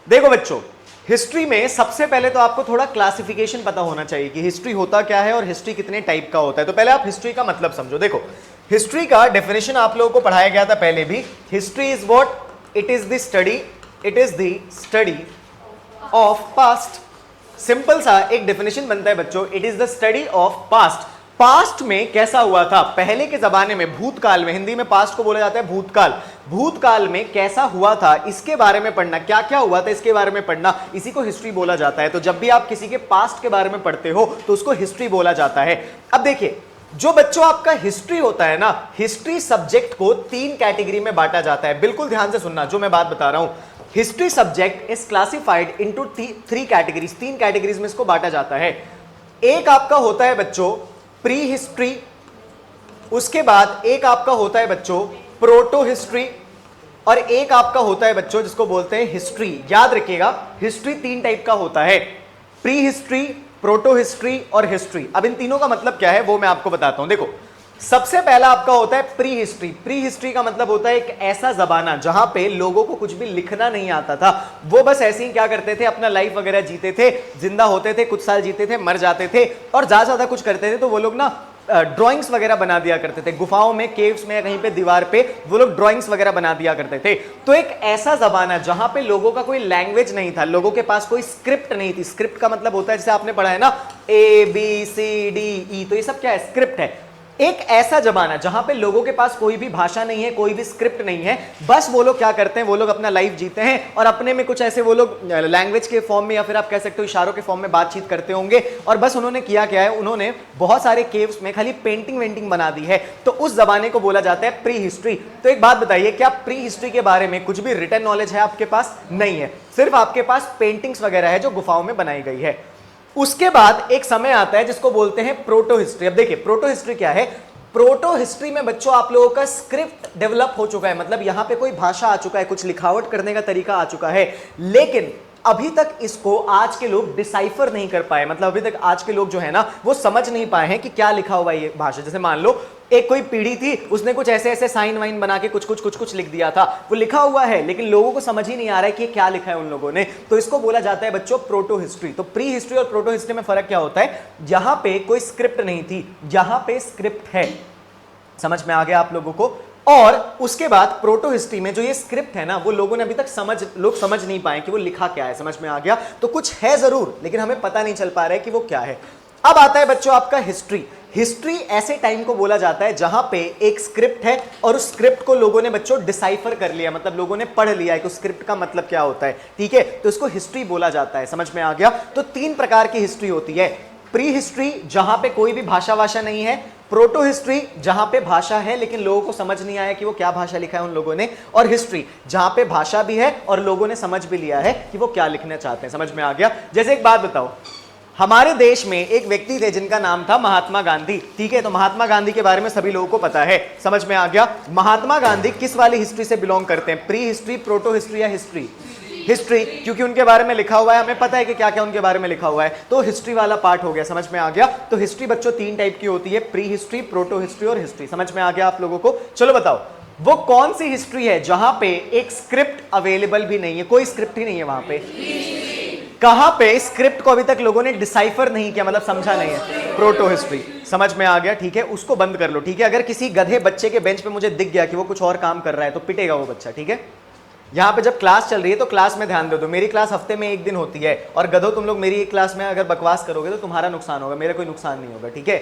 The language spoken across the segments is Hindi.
देखो बच्चों, हिस्ट्री में सबसे पहले तो आपको थोड़ा क्लासिफिकेशन पता होना चाहिए कि हिस्ट्री होता क्या है और हिस्ट्री कितने टाइप का होता है। तो पहले आप हिस्ट्री का मतलब समझो। देखो, हिस्ट्री का डेफिनेशन आप लोगों को पढ़ाया गया था पहले भी। History is what? It is the study of past. Simple सा एक डेफिनेशन बनता है बच्चों, it is the study of past. Past में कैसा हुआ था, पहले के जमाने में, भूतकाल में, हिंदी में पास्ट को बोला जाता है भूतकाल। भूतकाल में कैसा हुआ था इसके बारे में पढ़ना, क्या क्या हुआ था इसके बारे में पढ़ना, इसी को हिस्ट्री बोला जाता है। तो जब भी आप किसी के पास्ट के बारे में पढ़ते हो तो उसको हिस्ट्री बोला जाता है। अब देखिए, जो बच्चों आपका हिस्ट्री होता है ना, हिस्ट्री सब्जेक्ट को 3 कैटेगरी में बांटा जाता है। बिल्कुल ध्यान से सुनना जो मैं बात बता रहा हूं। History subject is classified into 3 categories. 3 categories में इसको बांटा जाता है। एक आपका होता है बच्चों प्री हिस्ट्री, उसके बाद एक आपका होता है बच्चों प्रोटो हिस्ट्री, और एक आपका होता है बच्चों जिसको बोलते हैं हिस्ट्री। याद रखिएगा, हिस्ट्री 3 टाइप का होता है, प्री हिस्ट्री, प्रोटो हिस्ट्री और हिस्ट्री। अब इन तीनों का मतलब क्या है वो मैं आपको बताता हूं। देखो, सबसे पहला आपका होता है प्री हिस्ट्री। प्री हिस्ट्री का मतलब होता है एक ऐसा जमाना जहां पे लोगों को कुछ भी लिखना नहीं आता था, वो बस ऐसे ही क्या करते थे, अपना लाइफ वगैरह जीते थे, जिंदा होते थे, कुछ साल जीते थे, मर जाते थे, और ज्यादा कुछ करते थे तो वो लोग ना ड्राइंग्स वगैरह बना दिया करते थे। गुफाओं में, केव्स में, कहीं पे दीवार पे वो लोग ड्राइंग्स वगैरह बना दिया करते थे। तो एक ऐसा जमाना जहां पे लोगों का कोई लैंग्वेज नहीं था, लोगों के पास कोई स्क्रिप्ट नहीं थी। स्क्रिप्ट का मतलब होता है, जैसे आपने पढ़ा है ना, ABCDE, तो ये सब क्या है, स्क्रिप्ट है। एक ऐसा जमाना जहां पे लोगों के पास कोई भी भाषा नहीं है, कोई भी स्क्रिप्ट नहीं है, बस वो लोग क्या करते हैं, वो लोग अपना लाइफ जीते हैं और अपने में कुछ ऐसे वो लोग लैंग्वेज के फॉर्म में या फिर आप कह सकते हो इशारों के फॉर्म में बातचीत करते होंगे। और बस उन्होंने किया क्या है, उन्होंने बहुत सारे केव्स में खाली पेंटिंग वेंटिंग बना दी है। तो उस जमाने को बोला जाता है प्री हिस्ट्री। तो एक बात बताइए, क्या प्री हिस्ट्री के बारे में कुछ भी रिटन नॉलेज है आपके पास? नहीं है, सिर्फ आपके पास पेंटिंग्स वगैरह है जो गुफाओं में बनाई गई है। उसके बाद एक समय आता है जिसको बोलते हैं प्रोटो हिस्ट्री। अब देखिए, प्रोटो हिस्ट्री क्या है। प्रोटो हिस्ट्री में बच्चों आप लोगों का स्क्रिप्ट डेवलप हो चुका है, मतलब यहां पे कोई भाषा आ चुका है, कुछ लिखावट करने का तरीका आ चुका है, लेकिन अभी तक इसको आज के लोग डिसाइफर नहीं कर पाए। मतलब अभी तक आज के लोग जो है ना, वो समझ नहीं पाए हैं कि क्या लिखा हुआ है ये भाषा। जैसे मान लो एक कोई पीढ़ी थी, उसने कुछ ऐसे ऐसे साइन वाइन बना के कुछ लिख दिया था, वो लिखा हुआ है लेकिन लोगों को समझ ही नहीं आ रहा है कि क्या लिखा है उन लोगों ने। तो इसको बोला जाता है बच्चों प्रोटो हिस्ट्री। तो प्री हिस्ट्री और प्रोटो हिस्ट्री में फर्क क्या होता है, यहां पे कोई स्क्रिप्ट नहीं थी, यहां पे स्क्रिप्ट है। समझ में आ गया आप लोगों को? और उसके बाद प्रोटो हिस्ट्री में जो ये स्क्रिप्ट है ना, वो लोगों ने अभी तक समझ नहीं पाए कि वो लिखा क्या है। समझ में आ गया? तो कुछ है जरूर, लेकिन हमें पता नहीं चल पा रहा है कि वो क्या है। अब आता है बच्चों आपका हिस्ट्री। हिस्ट्री ऐसे टाइम को बोला जाता है जहां पे एक स्क्रिप्ट है और उस स्क्रिप्ट को लोगों ने बच्चों डिसाइफर कर लिया, मतलब लोगों ने पढ़ लिया है कि उस स्क्रिप्ट का मतलब क्या होता है। ठीक है, तो इसको हिस्ट्री बोला जाता है। समझ में आ गया? तो 3 प्रकार की हिस्ट्री होती है। प्री हिस्ट्री जहां पे कोई भी भाषा नहीं है, प्रोटो हिस्ट्री जहां पे भाषा है लेकिन लोगों को समझ नहीं आया कि वो क्या भाषा लिखा है उन लोगों ने, और हिस्ट्री जहां पे भाषा भी है और लोगों ने समझ भी लिया है कि वो क्या लिखना चाहते हैं। समझ में आ गया? जैसे एक बात बताओ, हमारे देश में एक व्यक्ति थे जिनका नाम था महात्मा गांधी। ठीक है, तो महात्मा गांधी के बारे में सभी लोगों को पता है। समझ में आ गया? महात्मा गांधी किस वाली हिस्ट्री से बिलोंग करते हैं, प्री हिस्ट्री, प्रोटो हिस्ट्री या हिस्ट्री? हिस्ट्री, क्योंकि उनके बारे में लिखा हुआ है, हमें पता है कि क्या क्या उनके बारे में लिखा हुआ है, तो हिस्ट्री वाला पार्ट हो गया। समझ में आ गया? तो हिस्ट्री बच्चों 3 टाइप की होती है, प्री हिस्ट्री, प्रोटो हिस्ट्री और हिस्ट्री। समझ में आ गया आप लोगों को? चलो बताओ, वो कौन सी हिस्ट्री है जहां पे एक स्क्रिप्ट अवेलेबल भी नहीं है, कोई स्क्रिप्ट ही नहीं है वहां पे? कहां पे स्क्रिप्ट को अभी तक लोगों ने डिसाइफर नहीं किया, मतलब समझा नहीं है? Proto history. समझ में आ गया? ठीक है, उसको बंद कर लो। ठीक है, अगर किसी गधे बच्चे के बेंच पे मुझे दिख गया कि वो कुछ और काम कर रहा है तो पिटेगा वो बच्चा। ठीक है, यहां पे जब क्लास चल रही है तो क्लास में ध्यान दे दो। मेरी क्लास हफ्ते में 1 दिन होती है, और गधो तुम लोग मेरी एक क्लास में अगर बकवास करोगे तो तुम्हारा नुकसान होगा, मेरा कोई नुकसान नहीं होगा। ठीक है,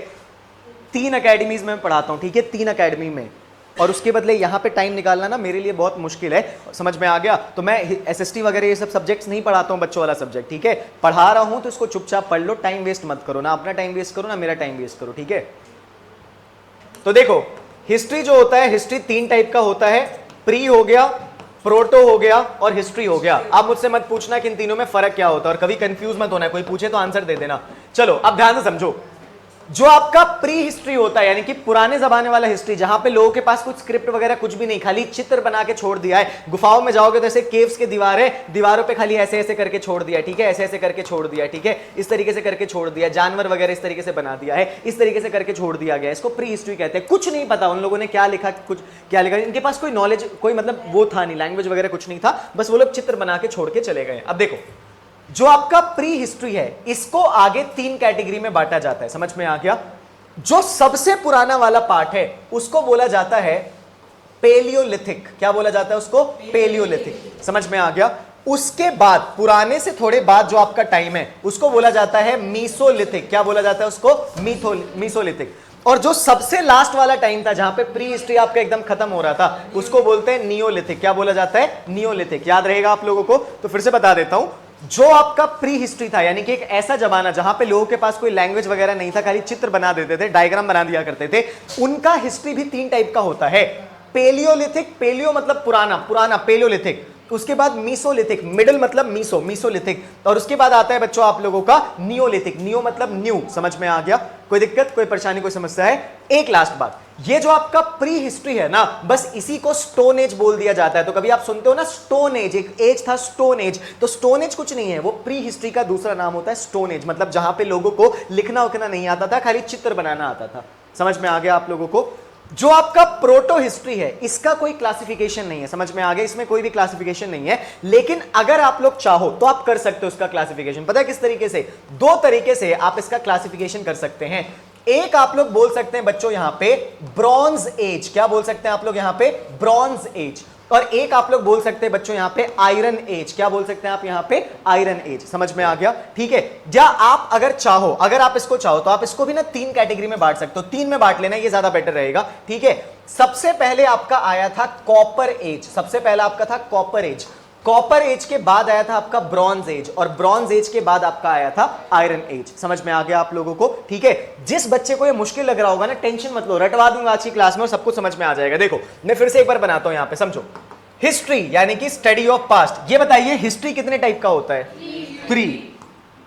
3 अकेडमीज में पढ़ाता हूं। ठीक है, 3 अकेडमी में, और उसके बदले यहाँ पे टाइम निकालना ना मेरे लिए बहुत मुश्किल है। समझ में आ गया? तो मैं SST वगैरह ये सब सब्जेक्ट्स नहीं पढ़ाता हूँ, बच्चों वाला सब्जेक्ट। ठीक है, पढ़ा रहा हूँ तो इसको चुपचाप पढ़ लो, टाइम वेस्ट मत करो, ना अपना टाइम वेस्ट करो ना मेरा टाइम वेस्ट करो। ठीक है, तो देखो हिस्ट्री जो होता है, हिस्ट्री 3 टाइप का होता है, प्री हो गया, प्रोटो हो गया और हिस्ट्री हो गया। आप मुझसे मत पूछना कि इन तीनों में फर्क क्या होता है, और कभी कंफ्यूज मत होना है, कोई पूछे तो आंसर दे देना। चलो अब ध्यान से समझो, जो आपका प्री हिस्ट्री होता है यानी कि पुराने जमाने वाला हिस्ट्री, जहां पे लोगों के पास कुछ स्क्रिप्ट वगैरह कुछ भी नहीं, खाली चित्र बना के छोड़ दिया है। गुफाओं में जाओगे तो ऐसे केव्स के दीवारों पे खाली ऐसे ऐसे करके छोड़ दिया है, ठीक है, ऐसे ऐसे करके छोड़ दिया है, ठीक है, इस तरीके से करके छोड़ दिया, जानवर वगैरह इस तरीके से बना दिया है, इस तरीके से करके छोड़ दिया गया, इसको प्री हिस्ट्री कहते हैं। कुछ नहीं पता उन लोगों ने क्या लिखा, कुछ क्या लिखा, इनके पास कोई नॉलेज, कोई मतलब वो था नहीं, लैंग्वेज वगैरह कुछ नहीं था, बस वो लोग चित्र बना के छोड़ के चले गए। अब देखो, जो आपका प्री हिस्ट्री है इसको आगे 3 कैटेगरी में बांटा जाता है, समझ में आ गया। जो सबसे पुराना वाला पार्ट है उसको बोला जाता है पेलियोलिथिक। क्या बोला जाता है उसको? पेलियोलिथिक। समझ में आ गया। उसके बाद पुराने से थोड़े बाद जो आपका टाइम है उसको बोला जाता है मीसोलिथिक। क्या बोला जाता है उसको? मीसोलिथिक। और जो सबसे लास्ट वाला टाइम था जहां पे प्री हिस्ट्री आपका एकदम खत्म हो रहा था उसको बोलते हैं नियोलिथिक। क्या बोला जाता है? नियोलिथिक। याद रहेगा आप लोगों को? तो फिर से बता देता हूं, जो आपका प्री हिस्ट्री था यानी कि एक ऐसा जमाना जहां पे लोगों के पास कोई लैंग्वेज वगैरह नहीं था, खाली चित्र बना देते थे, डायग्राम बना दिया करते थे, उनका हिस्ट्री भी 3 टाइप का होता है। पेलियोलिथिक, पेलियो मतलब पुराना, पुराना पेलियोलिथिक। उसके बाद मीसोलिथिक, मिडिल मतलब मीसोलिथिक, और उसके बाद आता है बच्चों आप लोगों का नियोलिथिक। नियो मतलब न्यू। समझ में आ गया? कोई दिक्कत, कोई परेशानी, कोई समस्या है? एक लास्ट बात, ये जो आपका प्री हिस्ट्री है ना, बस इसी को स्टोन एज बोल दिया जाता है। तो कभी आप सुनते हो ना स्टोन एज, एक एज था स्टोन एज, तो स्टोन एज कुछ नहीं है, वो प्री हिस्ट्री का दूसरा नाम होता है स्टोन एज। मतलब जहां पे लोगों को लिखना उखना नहीं आता था, खाली चित्र बनाना आता था। समझ में आ गया आप लोगों को? जो आपका प्रोटो हिस्ट्री है इसका कोई क्लासिफिकेशन नहीं है। समझ में आ गया? इसमें कोई भी क्लासिफिकेशन नहीं है, लेकिन अगर आप लोग चाहो तो आप कर सकते हो इसका क्लासिफिकेशन। पता है किस तरीके से? 2 तरीके से आप इसका क्लासिफिकेशन कर सकते हैं। एक आप लोग बोल सकते हैं बच्चों यहां पे ब्रॉन्ज एज। क्या बोल सकते हैं आप लोग यहां पे? Bronze age. और एक आप लोग बोल सकते हैं बच्चों यहां पे आयरन एज। क्या बोल सकते हैं आप यहां पे? Iron age. समझ में आ गया? ठीक है। या आप अगर चाहो, अगर आप इसको चाहो तो आप इसको भी ना 3 कैटेगरी में बांट सकते हो। 3 में बांट लेना, ये ज्यादा बेटर रहेगा। ठीक है। सबसे पहले आपका आया था कॉपर एज। सबसे पहला आपका था कॉपर एज। कॉपर एज के बाद आया था आपका ब्रॉन्ज एज, और ब्रॉन्ज एज के बाद आपका आया था आयरन एज। समझ में आ गया आप लोगों को? ठीक है। जिस बच्चे को ये मुश्किल लग रहा होगा ना, टेंशन मत लो, रटवा दूंगा आज की क्लास में और सब कुछ समझ में आ जाएगा। देखो मैं फिर से एक बार बनाता हूं, यहां पे समझो। हिस्ट्री यानी कि स्टडी ऑफ पास्ट। ये बताइए हिस्ट्री कितने टाइप का होता है? 3।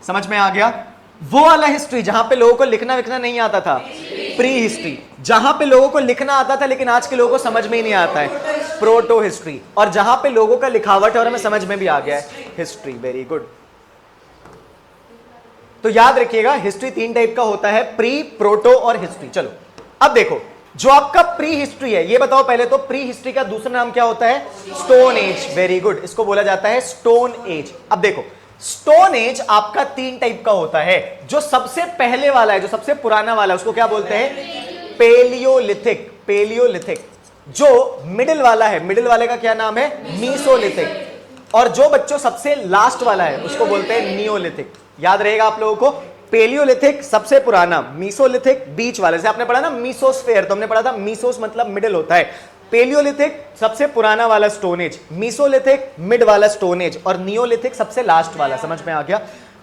समझ में आ गया? वो वाला हिस्ट्री जहां पे लोगों को लिखना विखना नहीं आता था, प्री हिस्ट्री। जहां पे लोगों को लिखना आता था लेकिन आज के लोगों को समझ में ही नहीं आता है, प्रोटो हिस्ट्री। और जहां पे लोगों का लिखावट और हमें समझ में भी आ गया है, हिस्ट्री। Very good. तो याद रखिएगा हिस्ट्री 3 टाइप का होता है, प्री, प्रोटो और हिस्ट्री। चलो अब देखो, जो आपका प्री हिस्ट्री है ये बताओ पहले तो, प्री हिस्ट्री का दूसरा नाम क्या होता है? Stone as. वेरी गुड, इसको बोला जाता है स्टोन एज। अब देखो स्टोन एज आपका 3 टाइप का होता है। जो सबसे पहले वाला है, जो सबसे पुराना वाला है, उसको क्या बोलते हैं? पेलियोलिथिक। पेलियोलिथिक। जो मिडिल वाला है, मिडिल वाले का क्या नाम है? मीसोलिथिक। और जो बच्चों सबसे लास्ट वाला है उसको बोलते हैं नियोलिथिक। याद रहेगा आप लोगों को? पेलियोलिथिक सबसे पुराना, मीसोलिथिक बीच वाले। से आपने पढ़ा ना मीसोस्फेयर, तो हमने पढ़ा था मीसोस मतलब मिडिल होता है। पेलियोलिथिक सबसे पुराना वाला स्टोन एज, मीसोलिथिक मिड वाला स्टोन एज, और नियोलिथिक सबसे लास्ट वाला। समझ में आ गया?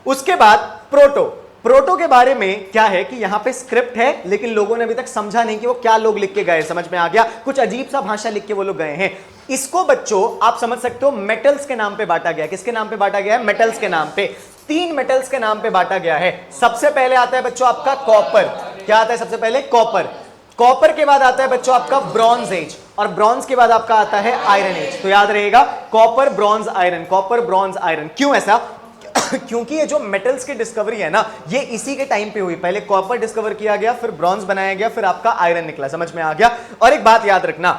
उसके बाद प्रोटो। प्रोटो के बारे में क्या है कि यहां पे स्क्रिप्ट है लेकिन लोगों ने अभी तक समझा नहीं कि वो क्या लोग लिख के गए। समझ में आ गया? कुछ अजीब सा भाषा लिख के वो लोग गए हैं। इसको बच्चों आप समझ सकते हो मेटल्स के नाम पे बांटा गया। किसके नाम पे बांटा गया है? मेटल्स के नाम पे। 3 मेटल्स के नाम पे बांटा गया है। सबसे पहले आता है बच्चों आपका कॉपर। क्या आता है सबसे पहले? कॉपर। कॉपर के बाद आता है बच्चों आपका ब्रॉन्ज एज, और ब्रॉन्ज के बाद आपका आता है आयरन एज। तो याद रहेगा copper, bronze, iron, copper, bronze, iron. क्यों ऐसा? क्योंकि ये जो मेटल्स की डिस्कवरी है ना, ये इसी के टाइम पे हुई। पहले कॉपर डिस्कवर किया गया, फिर ब्रॉन्ज बनाया गया, फिर आपका आयरन निकला। समझ में आ गया? और एक बात याद रखना,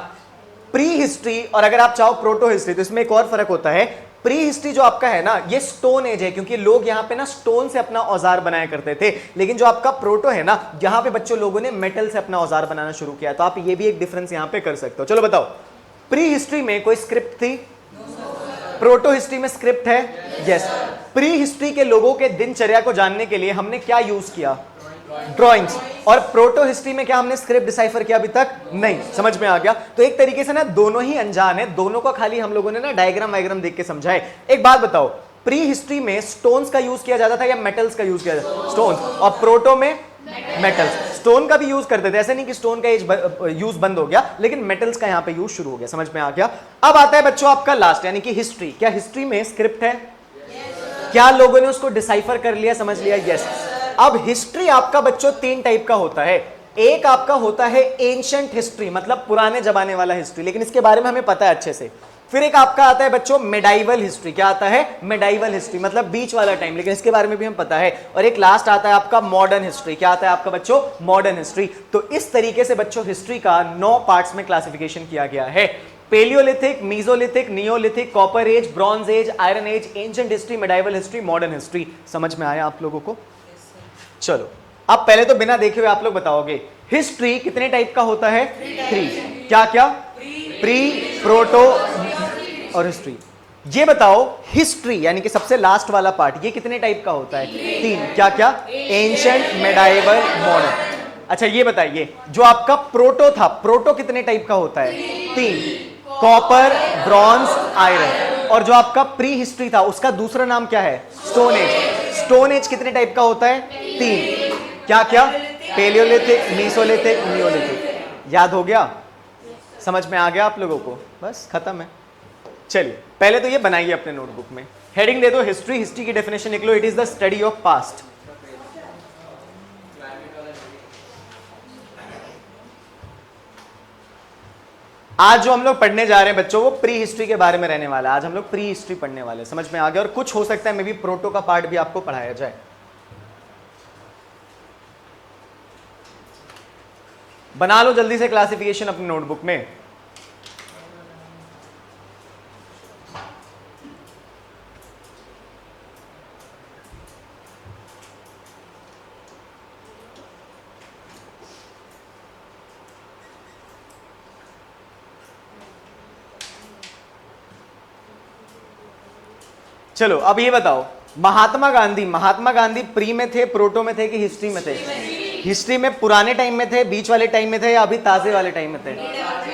प्री हिस्ट्री और अगर आप चाहो प्रोटो हिस्ट्री, तो इसमें एक और फर्क होता है। प्री हिस्ट्री जो आपका है ना, ये स्टोन एज है, क्योंकि लोग यहाँ पे ना स्टोन से अपना औजार बनाया करते थे। लेकिन जो आपका प्रोटो है ना, यहाँ पे बच्चों लोगों ने मेटल से अपना औजार बनाना शुरू किया। तो आप ये भी एक डिफरेंस यहाँ पे कर सकते हो। चलो बताओ, प्री हिस्ट्री में कोई स्क्रिप्ट थी? प्रोटो हिस्ट्री में स्क्रिप्ट है? यस। प्री हिस्ट्री के लोगों के दिनचर्या को जानने के लिए हमने क्या यूज किया? ड्राइंग्स। और प्रोटो हिस्ट्री में क्या हमने स्क्रिप्ट डिसाइफर किया? अभी तक नहीं। समझ में आ गया? तो एक तरीके से ना दोनों ही अनजान है, दोनों का खाली हम लोगों ने ना डायग्राम वायग्राम देख के समझा है। एक बात बताओ, प्री हिस्ट्री में स्टोन्स का यूज किया जाता था या मेटल्स का यूज किया जाता था? स्टोन्स। और प्रोटो में मेटल्स। स्टोन का भी यूज करते थे, ऐसे नहीं कि स्टोन का यूज बंद हो गया, लेकिन मेटल्स का यहां पे यूज शुरू हो गया। समझ में आ गया? अब आता है बच्चों आपका लास्ट यानी कि हिस्ट्री। क्या हिस्ट्री में स्क्रिप्ट है? क्या लोगों ने उसको डिसाइफर कर लिया, समझ लिया? यस। अब हिस्ट्री आपका बच्चों 3 टाइप का होता है। एक आपका होता है एंशिएंट हिस्ट्री, मतलब पुराने जमाने वाला हिस्ट्री, लेकिन इसके बारे में हमें पता है अच्छे से। फिर एक आपका आता है बच्चों मेडाइवल हिस्ट्री। क्या आता है? मेडाइवल हिस्ट्री, मतलब बीच वाला टाइम, लेकिन इसके बारे में भी हम पता है। और एक लास्ट आता है आपका मॉडर्न हिस्ट्री। क्या आता है आपका बच्चों? Modern history. तो इस तरीके से बच्चों हिस्ट्री का 9 पार्ट्स में क्लासिफिकेशन किया गया है। Paleolithic, mesolithic, neolithic, copper age, bronze age, iron age, ancient history, medieval history, modern history. समझ में आया आप लोगों को? चलो अब पहले तो बिना देखे हुए आप लोग बताओगे हिस्ट्री कितने टाइप का होता है? 3। क्या क्या? प्री, प्रोटो और हिस्ट्री। ये बताओ हिस्ट्री यानी कि सबसे लास्ट वाला पार्ट, ये कितने टाइप का होता है? 3। क्या क्या? Ancient, medieval, modern. अच्छा ये बताइए जो आपका प्रोटो था, प्रोटो कितने टाइप का होता है? 3। Copper, bronze, iron. और जो आपका प्री हिस्ट्री था उसका दूसरा नाम क्या है? Stone age. स्टोन एज कितने टाइप का होता है? 3। क्या क्या? Paleolithic, mesolithic, neolithic. याद हो गया? समझ में आ गया आप लोगों को? बस खत्म है। चलिए पहले तो ये बनाइए अपने नोटबुक में, हेडिंग दे दो हिस्ट्री। हिस्ट्री की डेफिनेशन लिख लो, it is the study of past. आज जो हम लोग पढ़ने जा रहे हैं बच्चों वो प्री हिस्ट्री के बारे में रहने वाला है। आज हम लोग प्री हिस्ट्री पढ़ने वाले हैं। समझ में आ गया? और कुछ हो सकता है मे बी प्रोटो का पार्ट भी आपको पढ़ाया जाए। बना लो जल्दी से क्लासिफिकेशन अपनी नोटबुक में। चलो अब ये बताओ महात्मा गांधी प्री में थे, प्रोटो में थे कि हिस्ट्री में थे? हिस्ट्री में पुराने टाइम में थे, बीच वाले टाइम में थे, या अभी ताजे वाले टाइम में थे?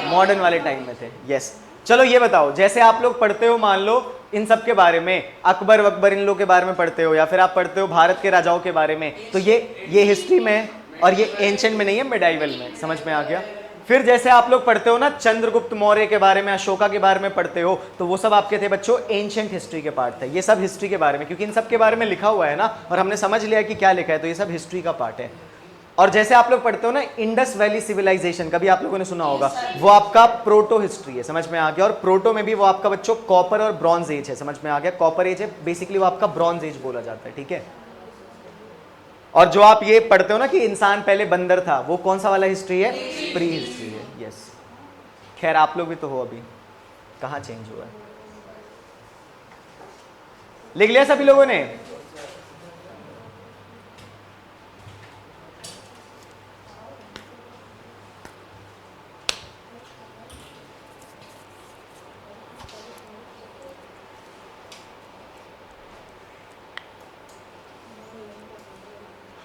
मॉडर्न वाले टाइम में थे। यस। चलो ये बताओ जैसे आप लोग पढ़ते हो मान लो इन सब के बारे में, अकबर वकबर इन लोग के बारे में पढ़ते हो, या फिर आप पढ़ते हो भारत के राजाओं के बारे में, तो ये हिस्ट्री में है और ये एंशिएंट में नहीं है, मेडाइवल में। समझ में आ गया? फिर जैसे आप लोग पढ़ते हो ना चंद्रगुप्त मौर्य के बारे में, अशोका के बारे में पढ़ते हो, तो वो सब आपके थे बच्चों एंशिएंट हिस्ट्री के पार्ट थे। ये सब हिस्ट्री के बारे में, क्योंकि इन सब के बारे में लिखा हुआ है ना और हमने समझ लिया कि क्या लिखा है, तो ये सब हिस्ट्री का पार्ट है। और जैसे आप लोग पढ़ते हो ना इंडस वैली सिविलाइजेशन, कभी आप लोगों ने सुना होगा, वो आपका प्रोटो हिस्ट्री है। समझ में आ गया? और प्रोटो में भी वो आपका बच्चों कॉपर और ब्रॉन्ज एज है। समझ में आ गया? कॉपर एज है बेसिकली, वो आपका ब्रॉन्ज एज बोला जाता है। ठीक है। और जो आप ये पढ़ते हो ना कि इंसान पहले बंदर था, वो कौन सा वाला हिस्ट्री है? प्री हिस्ट्री है। यस। खैर आप लोग भी तो हो, अभी कहां चेंज हुआ है? लिख लिया सभी लोगों ने?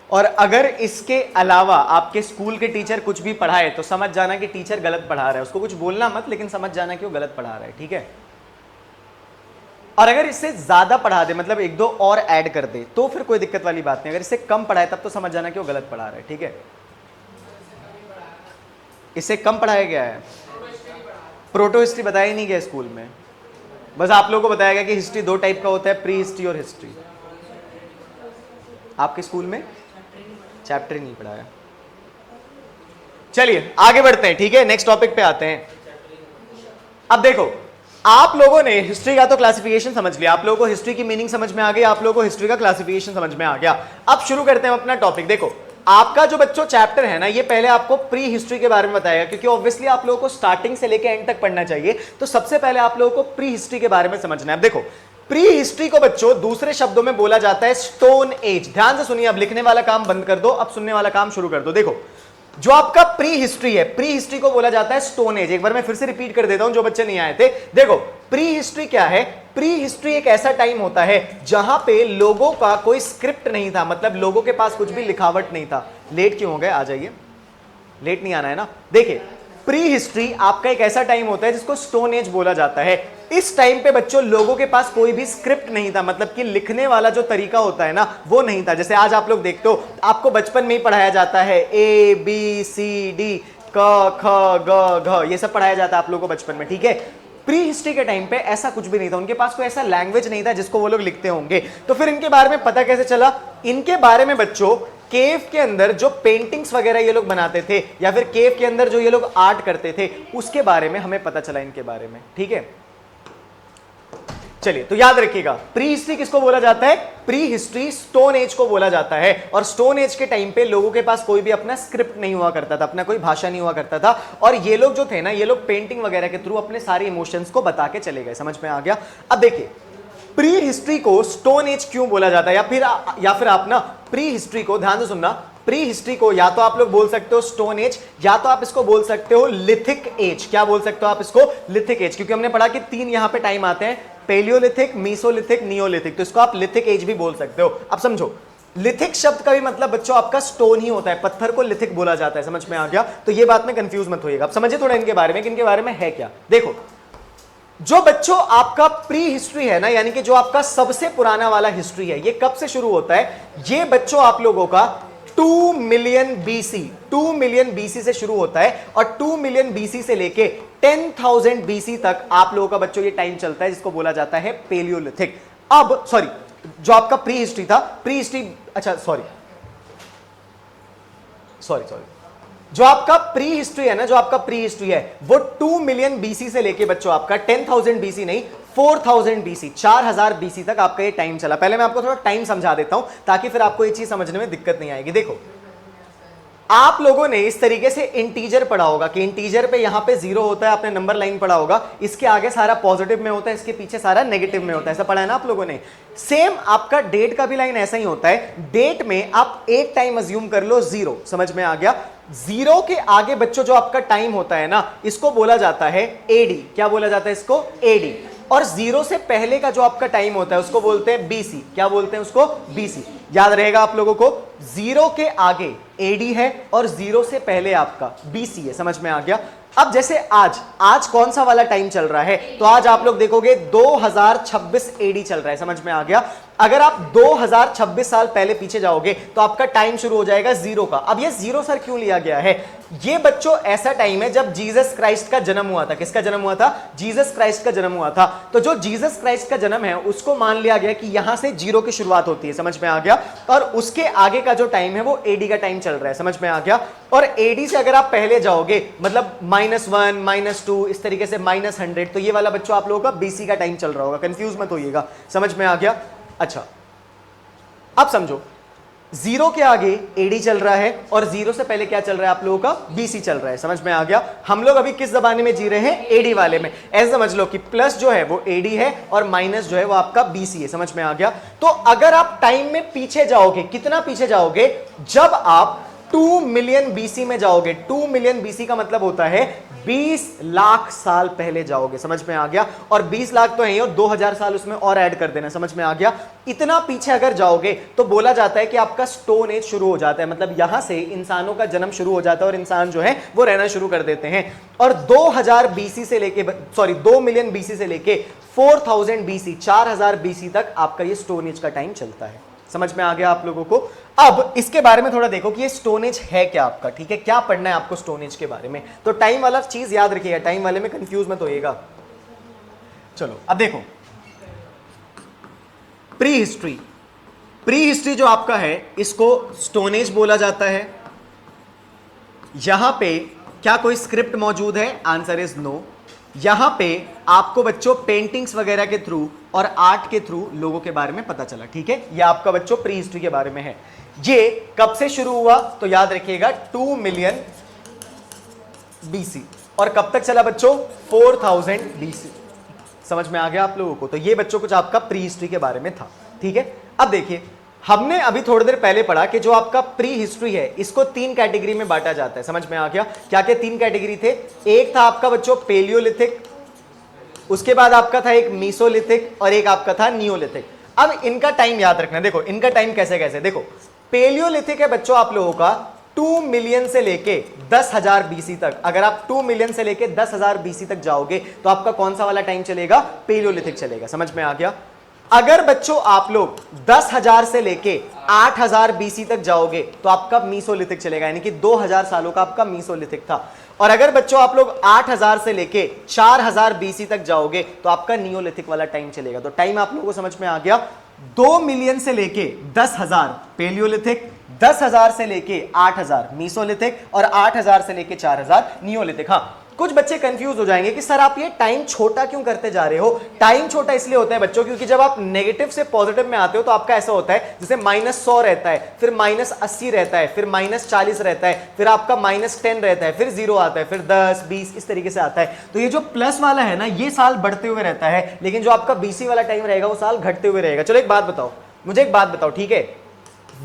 और अगर इसके अलावा आपके स्कूल के टीचर कुछ भी पढ़ाए तो समझ जाना कि टीचर गलत पढ़ा रहा है। उसको कुछ बोलना मत, लेकिन समझ जाना कि वो गलत पढ़ा रहा है। ठीक है। और अगर इससे ज्यादा पढ़ा दे, मतलब 1-2 और ऐड कर दे, तो फिर कोई दिक्कत वाली बात नहीं। अगर इससे कम पढ़ाए तब तो समझ जाना कि वो गलत पढ़ा रहा है। ठीक है। इससे कम पढ़ाया गया है, प्रोटो हिस्ट्री बताया ही नहीं गया स्कूल में। बस आप लोगों को बताया गया कि हिस्ट्री 2 टाइप का होता है, प्री हिस्ट्री और हिस्ट्री। आपके स्कूल में चैप्टर नहीं पढ़ाया। चलिए आगे बढ़ते हैं। ठीक है, नेक्स्ट टॉपिक पे आते हैं। अब देखो आप लोगों ने हिस्ट्री का तो क्लासिफिकेशन समझ लिया, आप लोगों को हिस्ट्री की मीनिंग समझ में आ गई, आप लोगों को हिस्ट्री का क्लासिफिकेशन समझ में आ गया। अब शुरू करते हैं अपना टॉपिक। देखो आपका जो बच्चों चैप्टर है ना, ये पहले आपको प्री हिस्ट्री के बारे में बताएगा, क्योंकि ऑब्वियसली आप लोगों को स्टार्टिंग से लेकर एंड तक पढ़ना चाहिए। तो सबसे पहले आप लोगों को प्री हिस्ट्री के बारे में समझना है। अब देखो प्री हिस्ट्री को बच्चों दूसरे शब्दों में बोला जाता है स्टोन एज। ध्यान से सुनिए, अब लिखने वाला काम बंद कर दो, अब सुनने वाला काम शुरू कर दो। देखो जो आपका प्री हिस्ट्री है, प्री हिस्ट्री को बोला जाता है स्टोन एज। एक बार मैं फिर से रिपीट कर देता हूं जो बच्चे नहीं आए थे। देखो प्री हिस्ट्री क्या है? प्री हिस्ट्री एक ऐसा टाइम होता है जहां पे लोगों का कोई स्क्रिप्ट नहीं था, मतलब लोगों के पास कुछ भी लिखावट नहीं था। लेट क्यों हो गए? आ जाइए, लेट नहीं आना है ना। देखिए प्री हिस्ट्री आपका एक ऐसा टाइम होता है जिसको स्टोन एज बोला जाता है। इस टाइम पे बच्चों लोगों के पास कोई भी स्क्रिप्ट नहीं था, मतलब कि लिखने वाला जो तरीका होता है ना वो नहीं था। जैसे आज आप लोग देखते हो, आपको बचपन में ही पढ़ाया जाता है ABCD क ख ग घ, ये सब पढ़ाया जाता है आप लोगों को बचपन में। ठीक है, प्री हिस्ट्री के टाइम पे ऐसा कुछ भी नहीं था, उनके पास कोई ऐसा लैंग्वेज नहीं था जिसको वो लोग लिखते होंगे। तो फिर इनके बारे में पता कैसे चला? इनके बारे में बच्चों केव के अंदर जो पेंटिंग्स वगैरह ये लोग बनाते थे या फिर केव के अंदर जो ये लोग आर्ट करते थे उसके बारे में हमें पता चला इनके बारे में। ठीक है, चलिए तो याद रखिएगा प्री हिस्ट्री किसको बोला जाता है? प्री हिस्ट्री स्टोन एज को बोला जाता है। और स्टोन एज के टाइम पे लोगों के पास कोई भी अपना स्क्रिप्ट नहीं हुआ करता था, अपना कोई भाषा नहीं हुआ करता था, और ये लोग जो थे ना, ये लोग पेंटिंग वगैरह के थ्रू अपने सारे इमोशंस को बता के चले गए। समझ में आ गया? अब देखिए प्री हिस्ट्री को स्टोन एज क्यों बोला जाता है, या फिर आप ना प्री हिस्ट्री को ध्यान से सुनना, प्री हिस्ट्री को या तो आप लोग बोल सकते हो स्टोन एज, या तो आप इसको बोल सकते हो लिथिक एज। क्या बोल सकते हो आप इसको? लिथिक एज, क्योंकि हमने पढ़ा कि 3 यहां पे टाइम आते हैं, पेलियोलिथिक, मीसोलिथिक, नियोलिथिक, तो इसको आप लिथिक एज भी बोल सकते हो। अब समझो लिथिक शब्द का भी मतलब बच्चों आपका स्टोन ही होता है, पत्थर को लिथिक बोला जाता है। समझ में आ गया? तो ये बात में कंफ्यूज मत होइएगा। अब समझिए थोड़ा इनके बारे में कि इनके बारे में है क्या। देखो जो बच्चों आपका प्री हिस्ट्री है ना, यानी कि जो आपका सबसे पुराना वाला हिस्ट्री है, ये कब से शुरू होता है? ये बच्चों आप लोगों का 2 मिलियन बीसी, 2 मिलियन बीसी से शुरू होता है, और 2 मिलियन बीसी से लेके 10,000 बीसी तक आप लोगों का बच्चों ये टाइम चलता है, जिसको बोला जाता है पेलियोलिथिक। अब सॉरी, जो आपका प्री हिस्ट्री था, प्री हिस्ट्री, अच्छा सॉरी, जो आपका प्री हिस्ट्री है ना, जो आपका प्री हिस्ट्री है वो 2 मिलियन बीसी से लेके बच्चों आपका 10,000 बीसी नहीं, 4000 बीसी, 4000 बीसी तक आपका ये टाइम चला। पहले मैं आपको थोड़ा टाइम समझा देता हूं ताकि फिर आपको ये चीज समझने में दिक्कत नहीं आएगी। देखो आप लोगों ने इस तरीके से इंटीजर पढ़ा होगा कि इंटीजर पे यहां पे 0 होता है, आपने नंबर लाइन पढ़ा होगा, इसके आगे सारा पॉजिटिव में होता है, इसके पीछे सारा नेगेटिव में होता है, ऐसा पढ़ा है ना आप लोगों ने। सेम आपका डेट का भी लाइन ऐसा ही होता है। डेट में आप एक टाइम अज्यूम कर लो 0, समझ में आ गया? 0 के आगे बच्चों जो आपका टाइम होता है ना, इसको बोला जाता है एडी। क्या बोला जाता है इसको? एडी। और 0 से पहले का जो आपका टाइम होता है उसको बोलते हैं बीसी। क्या बोलते हैं उसको? बीसी। याद रहेगा आप लोगों को, 0 के आगे एडी है और 0 से पहले आपका बीसी है। समझ में आ गया? अब जैसे आज कौन सा वाला टाइम चल रहा है? तो आज आप लोग देखोगे 2026 एडी चल रहा है। समझ में आ गया? अगर आप 2026 साल पहले पीछे जाओगे तो आपका टाइम शुरू हो जाएगा 0 का। अब ये 0 सर क्यों लिया गया है? ये बच्चों ऐसा टाइम है जब जीसस क्राइस्ट का जन्म हुआ था। किसका जन्म हुआ था? जीसस क्राइस्ट का जन्म हुआ था। तो जो जीसस क्राइस्ट का जन्म है उसको मान लिया गया कि यहां से 0 की शुरुआत होती है। समझ में आ गया? और उसके आगे का जो टाइम है वो एडी का टाइम चल रहा है। समझ में आ गया? और एडी से अगर आप पहले जाओगे मतलब -1, -2, इस तरीके से -100, तो ये वाला बच्चों आप लोगों का बीसी का टाइम चल रहा होगा। कंफ्यूज मत होइएगा। समझ में आ गया? अच्छा अब समझो 0 के आगे एडी चल रहा है और 0 से पहले क्या चल रहा है आप लोगों का? बीसी चल रहा है। समझ में आ गया? हम लोग अभी किस जमाने में जी रहे हैं? एडी वाले में। ऐसे समझ लो कि प्लस जो है वो एडी है और माइनस जो है वो आपका बीसी है। समझ में आ गया? तो अगर आप टाइम में पीछे जाओगे, कितना पीछे जाओगे? जब आप 2 मिलियन बीसी में जाओगे, 2 मिलियन बीसी का मतलब होता है 20 लाख साल पहले जाओगे। समझ में आ गया? और 20 लाख तो है ही, और 2000 साल उसमें और ऐड कर देना। समझ में आ गया? इतना पीछे अगर जाओगे तो बोला जाता है कि आपका स्टोन एज शुरू हो जाता है, मतलब यहां से इंसानों का जन्म शुरू हो जाता है और इंसान जो है वो रहना शुरू कर देते हैं। और 2000 बीसी से लेके 2 मिलियन बीसी से लेके 4000 बीसी, 4000 बीसी तक आपका ये स्टोन एज का टाइम चलता है। समझ में आ गया आप लोगों को? अब इसके बारे में थोड़ा देखो कि ये स्टोन एज है क्या आपका। ठीक है, क्या पढ़ना है आपको स्टोन एज के बारे में? तो टाइम वाला चीज याद रखिएगा, टाइम वाले में कंफ्यूज मत होइएगा। चलो अब देखो प्री हिस्ट्री। प्री हिस्ट्री जो आपका है इसको स्टोन एज बोला जाता है। यहां पे क्या कोई स्क्रिप्ट मौजूद है? Answer is no. यहां पे आपको बच्चों पेंटिंग्स वगैरह के थ्रू और आर्ट के थ्रू लोगों के बारे में पता चला। ठीक है, ये आपका बच्चों प्री हिस्ट्री के बारे में है। ये कब से शुरू हुआ? तो याद रखिएगा 2 मिलियन बीसी। और कब तक चला बच्चों? 4000 बीसी। समझ में आ गया आप लोगों को? तो ये बच्चों कुछ आपका प्री हिस्ट्री के बारे में था। ठीक है, अब देखिए हमने अभी थोड़ी देर पहले पढ़ा कि जो आपका प्री हिस्ट्री है इसको 3 कैटेगरी में बांटा जाता है। समझ में आ गया? क्या क्या 3 कैटेगरी थे? एक था आपका बच्चों पेलियोलिथिक, उसके बाद आपका था एक मीसोलिथिक और एक आपका था नियोलिथिक। अब इनका टाइम याद रखना। देखो इनका टाइम कैसे कैसे, देखो पेलियोलिथिक है बच्चों आप लोगों का 2 मिलियन से लेके 10,000 बीसी तक। अगर आप 2 मिलियन से लेके 10,000 बीसी तक जाओगे तो आपका कौन सा वाला टाइम चलेगा? पेलियोलिथिक चलेगा। समझ में आ गया? अगर बच्चों आप लोग 10,000 से लेके 8,000 बीसी तक जाओगे तो आपका मीसोलिथिक चलेगा, यानी कि 2000 सालों का आपका मीसोलिथिक था। और अगर बच्चों आप लोग 8000 से लेके 4000 बीसी तक जाओगे तो आपका नियोलिथिक वाला टाइम चलेगा। तो टाइम आप लोगों को समझ में आ गया। 2 मिलियन से लेके 10,000 पेलियोलिथिक, 10,000 से लेके 8,000 मीसोलिथिक और 8,000 से लेके 4,000 नियोलिथिक। हाँ, कुछ बच्चे कंफ्यूज हो जाएंगे कि सर आप ये टाइम छोटा क्यों करते जा रहे हो। टाइम छोटा इसलिए होता है बच्चों क्योंकि जब आप नेगेटिव से पॉजिटिव में आते हो तो आपका ऐसा होता है जैसे -100 रहता है, फिर -80 रहता है, फिर -40 रहता है, फिर आपका -10 रहता है, फिर 0 आता है, फिर 10 20 इस तरीके से आता है। तो ये जो प्लस वाला है ना, ये साल बढ़ते हुए रहता है, लेकिन जो आपका बीसी वाला टाइम रहेगा वो साल घटते हुए रहेगा। चलो एक बात बताओ, मुझे एक बात बताओ, ठीक है,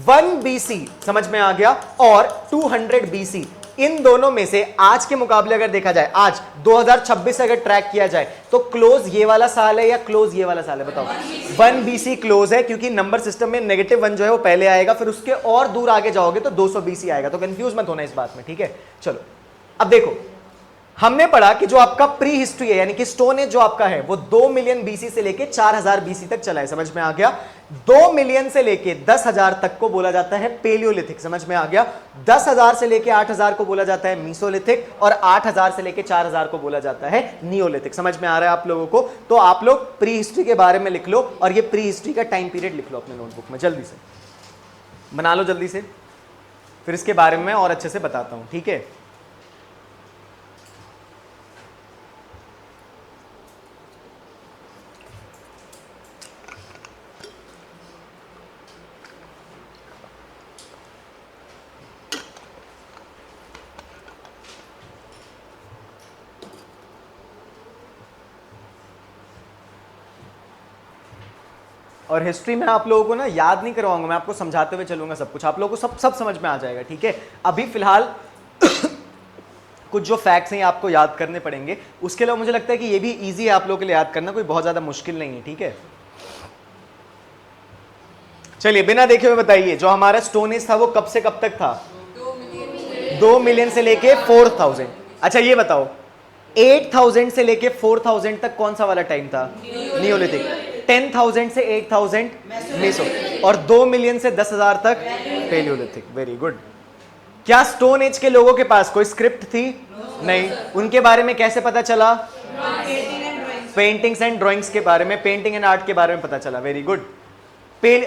1 BC समझ में आ गया और 200 BC, इन दोनों में से आज के मुकाबले अगर देखा जाए, आज 2026 से अगर ट्रैक किया जाए तो क्लोज ये वाला साल है या क्लोज ये वाला साल है, बताओ। 1 BC क्लोज है क्योंकि नंबर सिस्टम में -1 जो है वो पहले आएगा, फिर उसके और दूर आगे जाओगे तो 200 BC आएगा। तो कंफ्यूज मत होना इस बात में, ठीक है। चलो अब देखो, हमने पढ़ा कि जो आपका प्री हिस्ट्री है यानी कि स्टोन एज जो आपका है वो 2 मिलियन BC से लेके 4000 BC तक चला है, समझ में आ गया। 2 मिलियन से लेके 10,000 तक को बोला जाता है पेलियोलिथिक, समझ में आ गया। 10,000 से लेके 8,000 को बोला जाता है मीसोलिथिक और 8,000 से लेके 4,000 को बोला जाता है नियोलिथिक। समझ में आ रहा है आप लोगों को। तो आप लोग प्री हिस्ट्री के बारे में लिख लो और ये प्री हिस्ट्री का टाइम पीरियड लिख लो अपने नोटबुक में, जल्दी से बना लो, जल्दी से, फिर इसके बारे में और अच्छे से बताता हूं, ठीक है। और हिस्ट्री में आप लोगों को ना याद नहीं करवाऊंगा, मैं आपको समझाते हुए चलूंगा सब कुछ, आप लोगों को सब समझ में आ जाएगा, ठीक है। अभी फिलहाल कुछ जो फैक्ट्स हैं आपको याद करने पड़ेंगे, उसके अलावा मुझे लगता है कि ये भी इजी है आप लोगों के लिए याद करना, कोई बहुत ज्यादा मुश्किल नहीं है, ठीक है। चलिए बिना देखे हुए बताइए, जो हमारा स्टोन एज था वो कब से कब तक था? 2 मिलियन से लेके 4,000। अच्छा ये बताओ, 8,000 से लेके 4,000 तक कौन सा वाला टाइम था? नियोलिथिक। 10,000 से 8,000 मेसो और 2 मिलियन से 10,000 तक पेलियोलिथिक। Very good. क्या स्टोन एज के लोगों के पास कोई स्क्रिप्ट थी? नहीं। उनके बारे में कैसे पता चला? पेंटिंग्स एंड ड्राइंग्स के बारे में, पेंटिंग एंड आर्ट के बारे में पता चला। Very good.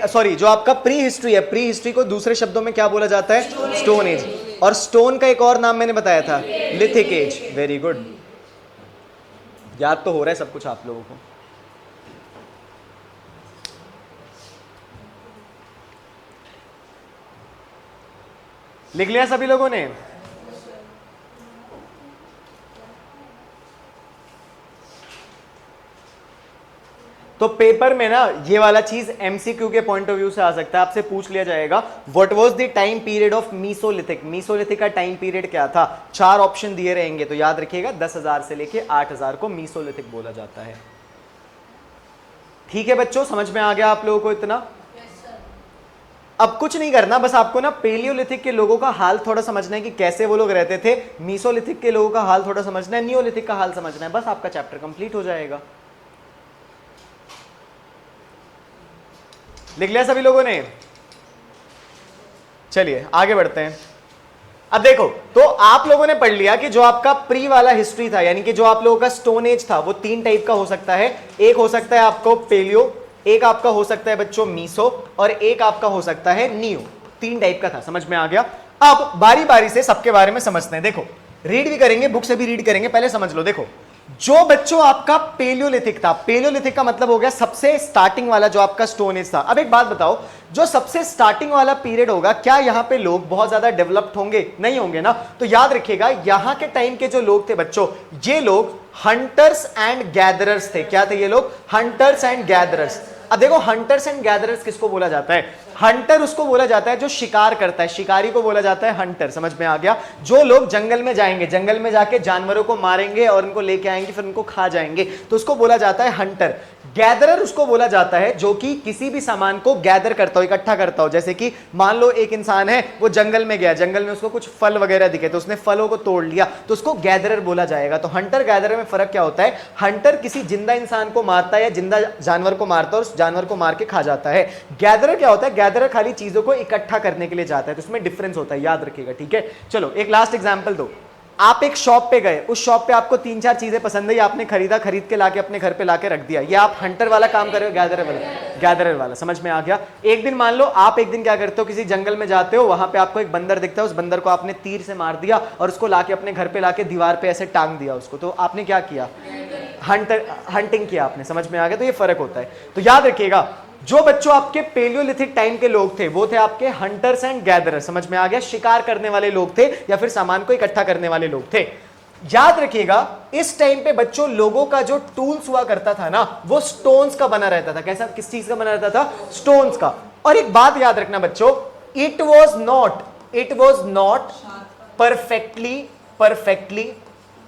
सॉरी, जो आपका प्री हिस्ट्री है, प्री हिस्ट्री को दूसरे शब्दों में क्या बोला जाता है? Stone as. और स्टोन का एक और नाम मैंने बताया था, लिथिक एज। वेरी गुड, याद तो हो रहा है सब कुछ आप लोगों को। लिख लिया सभी लोगों ने? तो पेपर में ना ये वाला चीज एमसीक्यू के पॉइंट ऑफ व्यू से आ सकता है, आपसे पूछ लिया जाएगा what was the time period of Mesolithic. Mesolithic का टाइम पीरियड क्या था? 4 ऑप्शन दिए रहेंगे, तो याद रखिएगा 10,000 से लेके 8,000 को मीसोलिथिक बोला जाता है। ठीक है बच्चों, समझ में आ गया आप लोगों को इतना? अब कुछ नहीं करना, बस आपको ना पेलियोलिथिक के लोगों का हाल थोड़ा समझना है कि कैसे वो लोग रहते थे, मीसोलिथिक के लोगों का हाल थोड़ा समझना है, नियोलिथिक का हाल समझना है, बस आपका चैप्टर कंप्लीट हो जाएगा। लिख लिया सभी लोगों ने? चलिए आगे बढ़ते हैं। अब देखो, तो आप लोगों ने पढ़ लिया कि जो आपका प्री वाला हिस्ट्री था, यानी कि जो आप लोगों का स्टोन एज था, वो 3 टाइप का हो सकता है। एक हो सकता है आपको पेलियो, एक आपका हो सकता है बच्चों मीसो, और एक आपका हो सकता है नियो। 3 टाइप का था, समझ में आ गया? अब बारी बारी से सबके बारे में समझते हैं। देखो, रीड भी करेंगे, बुक से भी रीड करेंगे, पहले समझ लो। देखो, जो बच्चों आपका पेलियोलिथिक था, पेलियोलिथिक का मतलब हो गया सबसे स्टार्टिंग वाला जो आपका स्टोन एज था। अब एक बात बताओ, जो सबसे स्टार्टिंग वाला पीरियड होगा, क्या यहां पे लोग बहुत ज्यादा डेवलप्ड होंगे? नहीं होंगे ना। तो याद रखिएगा, यहां के टाइम के जो लोग थे बच्चों, ये लोग हंटर्स एंड गैदरर्स थे। क्या थे ये लोग? Hunters and gatherers. अब देखो, हंटर्स एंड गैदरर्स किसको बोला जाता है? हंटर उसको बोला जाता है जो शिकार करता है, शिकारी को बोला जाता है हंटर। समझ में आ गया? जो लोग जंगल में जाएंगे, जंगल में जाके जानवरों को मारेंगे और उनको लेके आएंगे, फिर उनको खा जाएंगे, तो उसको बोला जाता है हंटर। गैदरर उसको बोला जाता है जो कि किसी भी सामान को गैदर करता हो, इकट्ठा करता हो। जैसे कि मान लो एक इंसान है, वो जंगल में गया, जंगल में उसको कुछ फल वगैरह दिखे, तो उसने फलों को तोड़ लिया, तो उसको गैदरर बोला जाएगा। तो हंटर गैदरर में फर्क क्या होता है? हंटर किसी जिंदा इंसान को मारता है या जिंदा जानवर को मारता है और उस जानवर को मार के खा जाता है। गैदरर क्या होता है? गैदरर खाली चीजों को इकट्ठा करने के लिए जाता है, तो उसमें डिफरेंस होता है, याद रखिएगा। ठीक है, चलो एक लास्ट एग्जाम्पल दो। आप एक शॉप पे गए, उस शॉप पे आपको 3-4 चीजें पसंद है, आपने खरीदा, खरीद के लाके अपने घर पे लाके रख दिया। ये आप हंटर वाला काम कर रहे हो, गैदरर वाला? गैदरर वाला, समझ में आ गया। एक दिन मान लो आप एक दिन क्या करते हो, किसी जंगल में जाते हो, वहां पे आपको एक बंदर दिखता है, उस बंदर को आपने तीर से मार दिया और उसको लाके अपने घर पे लाके दीवार पे ऐसे टांग दिया उसको, तो आपने क्या किया? हंटिंग किया आपने, समझ में आ गया। तो ये फर्क होता है। तो याद रखिएगा, जो बच्चों आपके पेलियोलिथिक टाइम के लोग थे वो थे आपके हंटर्स एंड गैदरर्स, समझ में आ गया। शिकार करने वाले लोग थे या फिर सामान को इकट्ठा करने वाले लोग थे। याद रखिएगा, इस टाइम पे बच्चों लोगों का जो टूल्स हुआ करता था ना, वो स्टोन्स का बना रहता था। कैसा, किस चीज का बना रहता था? स्टोन्स का। और एक बात याद रखना बच्चों, it was not perfectly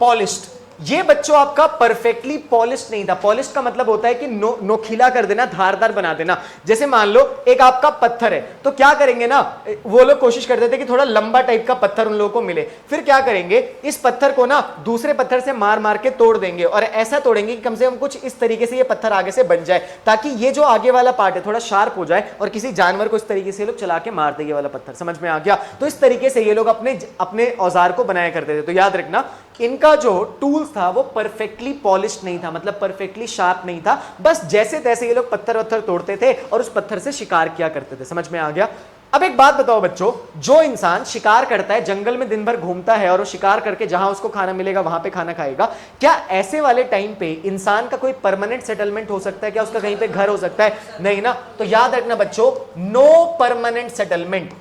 polished. ये बच्चों आपका परफेक्टली पॉलिश्ड नहीं था। पॉलिश्ड का मतलब होता है कि नोखीला कर देना, धारदार बना देना। जैसे मान लो एक आपका पत्थर है, तो क्या करेंगे ना, वो लोग कोशिश करते थे कि थोड़ा लंबा टाइप का पत्थर उन लोगों को मिले। फिर क्या करेंगे, इस पत्थर को ना दूसरे पत्थर से मार मार के तोड़ देंगे, और ऐसा तोड़ेंगे कि कम से कम कुछ इस तरीके से ये पत्थर आगे से बन जाए, ताकि ये जो आगे वाला पार्ट है थोड़ा शार्प हो जाए और किसी जानवर को इस तरीके से लोग चला के मार देंगे वाला पत्थर। समझ में आ गया? तो इस तरीके से ये लोग अपने औजार को बनाया करते थे। तो याद रखना, इनका जो टूल्स था वो परफेक्टली पॉलिश्ड नहीं था, मतलब परफेक्टली शार्प नहीं था। बस जैसे तैसे ये लोग पत्थर वत्थर तोड़ते थे और उस पत्थर से शिकार किया करते थे। समझ में आ गया? अब एक बात बताओ बच्चों, जो इंसान शिकार करता है, जंगल में दिन भर घूमता है और वो शिकार करके जहां उसको खाना मिलेगा वहां पे खाना खाएगा, क्या ऐसे वाले टाइम पे इंसान का कोई परमानेंट सेटलमेंट हो सकता है? क्या उसका कहीं पे घर हो सकता है? नहीं ना। तो याद रखना बच्चों, नो परमानेंट सेटलमेंट,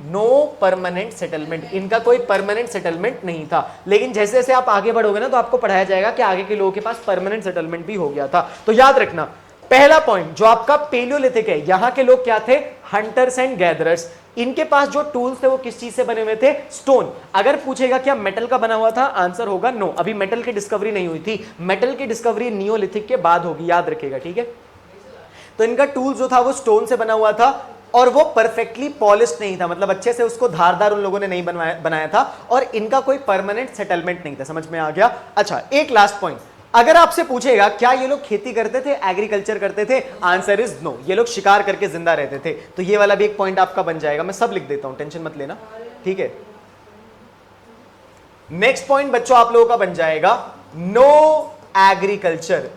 इनका कोई परमानेंट सेटलमेंट नहीं था। लेकिन जैसे जैसे आप आगे बढ़ोगे ना, तो आपको पढ़ाया जाएगा कि आगे के लोगों के पास परमानेंट सेटलमेंट भी हो गया था। तो याद रखना, पहला पॉइंट जो आपका पेलियोलिथिक है, यहां के लोग क्या थे? Hunters and gatherers. इनके पास जो टूल्स थे वो किस चीज से बने हुए थे? स्टोन। अगर पूछेगा क्या मेटल का बना हुआ था, आंसर होगा नो। अभी मेटल की डिस्कवरी नहीं हुई थी, मेटल की डिस्कवरी नियोलिथिक के बाद होगी, याद रखिएगा, ठीक है। तो इनका टूल जो था वो स्टोन से बना हुआ था और वो परफेक्टली पॉलिश्ड नहीं था, मतलब अच्छे से उसको धारदार उन लोगों ने नहीं बनाया था, और इनका कोई परमानेंट सेटलमेंट नहीं था। समझ में आ गया? अच्छा, एक लास्ट पॉइंट, अगर आपसे पूछेगा क्या ये लोग खेती करते थे, एग्रीकल्चर करते थे, आंसर इज नो। ये लोग शिकार करके जिंदा रहते थे। तो ये वाला भी एक पॉइंट आपका बन जाएगा, मैं सब लिख देता हूं, टेंशन मत लेना, ठीक है। नेक्स्ट पॉइंट बच्चों आप लोगों का बन जाएगा नो एग्रीकल्चर।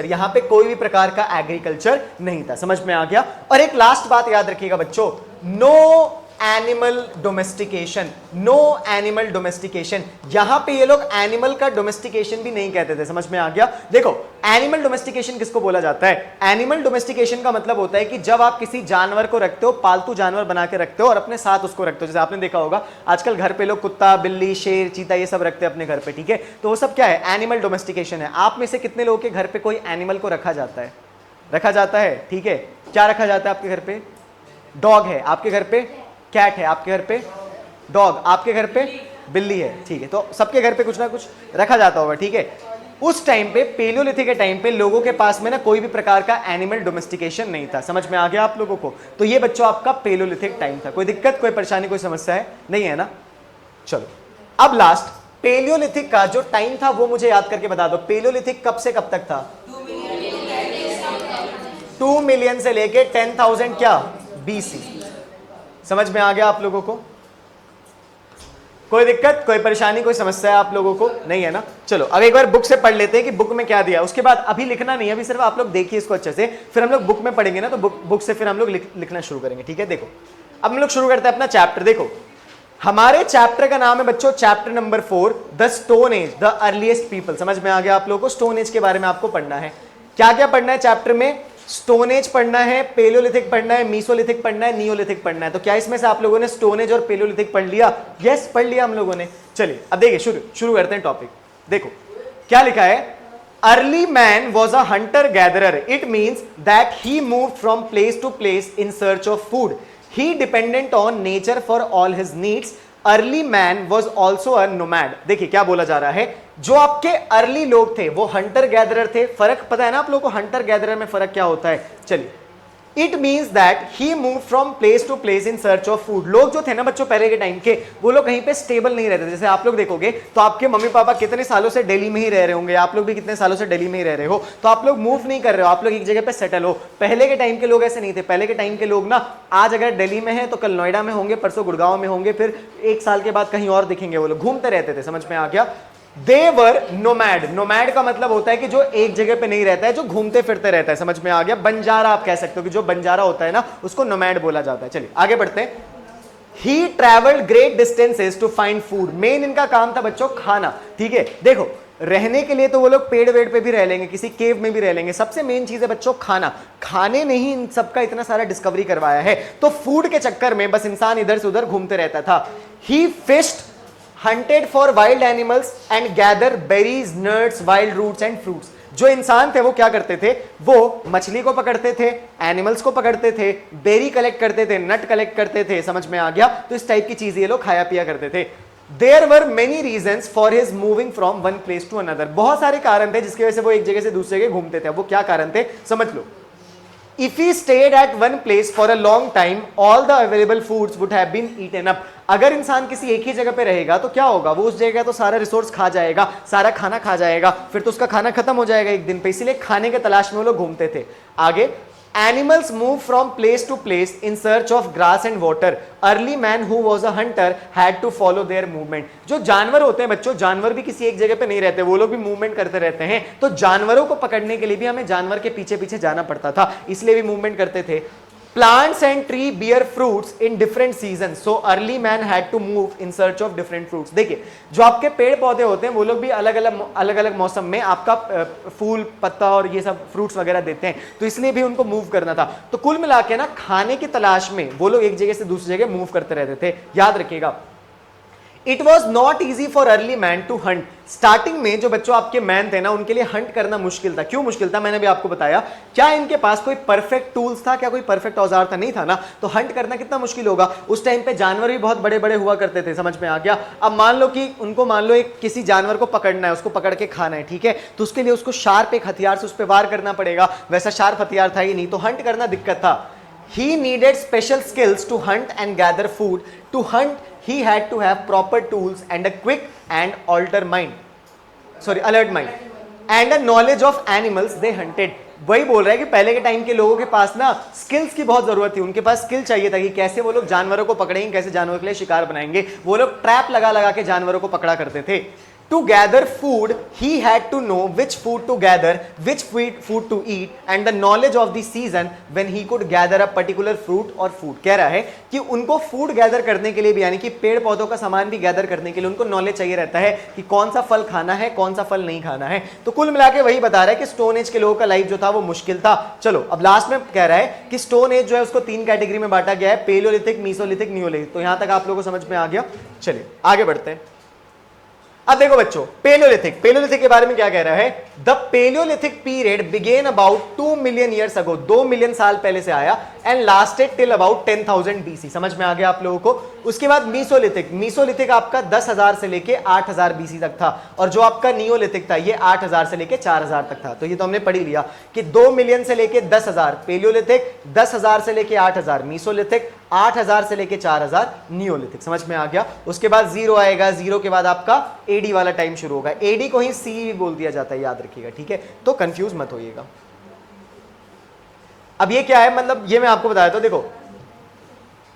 यहां पे कोई भी प्रकार का एग्रीकल्चर नहीं था। समझ में आ गया? और एक लास्ट बात याद रखिएगा बच्चों, नो एनिमल डोमेस्टिकेशन। यहां पे ये लोग एनिमल का डोमेस्टिकेशन भी नहीं कहते थे। समझ में आ गया? देखो, एनिमल डोमेस्टिकेशन किसको बोला जाता है? एनिमल डोमेस्टिकेशन का मतलब होता है कि जब आप किसी जानवर को रखते हो, पालतू जानवर बना के रखते हो और अपने साथ उसको रखते हो। जैसे आपने देखा होगा आजकल घर पे लोग कुत्ता, बिल्ली, शेर, चीता ये सब रखते हैं अपने घर पे, ठीक है। तो वो सब क्या है? एनिमल डोमेस्टिकेशन है। आप में से कितने लोगों के घर पे कोई एनिमल को रखा जाता है? ठीक है। क्या रखा जाता है आपके घर पे? डॉग है आपके घर पे, कैट है आपके घर पे, डॉग आपके घर पे, बिल्ली है, ठीक है। तो सबके घर पे कुछ ना कुछ रखा जाता होगा, ठीक है। उस टाइम पे, पेलियोलिथिक के टाइम पे, लोगों के पास में ना कोई भी प्रकार का एनिमल डोमेस्टिकेशन नहीं था। समझ में आ गया आप लोगों को? तो ये बच्चों आपका पेलियोलिथिक टाइम था। कोई दिक्कत, कोई परेशानी, कोई समस्या है? नहीं है ना। चलो, अब लास्ट पेलियोलिथिक का जो टाइम था वो मुझे याद करके बता दो। पेलियोलिथिक कब से कब तक था? 2 मिलियन से लेके 10,000 क्या? BC। समझ में आ गया आप लोगों को? कोई दिक्कत, कोई परेशानी, कोई समस्या है आप लोगों को? नहीं है ना। चलो अब एक बार बुक से पढ़ लेते हैं कि बुक में क्या दिया। उसके बाद अभी लिखना नहीं है, अभी सिर्फ आप लोग देखिए इसको अच्छे से, फिर हम लोग बुक में पढ़ेंगे ना, तो बुक से फिर हम लोग लिखना शुरू करेंगे, ठीक है। देखो, अब हम लोग शुरू करते हैं अपना चैप्टर। देखो, हमारे चैप्टर का नाम है बच्चों chapter number 4, the stone age, the earliest people. समझ में आ गया आप लोगों को? स्टोन एज के बारे में आपको पढ़ना है। क्या क्या पढ़ना है चैप्टर में? स्टोन एज पढ़ना है, पेलियोलिथिक पढ़ना है, मीसोलिथिक पढ़ना है, नियोलिथिक पढ़ना है। तो क्या इसमें से आप लोगों ने स्टोन एज और पेलियोलिथिक पढ़ लिया? यस, पढ़ लिया हम लोगों ने। चलिए अब देखिए, शुरू करते हैं टॉपिक। देखो क्या लिखा है, early man was a hunter gatherer. It means that he move from place to place in search of food. He dependent on nature for all his needs. Early man was also a nomad. देखिए क्या बोला जा रहा है, जो आपके अर्ली लोग थे वो हंटर गैदरर थे। फर्क पता है ना आप लोगों को, हंटर गैदरर में फर्क क्या होता है? चलिए it means that he move from place to place in search of food. लोग जो थे ना बच्चों पहले के टाइम के, वो लोग कहीं पे स्टेबल नहीं रहते। जैसे आप लोग देखोगे तो आपके मम्मी पापा कितने सालों से दिल्ली में ही रह रहे होंगे, आप लोग भी कितने सालों से दिल्ली में ही रह रहे हो, तो आप लोग मूव नहीं कर रहे हो, आप लोग एक जगह पे सेटल हो। पहले के टाइम के लोग ऐसे नहीं थे। पहले के टाइम के लोग ना आज अगर दिल्ली में है तो कल नोएडा में होंगे, परसों गुड़गांव में होंगे, फिर एक साल के बाद कहीं और दिखेंगे। वो लोग घूमते रहते थे। समझ में आ गया? दे वर नोमैड। नोमैड का मतलब होता है कि जो एक जगह पे नहीं रहता है, जो घूमते फिरते रहता है। समझ में आ गया? बंजारा आप कह सकते हो कि जो बंजारा होता है ना उसको नोमैड बोला जाता है। चलिए आगे बढ़ते हैं। He travelled great distances to find food. Main इनका काम था बच्चों खाना। ठीक है, देखो रहने के लिए तो वो लोग पेड़ वेड़ पे भी रह लेंगे, किसी केव में भी रह लेंगे। सबसे मेन चीज है बच्चों खाना। खाने ने ही इन सबका इतना सारा डिस्कवरी करवाया है। तो फूड के चक्कर में बस इंसान इधर से उधर घूमते रहता था। ही फिश्ड, hunted for wild animals and gather berries, nuts, wild roots and fruits। जो इंसान थे वो क्या करते थे? वो मछली को पकड़ते थे, एनिमल्स को पकड़ते थे, बेरी कलेक्ट करते थे, नट कलेक्ट करते थे। समझ में आ गया? तो इस टाइप की चीजें ये लोग खाया पिया करते थे। There were many reasons for his moving from one place to another। बहुत सारे कारण थे जिसकी वजह से वो एक जगह से दूसरी जगह घूमते थे। अब वो क्या कारण थे समझ लो। If he stayed at one place for a long time, all the available foods would have been eaten up। अगर इंसान किसी एक ही जगह पे रहेगा तो क्या होगा? वो उस जगह तो सारा रिसोर्स खा जाएगा, सारा खाना खा जाएगा, फिर तो उसका खाना खत्म हो जाएगा एक दिन पे। इसीलिए खाने के तलाश में वो लोग घूमते थे। आगे, Animals move from place to place in search of grass and water। Early man who was a hunter had to follow their movement। जो जानवर होते हैं बच्चों, जानवर भी किसी एक जगह पे नहीं रहते, वो लोग भी मूवमेंट करते रहते हैं। तो जानवरों को पकड़ने के लिए भी हमें जानवर के पीछे पीछे जाना पड़ता था, इसलिए भी मूवमेंट करते थे। Plants and tree bear fruits in different seasons, so early man had to move in search of different fruits। देखिए जो आपके पेड़ पौधे होते हैं वो लोग भी अलग अलग मौसम में आपका फूल पत्ता और ये सब फ्रूट्स वगैरह देते हैं, तो इसलिए भी उनको मूव करना था। तो कुल मिला के ना खाने की तलाश में वो लोग एक जगह से दूसरी जगह मूव करते रहते थे। याद रखिएगा, it was not easy for early man to hunt. Starting में जो बच्चों आपके मैन थे ना उनके लिए हंट करना मुश्किल था। क्यों मुश्किल था? मैंने भी आपको बताया। क्या इनके पास कोई परफेक्ट टूल्स था? क्या कोई परफेक्ट औजार था? नहीं था ना। तो हंट करना कितना मुश्किल होगा। उस टाइम पे जानवर भी बहुत बड़े बड़े हुआ करते थे। समझ में आ गया? अब मान लो कि उनको मान लो एक किसी जानवर को पकड़ना है, उसको पकड़ के खाना है, ठीक है, तो उसके लिए उसको शार्प एक हथियार से उस पर वार करना पड़ेगा। वैसा शार्प हथियार था ही नहीं, तो हंट करना दिक्कत था। He needed special skills to hunt and gather food. To hunt, he had to have proper tools and a quick and alert mind and a knowledge of animals they hunted। वही बोल रहा है कि पहले के टाइम के लोगों के पास ना स्किल्स की बहुत जरूरत थी। उनके पास स्किल चाहिए था कि कैसे वो लोग जानवरों को पकड़ेंगे, कैसे जानवरों के लिए शिकार बनाएंगे। वो लोग ट्रैप लगा लगा के जानवरों को पकड़ा करते थे। To gather food, he had to know which food to gather, which food to eat, and the knowledge of the season when he could gather a particular fruit or food। कह रहा है कि उनको फूड गैदर करने के लिए भी, यानी कि पेड़ पौधों का सामान भी गैदर करने के लिए उनको नॉलेज चाहिए रहता है कि कौन सा फल खाना है, कौन सा फल नहीं खाना है। तो कुल मिला के वही बता रहा है कि स्टोन एज के लोगों का लाइफ जो था वो मुश्किल था। चलो अब लास्ट में कह रहा है कि स्टोन एज जो है उसको 3 कैटेगरी में बांटा गया है, पेलियोलिथिक, मीसोलिथिक, नियोलिथिक। तो यहां तक आप लोगों को समझ में आ गया। चलिए आगे बढ़ते हैं। अब देखो बच्चों, पेलियोलिथिक के बारे में क्या कह रहा है? The paleolithic period began about 2 million years ago. 2 million साल पहले से आया and lasted till about 10,000 BC। समझ में आ गया आप लोगों को? उसके बाद मीसोलिथिक आपका 10,000 से लेके 8,000 BC तक था, और जो आपका नियोलिथिक था ये 8,000 से लेके 4,000 तक था। तो ये तो हमने पढ़ ही लिया कि 2 मिलियन से लेके 10,000 पेलियोलिथिक, 10,000 से लेके 8,000 मीसोलिथिक, 8,000 से लेके 4,000 नियोलिथिक। समझ में आ गया? उसके बाद 0 आएगा, 0 के बाद आपका एडी वाला टाइम शुरू होगा। एडी को ही सी भी बोल दिया जाता है, याद रखिएगा, ठीक है? तो कंफ्यूज मत होइएगा। अब ये क्या है, मतलब ये मैं आपको बताया था। देखो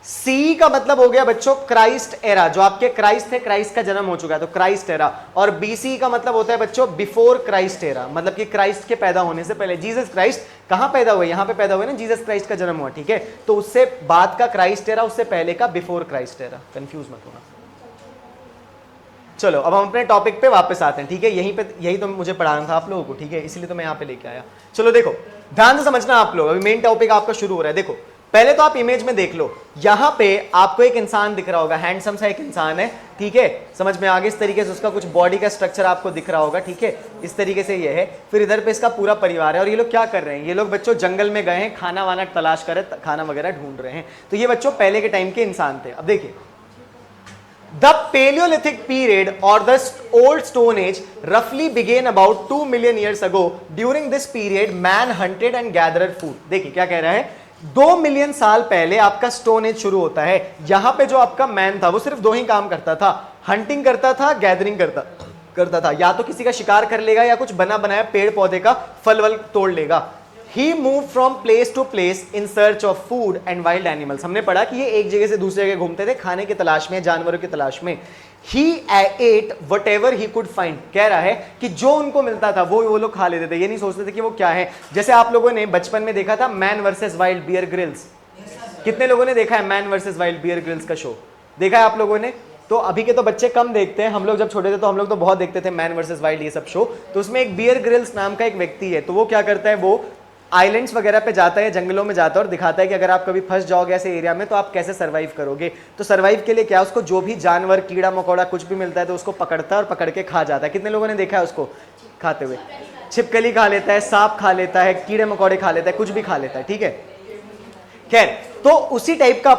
सी का मतलब हो गया बच्चों क्राइस्ट एरा। जो आपके क्राइस्ट थे, क्राइस्ट का जन्म हो चुका है, तो क्राइस्ट एरा। और बीसी का मतलब होता है बच्चों बिफोर क्राइस्ट एरा, मतलब कि क्राइस्ट के पैदा होने से पहले। जीसस क्राइस्ट कहां पैदा हुए? यहां पे पैदा हुए ना, जीसस क्राइस्ट का जन्म हुआ, ठीक है? तो उससे बाद का क्राइस्ट एरा, उससे पहले का बिफोर क्राइस्ट एरा। कंफ्यूज मत होना। चलो अब हम अपने टॉपिक पे वापस आते हैं, ठीक है? यही तो मुझे पढ़ाना था आप लोगों को, ठीक है? इसलिए तो मैं यहां पे लेके आया। चलो देखो ध्यान से समझना आप लोग, अभी मेन टॉपिक आपका शुरू हो रहा है। देखो पहले तो आप इमेज में देख लो, यहां पे आपको एक इंसान दिख रहा होगा, हैंडसम सा एक इंसान है, ठीक है? समझ में आगे इस तरीके से उसका कुछ बॉडी का स्ट्रक्चर आपको दिख रहा होगा, ठीक है? इस तरीके से ये है। फिर इधर पे इसका पूरा परिवार है, और ये लोग क्या कर रहे हैं? ये लोग बच्चों जंगल में गए हैं, खाना वाना तलाश कर, खाना वगैरह ढूंढ रहे हैं। तो ये बच्चों पहले के टाइम के इंसान थे। अब देखिए The Paleolithic period or the Old Stone Age roughly began about 2 million years ago. During this period, man hunted and gathered food. देखिए क्या कह रहा है 2 मिलियन साल पहले आपका स्टोन एज शुरू होता है। यहां पे जो आपका मैन था वो सिर्फ दो ही काम करता था, हंटिंग करता था, गैदरिंग करता था। या तो किसी का शिकार कर लेगा या कुछ बना बनाया पेड़ पौधे का फल वल तोड़ लेगा। He move from place to place in search of food and wild animals. हमने पढ़ा कि ये एक जगह से दूसरी जगह घूमते थे खाने की तलाश में, जानवरों की तलाश में। He ate whatever he could find. कह रहा है कि जो उनको मिलता था वो लोग खा लेते थे, ये नहीं सोचते थे कि वो क्या है। जैसे आप लोगों ने बचपन में देखा था man versus wild Bear Grylls. कितने लोगों ने देखा है man versus wild Bear Grylls का शो? देखा है आप लोगों ने? तो अभी के तो बच्चे कम देखते हैं, हम लोग जब छोटे थे तो हम लोग तो बहुत देखते थे मैन वर्सेस वाइल्ड ये सब शो। तो उसमें एक बियर ग्रिल्स नाम का एक व्यक्ति है, तो वो क्या करता है, वो आइलैंड्स वगैरह पे जाता है, जंगलों में जाता है और दिखाता है कि अगर आप कभी फंस जाओगे ऐसे एरिया में तो आप कैसे सर्वाइव करोगे। तो सर्वाइव के लिए क्या, उसको जो भी जानवर कीड़ा मकोड़ा कुछ भी मिलता है तो उसको पकड़ता है और पकड़ के खा जाता है। कितने लोगों ने देखा है उसको खाते हुए? छिपकली खा लेता है, सांप खा लेता है, कीड़े मकोड़े खा लेता है, कुछ भी खा लेता है, ठीक है। खैर, तो उसी टाइप का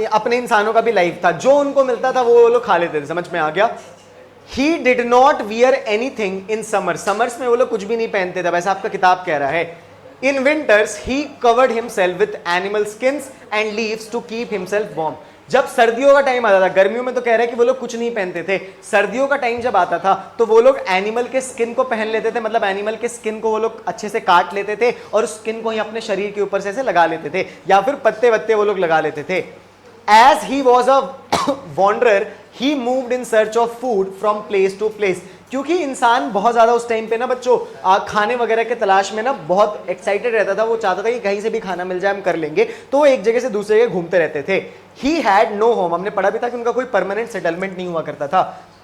अपने इंसानों का भी लाइफ था, जो उनको मिलता था वो लोग खा लेते थे। समझ में आ गया? He did not wear anything in summer. Summers में वो लोग कुछ भी नहीं पहनते थे, वैसे आपका किताब कह रहा है। In winters he covered himself with animal skins and leaves to keep himself warm. जब सर्दियों का टाइम आता था, गर्मियों में तो कह रहे हैं कि वो लोग कुछ नहीं पहनते थे, सर्दियों का टाइम जब आता था तो वो लोग एनिमल के स्किन को पहन लेते थे। मतलब एनिमल के स्किन को वो लोग अच्छे से काट लेते थे और उस स्किन को ही अपने शरीर के ऊपर से ऐसे लगा लेते थे, या फिर पत्ते वत्ते वो लोग लगा लेते थे। As he was a wanderer he moved in search of food from place to place. क्योंकि इंसान बहुत ज्यादा उस टाइम पे ना बच्चों खाने वगैरह के तलाश में ना बहुत एक्साइटेड रहता था, वो चाहता था कि कहीं से भी खाना मिल जाए हम कर लेंगे, तो वो एक जगह से दूसरी जगह घूमते रहते थे। He had no home. हमने पढ़ा भी था कि उनका कोई परमानेंट सेटलमेंट नहीं हुआ करता था।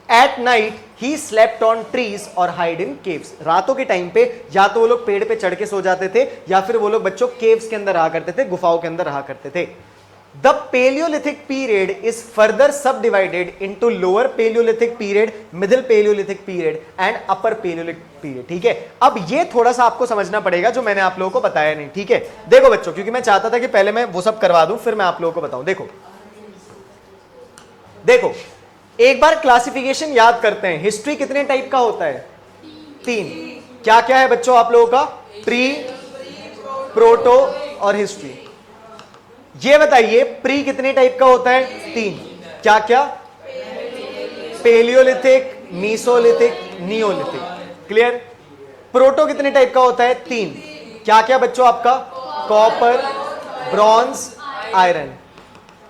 At night he slept on trees और हाइड इन केव्स। रातों के टाइम पे या तो वो लोग पेड़ पे चढ़ के सो जाते थे या फिर वो लोग बच्चों केव्स के अंदर रहा करते थे, गुफाओं के अंदर रहा करते थे। The Paleolithic period is further subdivided into lower Paleolithic period, middle Paleolithic period and upper Paleolithic period। ठीक है, अब ये थोड़ा सा आपको समझना पड़ेगा जो मैंने आप लोगों को बताया नहीं। ठीक है, देखो बच्चों, क्योंकि मैं चाहता था कि पहले मैं वो सब करवा दूं फिर मैं आप लोगों को बताऊं। देखो एक बार क्लासिफिकेशन याद करते हैं। हिस्ट्री कितने टाइप का होता है? 3। क्या क्या है बच्चों आप लोगों का? प्री, प्रोटो और हिस्ट्री। ये बताइए प्री कितने टाइप का होता है? 3। क्या क्या? Paleolithic, mesolithic, neolithic. Clear? Proto कितने टाइप का होता है? 3। क्या क्या बच्चों आपका? Copper, bronze, iron.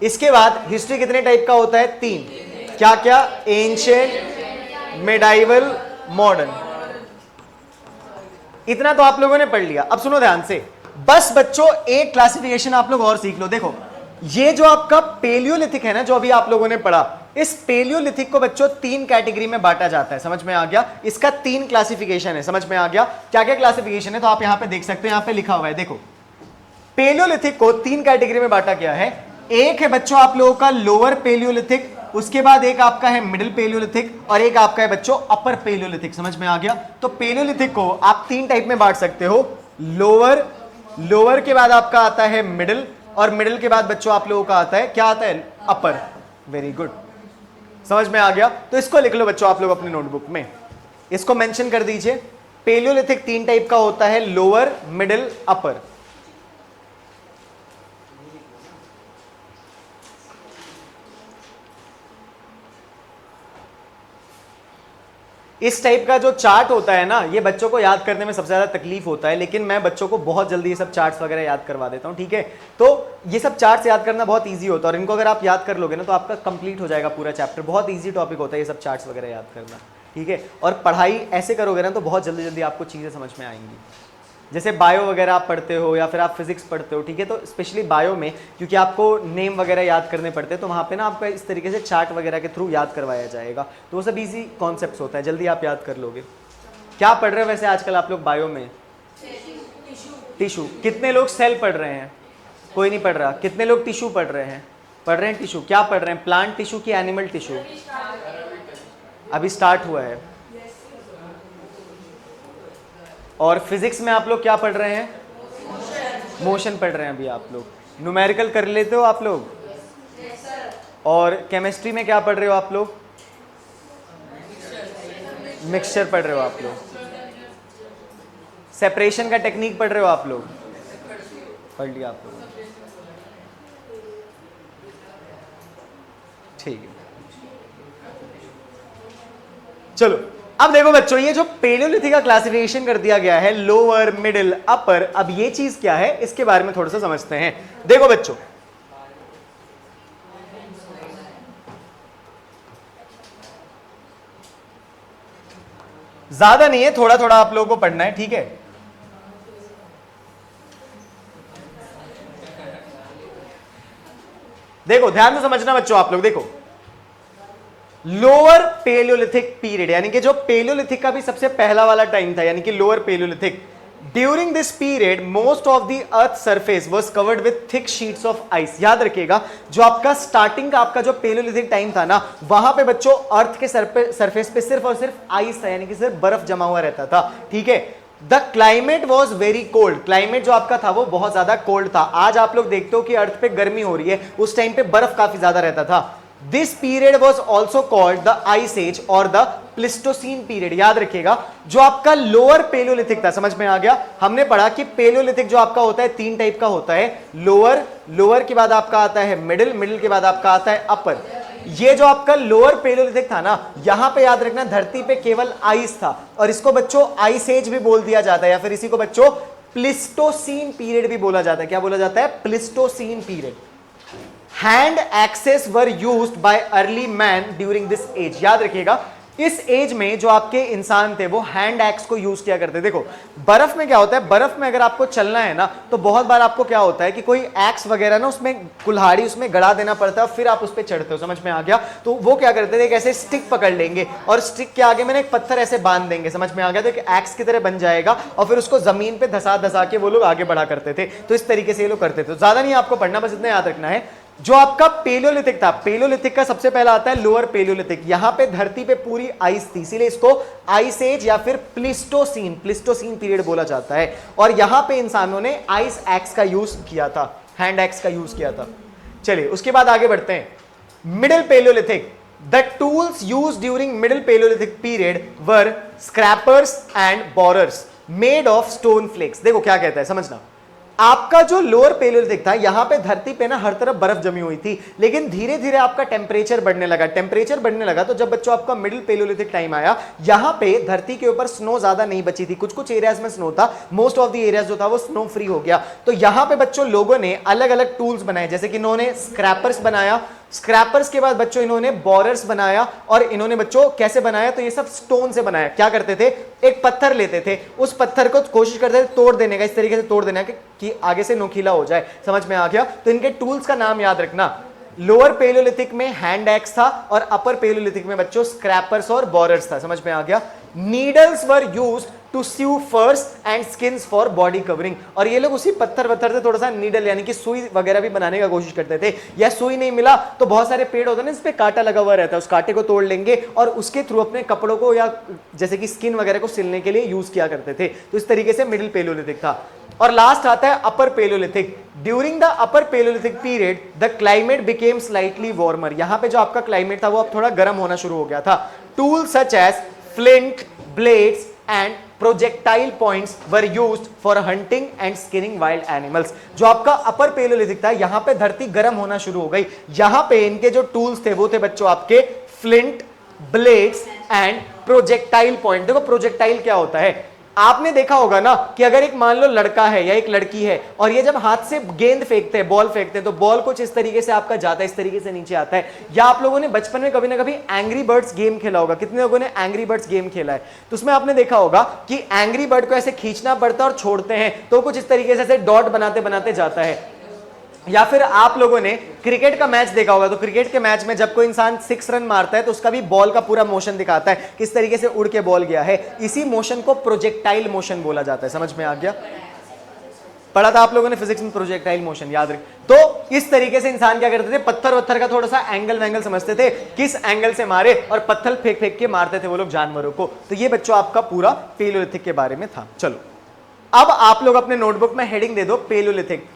इसके बाद हिस्ट्री कितने टाइप का होता है? 3। क्या क्या? Ancient, medieval, modern. इतना तो आप लोगों ने पढ़ लिया। अब सुनो ध्यान से, बस बच्चों एक क्लासिफिकेशन आप लोग और सीख लो। देखो ये जो आपका पेलियोलिथिक है ना, जो अभी आप लोगों ने पढ़ा, इस पेलियोलिथिक को बच्चों 3 कैटेगरी में बांटा जाता है। समझ में आ गया? इसका 3 क्लासिफिकेशन है। समझ में आ गया? क्या क्या क्लासिफिकेशन है तो आप यहां पे देख सकते हो, यहां पे लिखा हुआ है। देखो पेलियोलिथिक को 3 कैटेगरी में बांटा गया है। एक है बच्चों आप लोगों का लोअर पेलियोलिथिक, उसके बाद एक आपका है मिडिल पेलियोलिथिक और एक आपका है बच्चों अपर पेलियोलिथिक। समझ में आ गया? तो पेलियोलिथिक को आप 3 टाइप में बांट सकते हो। लोअर के बाद आपका आता है मिडिल और मिडिल के बाद बच्चों आप लोगों का आता है, क्या आता है? अपर। वेरी गुड, समझ में आ गया? तो इसको लिख लो बच्चों आप लोग अपनी नोटबुक में, इसको मेंशन कर दीजिए। पेलियोलिथिक 3 टाइप का होता है, लोअर, मिडिल, अपर। इस टाइप का जो चार्ट होता है ना, ये बच्चों को याद करने में सबसे ज्यादा तकलीफ होता है, लेकिन मैं बच्चों को बहुत जल्दी ये सब चार्ट्स वगैरह याद करवा देता हूँ। ठीक है, तो ये सब चार्ट्स याद करना बहुत इजी होता है और इनको अगर आप याद कर लोगे ना तो आपका कंप्लीट हो जाएगा पूरा चैप्टर। बहुत इजी टॉपिक होता है ये सब चार्ट्स वगैरह याद करना। ठीक है, और पढ़ाई ऐसे करोगे ना तो बहुत जल्दी जल्दी आपको चीज़ें समझ में आएंगी। जैसे बायो वगैरह आप पढ़ते हो या फिर आप फिजिक्स पढ़ते हो, ठीक है, तो स्पेशली बायो में क्योंकि आपको नेम वगैरह याद करने पड़ते हैं तो वहाँ पे ना आपका इस तरीके से चार्ट वगैरह के थ्रू याद करवाया जाएगा। तो वो सब इजी कॉन्सेप्ट्स होता है, जल्दी आप याद कर लोगे। क्या पढ़ रहे हो वैसे आजकल आप लोग बायो में? टिश्यू। कितने लोग सेल पढ़ रहे हैं? कोई नहीं पढ़ रहा। कितने लोग टिश्यू पढ़ रहे हैं? पढ़ रहे हैं टिश्यू। क्या पढ़ रहे हैं, प्लांट टिश्यू की एनिमल टिश्यू? अभी स्टार्ट हुआ है। और फिजिक्स में आप लोग क्या पढ़ रहे हैं? मोशन पढ़ रहे हैं अभी आप लोग। न्यूमेरिकल कर लेते हो आप लोग? और केमिस्ट्री में क्या पढ़ रहे हो आप लोग? मिक्सचर पढ़ रहे हो आप लोग। सेपरेशन का टेक्निक पढ़ रहे हो आप लोग? पढ़ लिया आप लोग। ठीक है, चलो अब देखो बच्चों, ये जो पेलियोलिथिक का क्लासिफिकेशन कर दिया गया है, लोअर, मिडिल, अपर, अब ये चीज क्या है इसके बारे में थोड़ा सा समझते हैं। देखो बच्चों, ज्यादा नहीं है, थोड़ा थोड़ा आप लोगों को पढ़ना है, ठीक है। देखो ध्यान से समझना बच्चों, आप लोग देखो, लोअर पेलियोलिथिक पीरियड, यानी कि जो पेलियोलिथिक का भी सबसे पहला वाला टाइम था, यानी कि lower paleolithic, during this period most of the earth surface was covered with thick sheets of ice. याद रखिएगा, जो आपका स्टार्टिंग का आपका जो पेलियोलिथिक टाइम था ना, वहां पे बच्चों अर्थ के सरफेस पे सिर्फ और सिर्फ आइस था, यानी कि सिर्फ बर्फ जमा हुआ रहता था, ठीक है। The climate was very cold, climate जो आपका था वो बहुत ज्यादा कोल्ड था। आज आप लोग देखते हो कि अर्थ पे गर्मी हो रही है, उस टाइम पे बर्फ काफी ज्यादा रहता था। This period was also called the ice age और द प्लिस्टोसीन पीरियड। याद रखिएगा, जो आपका लोअर पेलियोलिथिक था, समझ में आ गया, हमने पढ़ा कि पेलियोलिथिक जो आपका होता है तीन टाइप का होता है, लोअर, लोअर के बाद आपका आता है मिडिल, मिडिल के बाद आपका आता है अपर। ये जो आपका लोअर पेलियोलिथिक था ना, यहां पे याद रखना धरती पे केवल आइस था, और इसको बच्चों आइस एज भी बोल दिया जाता है, या फिर इसी को बच्चों प्लिस्टोसीन पीरियड भी बोला जाता है। क्या बोला जाता है? Pleistocene period. Hand axes were used by early man during this age. याद रखिएगा, इस एज में जो आपके इंसान थे वो हैंड एक्स को यूज किया करते। देखो बर्फ में क्या होता है, बर्फ में अगर आपको चलना है ना, तो बहुत बार आपको क्या होता है कि कोई एक्स वगैरह ना, उसमें कुल्हाड़ी उसमें गड़ा देना पड़ता है, फिर आप उस पर चढ़ते हो, समझ में आ गया। तो वो क्या करते थे, एक ऐसे स्टिक पकड़ लेंगे और स्टिक के आगे मैंने एक पत्थर ऐसे बांध देंगे, समझ में आ गया, तो एक एक्स की तरह बन जाएगा, और फिर उसको जमीन पे धसा धसा के वो लोग आगे बढ़ा करते थे। तो इस तरीके से ये लोग करते थे। तो ज्यादा नहीं आपको पढ़ना, बस इतना याद रखना है। जो आपका पेलियोलिथिक था, पेलियोलिथिक का सबसे पहला आता है लोअर पेलियोलिथिक, यहां पे धरती पे पूरी आइस थी, इसीलिए इसको आइस एज या फिर प्लिस्टोसीन, प्लिस्टोसीन पीरियड बोला जाता है। और यहां पे इंसानों ने आइस एक्स का यूज किया था, हैंड एक्स का यूज किया था। चलिए उसके बाद आगे बढ़ते हैं। Middle paleolithic, the tools used during middle paleolithic period were scrapers and borers made of stone flakes. देखो क्या कहता है, समझना, आपका जो लोअर पेलियोलिथिक था, यहां पे धरती पे ना हर तरफ बर्फ जमी हुई थी, लेकिन धीरे धीरे आपका टेम्परेचर बढ़ने लगा, टेम्परेचर बढ़ने लगा, तो जब बच्चों आपका मिडिल पेलियोलिथिक टाइम आया, यहां पे धरती के ऊपर स्नो ज्यादा नहीं बची थी, कुछ कुछ एरियाज में स्नो था, मोस्ट ऑफ द एरियाज जो था वो स्नो फ्री हो गया। तो यहां पे बच्चों लोगों ने अलग अलग टूल्स बनाए, जैसे कि इन्होंने स्क्रैपर्स बनाया, स्क्रैपर्स के बाद बच्चों इन्होंने बोरर्स बनाया, और इन्होंने बच्चों कैसे बनाया, तो ये सब स्टोन से बनाया। क्या करते थे, एक पत्थर लेते थे, उस पत्थर को कोशिश करते थे तोड़ देने का, इस तरीके से तोड़ देना कि आगे से नोकीला हो जाए, समझ में आ गया। तो इनके टूल्स का नाम याद रखना, लोअर पेलियोलिथिक में हैंड एक्स था, और अपर पेलियोलिथिक में बच्चों स्क्रैपर्स और बोरर्स था, समझ में आ गया। नीडल्स वर यूज्ड टू स्यू फर्स and skins for body covering, और ये लोग उसी पत्थर वत्थर से थोड़ा सा नीडल यानी कि सुई वगैरह भी बनाने का कोशिश करते थे। या सुई नहीं मिला तो बहुत सारे पेड़ होते हैं ना, इस पे कांटा लगा हुआ रहता है, उस कांटे को तोड़ लेंगे और उसके थ्रू अपने कपड़ों को या जैसे कि स्किन वगैरह को सिलने के लिए यूज किया करते थे। तो इस तरीके से मिडिल पेलियोलिथिक था। और लास्ट आता है upper palaeolithic. During the upper palaeolithic period the climate became slightly warmer. यहां पे जो आपका क्लाइमेट था वो अब थोड़ा गर्म होना शुरू हो गया था। Tool such as flint, blades and projectile points were used for hunting and skinning wild animals. जो आपका अपर पेलियोलिथिक था, यहां पे धरती गर्म होना शुरू हो गई, यहां पे इनके जो टूल्स थे वो थे बच्चों आपके flint, blades and projectile point. देखो प्रोजेक्टाइल क्या होता है, आपने देखा होगा ना कि अगर एक मान लो लड़का है या एक लड़की है, और ये जब हाथ से गेंद फेंकते हैं, बॉल फेंकते हैं, तो बॉल कुछ इस तरीके से आपका जाता है, इस तरीके से नीचे आता है। या आप लोगों ने बचपन में कभी ना कभी एंग्री बर्ड्स गेम खेला होगा, कितने लोगों ने एंग्री बर्ड्स गेम खेला है, तो उसमें आपने देखा होगा कि एंग्री बर्ड को ऐसे खींचना पड़ता है और छोड़ते हैं, तो कुछ इस तरीके से डॉट बनाते बनाते जाता है। या फिर आप लोगों ने क्रिकेट का मैच देखा होगा, तो क्रिकेट के मैच में जब कोई इंसान 6 रन मारता है तो उसका भी बॉल का पूरा मोशन दिखाता है, किस तरीके से उड़ के बॉल गया है। इसी मोशन को प्रोजेक्टाइल मोशन बोला जाता है, समझ में आ गया। पढ़ा था आप लोगों ने फिजिक्स में प्रोजेक्टाइल मोशन, याद रख। तो इस तरीके से इंसान क्या करते थे, पत्थर वत्थर का थोड़ा सा एंगल वैंगल समझते थे, किस एंगल से मारे, और पत्थर फेंक फेंक के मारते थे वो लोग जानवरों को। तो ये बच्चों आपका पूरा पेलियोलिथिक के बारे में था। चलो अब आप लोग अपने नोटबुक में हेडिंग दे दो पेलियोलिथिक,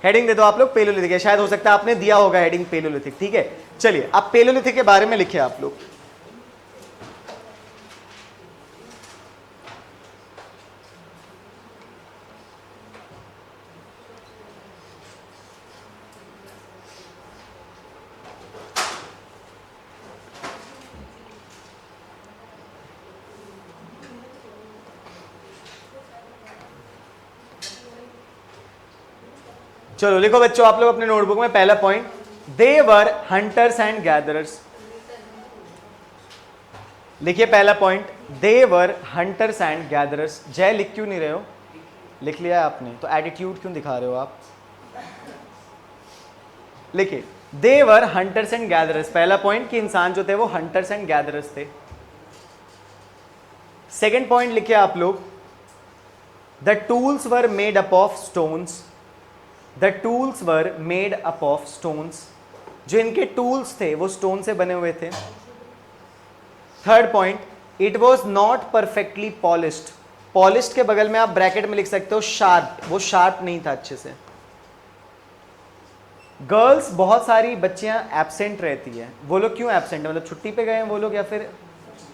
हेडिंग दे दो आप लोग पेलियोलिथिक। शायद हो सकता है आपने दिया होगा हेडिंग पेलियोलिथिक, ठीक है। चलिए अब पेलियोलिथिक के बारे में लिखिए आप लोग। चलो लिखो बच्चों आप लोग अपने नोटबुक में पहला point, they were hunters and gatherers. लिखिए पहला point, they were hunters and gatherers. जय लिख क्यों नहीं रहे हो? लिख लिया है आपने तो एटीट्यूड क्यों दिखा रहे हो आप? लिखिए दे वर हंटर्स एंड गैदरर्स। पहला पॉइंट कि इंसान जो थे वो हंटर्स एंड गैदरर्स थे। सेकेंड पॉइंट लिखिए आप लोग, the tools were made up of stones. The tools were made up of stones. जो इनके टूल्स थे वो स्टोन से बने हुए थे। Third point, it was not perfectly polished. Polished के बगल में आप ब्रैकेट में लिख सकते हो शार्प, वो शार्प नहीं था अच्छे से। गर्ल्स बहुत सारी बच्चियां एब्सेंट रहती है। वो लोग क्यों एब्सेंट है? मतलब छुट्टी पे गए हैं वो लोग या फिर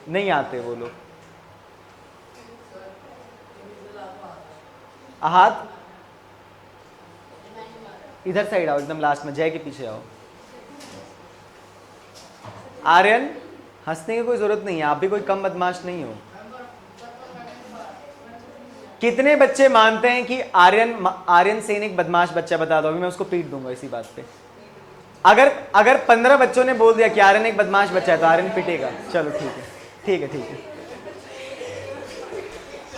नहीं आते वो लोग? हाथ इधर साइड आओ, एकदम लास्ट में, जय के पीछे आओ। आर्यन, हंसने की कोई जरूरत नहीं है, आप भी कोई कम बदमाश नहीं हो। कितने बच्चे मानते हैं कि आर्यन सेन एक बदमाश बच्चा? बता दो, अभी मैं उसको पीट दूंगा इसी बात पे। अगर 15 बच्चों ने बोल दिया कि आर्यन एक बदमाश बच्चा है तो आर्यन पिटेगा। चलो ठीक है ठीक है ठीक है,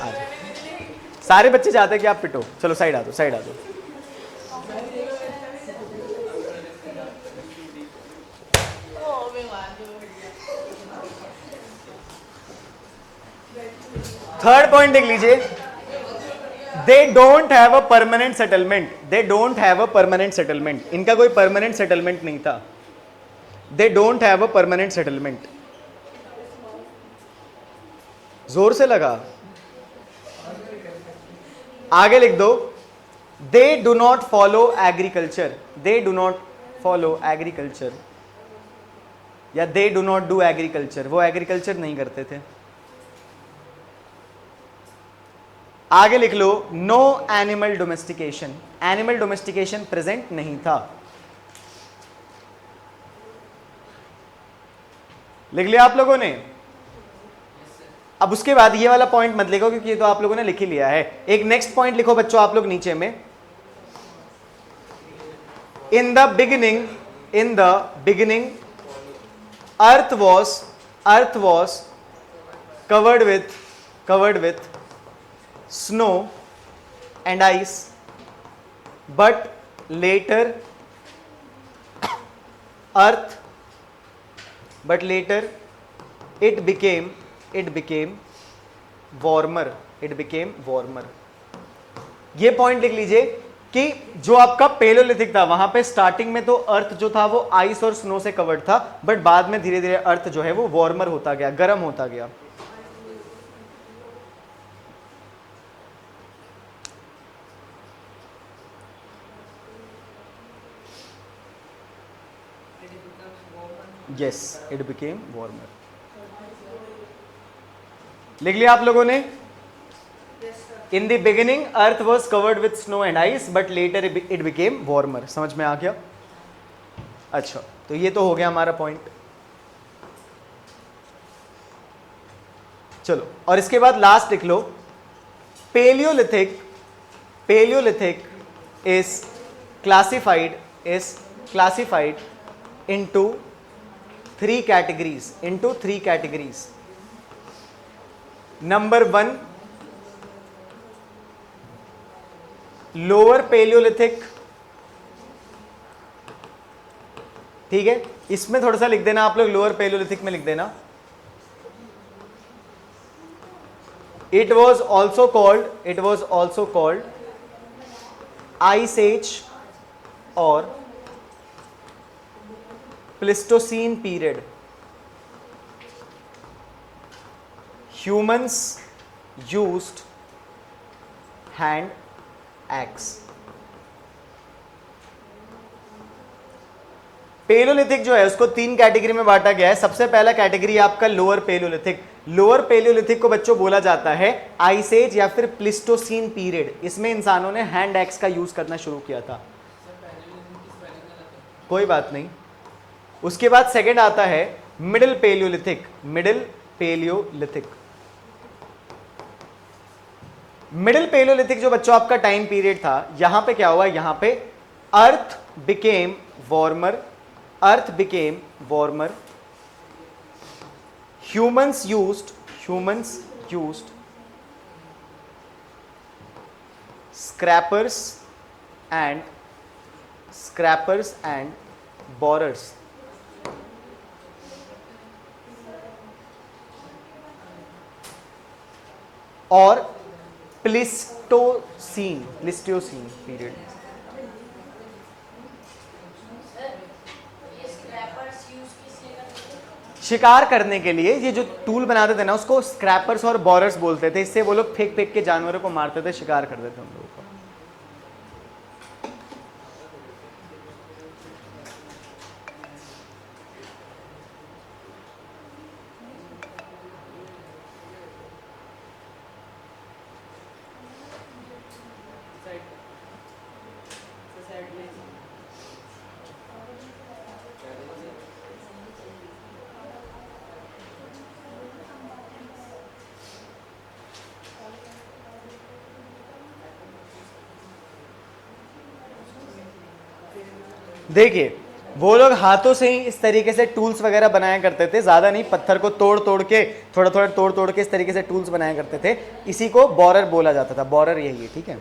आ जाओ। सारे बच्चे चाहते हैं कि आप पिटो। चलो साइड आ दो, साइड आ दो। थर्ड पॉइंट देख लीजिए, they don't have a permanent settlement. They don't have a permanent settlement. इनका कोई परमानेंट सेटलमेंट नहीं था। They don't have a permanent settlement. जोर से लगा, आगे लिख दो, they do not follow agriculture. They do not follow agriculture या they do not do agriculture. वो एग्रीकल्चर नहीं करते थे। आगे लिख लो, no animal domestication. Animal domestication present नहीं था। लिख लिया आप लोगों ने? अब उसके बाद ये वाला पॉइंट मत लिखो क्योंकि ये तो आप लोगों ने लिख ही लिया है। एक नेक्स्ट पॉइंट लिखो बच्चों आप लोग नीचे में, in the beginning earth was covered with snow and ice, but later it became warmer. ये पॉइंट लिख लीजिए कि जो आपका पेलोलिथिक था वहां पे स्टार्टिंग में तो अर्थ जो था वो आइस और स्नो से कवर्ड था, बट बाद में धीरे धीरे अर्थ जो है वो वार्मर होता गया, गर्म होता गया। Yes, it became warmer. लिख लिया आप लोगों ने? In the beginning, earth was covered with snow and ice, but later it became warmer. समझ में आ गया? अच्छा, तो ये तो हो गया हमारा पॉइंट। चलो, और इसके बाद लास्ट लिख लो, Paleolithic is classified into three categories. Number 1, lower Paleolithic। ठीक है, इसमें थोड़ा सा लिख देना आप लोग, लोअर Paleolithic में लिख देना। It was also called Ice Age or Pleistocene period. Humans used hand axe. Palaeolithic जो है उसको 3 कैटेगरी में बांटा गया है। सबसे पहला कैटेगरी आपका लोअर पेलोलिथिक। लोअर पेलोलिथिक को बच्चों बोला जाता है आइस एज या फिर प्लिस्टोसीन पीरियड। इसमें इंसानों ने हैंड एक्स का यूज करना शुरू किया था। कोई बात नहीं। उसके बाद सेकंड आता है मिडिल पेलियोलिथिक। मिडिल पेलियोलिथिक जो बच्चों आपका टाइम पीरियड था, यहां पे क्या हुआ, यहां पे earth became warmer, earth became warmer, humans used scrappers and borers. और प्लिस्टोसीन पीरियड। शिकार करने के लिए ये जो टूल बनाते थे ना उसको स्क्रैपर्स और बॉरर्स बोलते थे। इससे वो लोग फेंक फेंक के जानवरों को मारते थे, शिकार करते थे उन लोगों को। देखिए वो लोग हाथों से ही इस तरीके से टूल्स वगैरह बनाया करते थे, ज्यादा नहीं, पत्थर को तोड़ तोड़ के थोड़ा थोड़ा तोड़ के इस तरीके से टूल्स बनाया करते थे। इसी को बॉरर बोला जाता था, बॉरर यही है, ठीक है।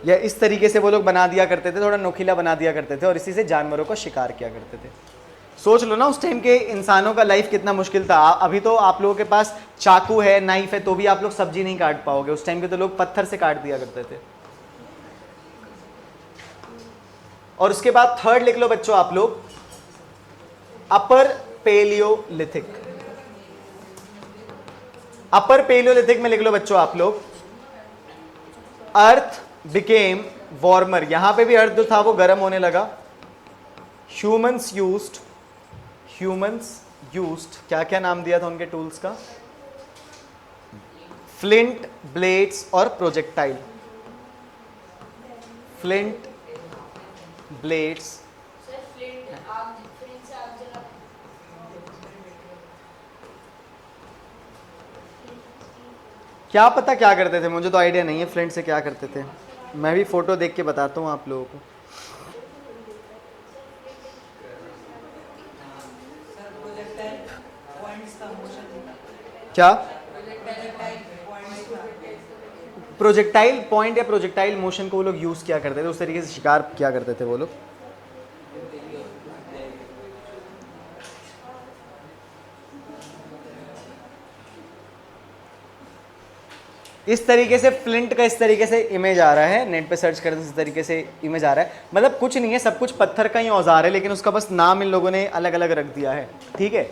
या इस तरीके से वो लोग बना दिया करते थे, थोड़ा नोखीला बना दिया करते थे और इसी से जानवरों का शिकार किया करते थे। सोच लो ना उस टाइम के इंसानों का लाइफ कितना मुश्किल था। अभी तो आप लोगों के पास चाकू है, नाइफ है, तो भी आप लोग सब्जी नहीं काट पाओगे। उस टाइम के तो लोग पत्थर से काट दिया करते थे। और उसके बाद थर्ड लिख लो बच्चों आप लोग, अपर पेलियोलिथिक। अपर पेलियोलिथिक में लिख लो बच्चों आप लोग, अर्थ बिकेम वार्मर। यहां पे भी अर्थ जो था वो गर्म होने लगा। ह्यूमंस यूज्ड क्या क्या नाम दिया था उनके टूल्स का? फ्लिंट, ब्लेड्स और प्रोजेक्टाइल। फ्लिंट, ब्लेड्स, क्या पता क्या करते थे, मुझे तो आइडिया नहीं है फ्लिंट से क्या करते थे। मैं भी फोटो देख के बताता हूँ आप लोगों को। क्या प्रोजेक्टाइल पॉइंट या प्रोजेक्टाइल मोशन को वो लोग यूज किया करते थे, उस तरीके से शिकार किया करते थे वो लोग। इस तरीके से फ्लिंट का इस तरीके से इमेज आ रहा है, नेट पे सर्च करते इस तरीके से इमेज आ रहा है। मतलब कुछ नहीं है, सब कुछ पत्थर का ही औजार है, लेकिन उसका बस नाम इन लोगों ने अलग अलग रख दिया है, ठीक है।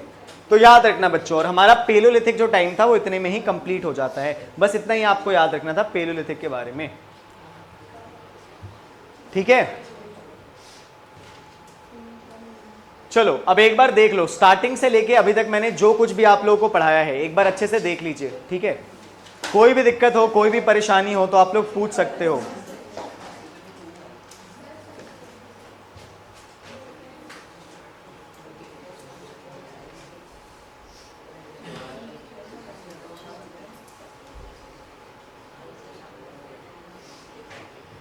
तो याद रखना बच्चों, और हमारा पेलोलिथिक जो टाइम था वो इतने में ही कंप्लीट हो जाता है। बस इतना ही आपको याद रखना था पेलोलिथिक के बारे में, ठीक है। चलो अब एक बार देख लो, स्टार्टिंग से लेके अभी तक मैंने जो कुछ भी आप लोगों को पढ़ाया है एक बार अच्छे से देख लीजिए, ठीक है। कोई भी दिक्कत हो, कोई भी परेशानी हो तो आप लोग पूछ सकते हो।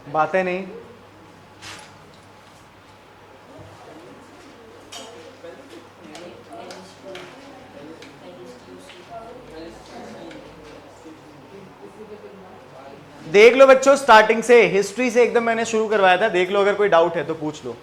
बातें नहीं, देख लो बच्चों स्टार्टिंग से, हिस्ट्री से एकदम मैंने शुरू करवाया था। देख लो, अगर कोई डाउट है तो पूछ लो।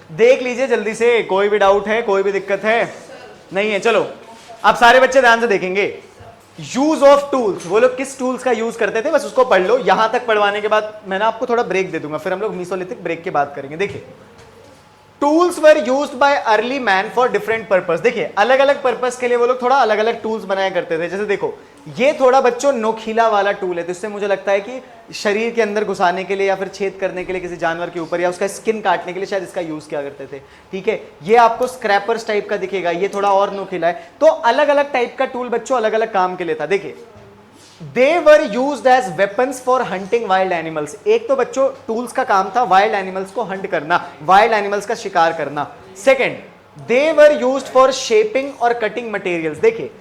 देख लीजिए जल्दी से, कोई भी डाउट है, कोई भी दिक्कत है नहीं है। चलो अब सारे बच्चे ध्यान से देखेंगे। यूज ऑफ टूल्स, वो लोग किस टूल्स का यूज करते थे बस उसको पढ़ लो। यहां तक पढ़वाने के बाद मैं ना आपको थोड़ा ब्रेक दे दूंगा, फिर हम लोग मीसोलिथिक ब्रेक की बात करेंगे। देखिए, tools were used by early man for different purpose. देखिए अलग अलग पर्पस के लिए वो लोग थोड़ा अलग अलग टूल्स बनाया करते थे। जैसे देखो ये थोड़ा बच्चों नोखीला वाला टूल है, तो इससे मुझे लगता है कि शरीर के अंदर घुसाने के लिए या फिर छेद करने के लिए किसी जानवर के ऊपर, या उसका स्किन काटने के लिए शायद इसका यूज किया करते थे, ठीक है। ये आपको स्क्रैपर्स टाइप का दिखेगा, ये थोड़ा और नोखीला है। तो अलग अलग टाइप का टूल बच्चों अलग अलग काम के लिए था। देखिए they were used as weapons for hunting wild animals. एक तो बच्चों टूल्स का काम था वाइल्ड एनिमल्स को हंट करना, वाइल्ड एनिमल्स का शिकार करना। Second, they were used for shaping और कटिंग मटेरियल्स। देखिए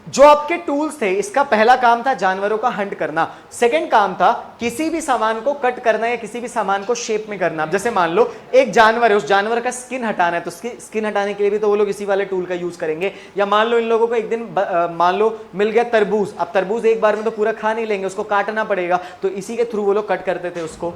जो आपके टूल्स थे इसका पहला काम था जानवरों का हंट करना, सेकंड काम था किसी भी सामान को कट करना या किसी भी सामान को शेप में करना। जैसे मान लो एक जानवर है, उस जानवर का स्किन हटाना है तो स्किन हटाने के लिए भी तो वो लोग इसी वाले टूल का यूज करेंगे। या मान लो इन लोगों को एक दिन मान लो मिल गया तरबूज, अब तरबूज एक बार में तो पूरा खा नहीं लेंगे, उसको काटना पड़ेगा, तो इसी के थ्रू वो लोग कट करते थे उसको।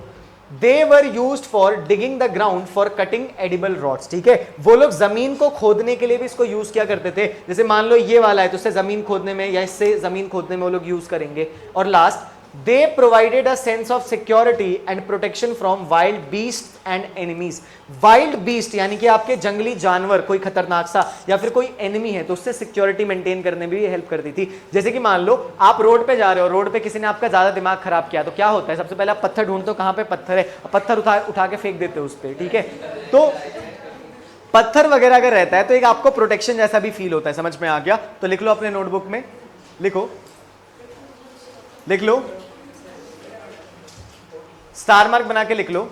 They were used for digging the ground for cutting edible rods। ठीक है, वो लोग जमीन को खोदने के लिए भी इसको यूज किया करते थे। जैसे मान लो ये वाला है तो इससे जमीन खोदने में या इससे जमीन खोदने में वो लोग यूज करेंगे। और last, they provided a sense of security and protection from wild beasts and enemies। wild beast यानी कि आपके जंगली जानवर, कोई खतरनाक सा या फिर कोई एनिमी है तो उससे सिक्योरिटी मेंटेन करने में भी हेल्प करती थी। जैसे कि मान लो आप रोड पे जा रहे हो, रोड पे किसी ने आपका ज्यादा दिमाग खराब किया तो क्या होता है, सबसे पहले आप पत्थर ढूंढते हो कहां पे पत्थर है, पत्थर उठा के फेंक देते हो उस पर। ठीक है, तो पत्थर वगैरह अगर रहता है तो एक आपको प्रोटेक्शन जैसा भी फील होता है। समझ में आ गया? तो लिख लो अपने नोटबुक में, लिख लो, स्टार मार्क बना के लिख लो।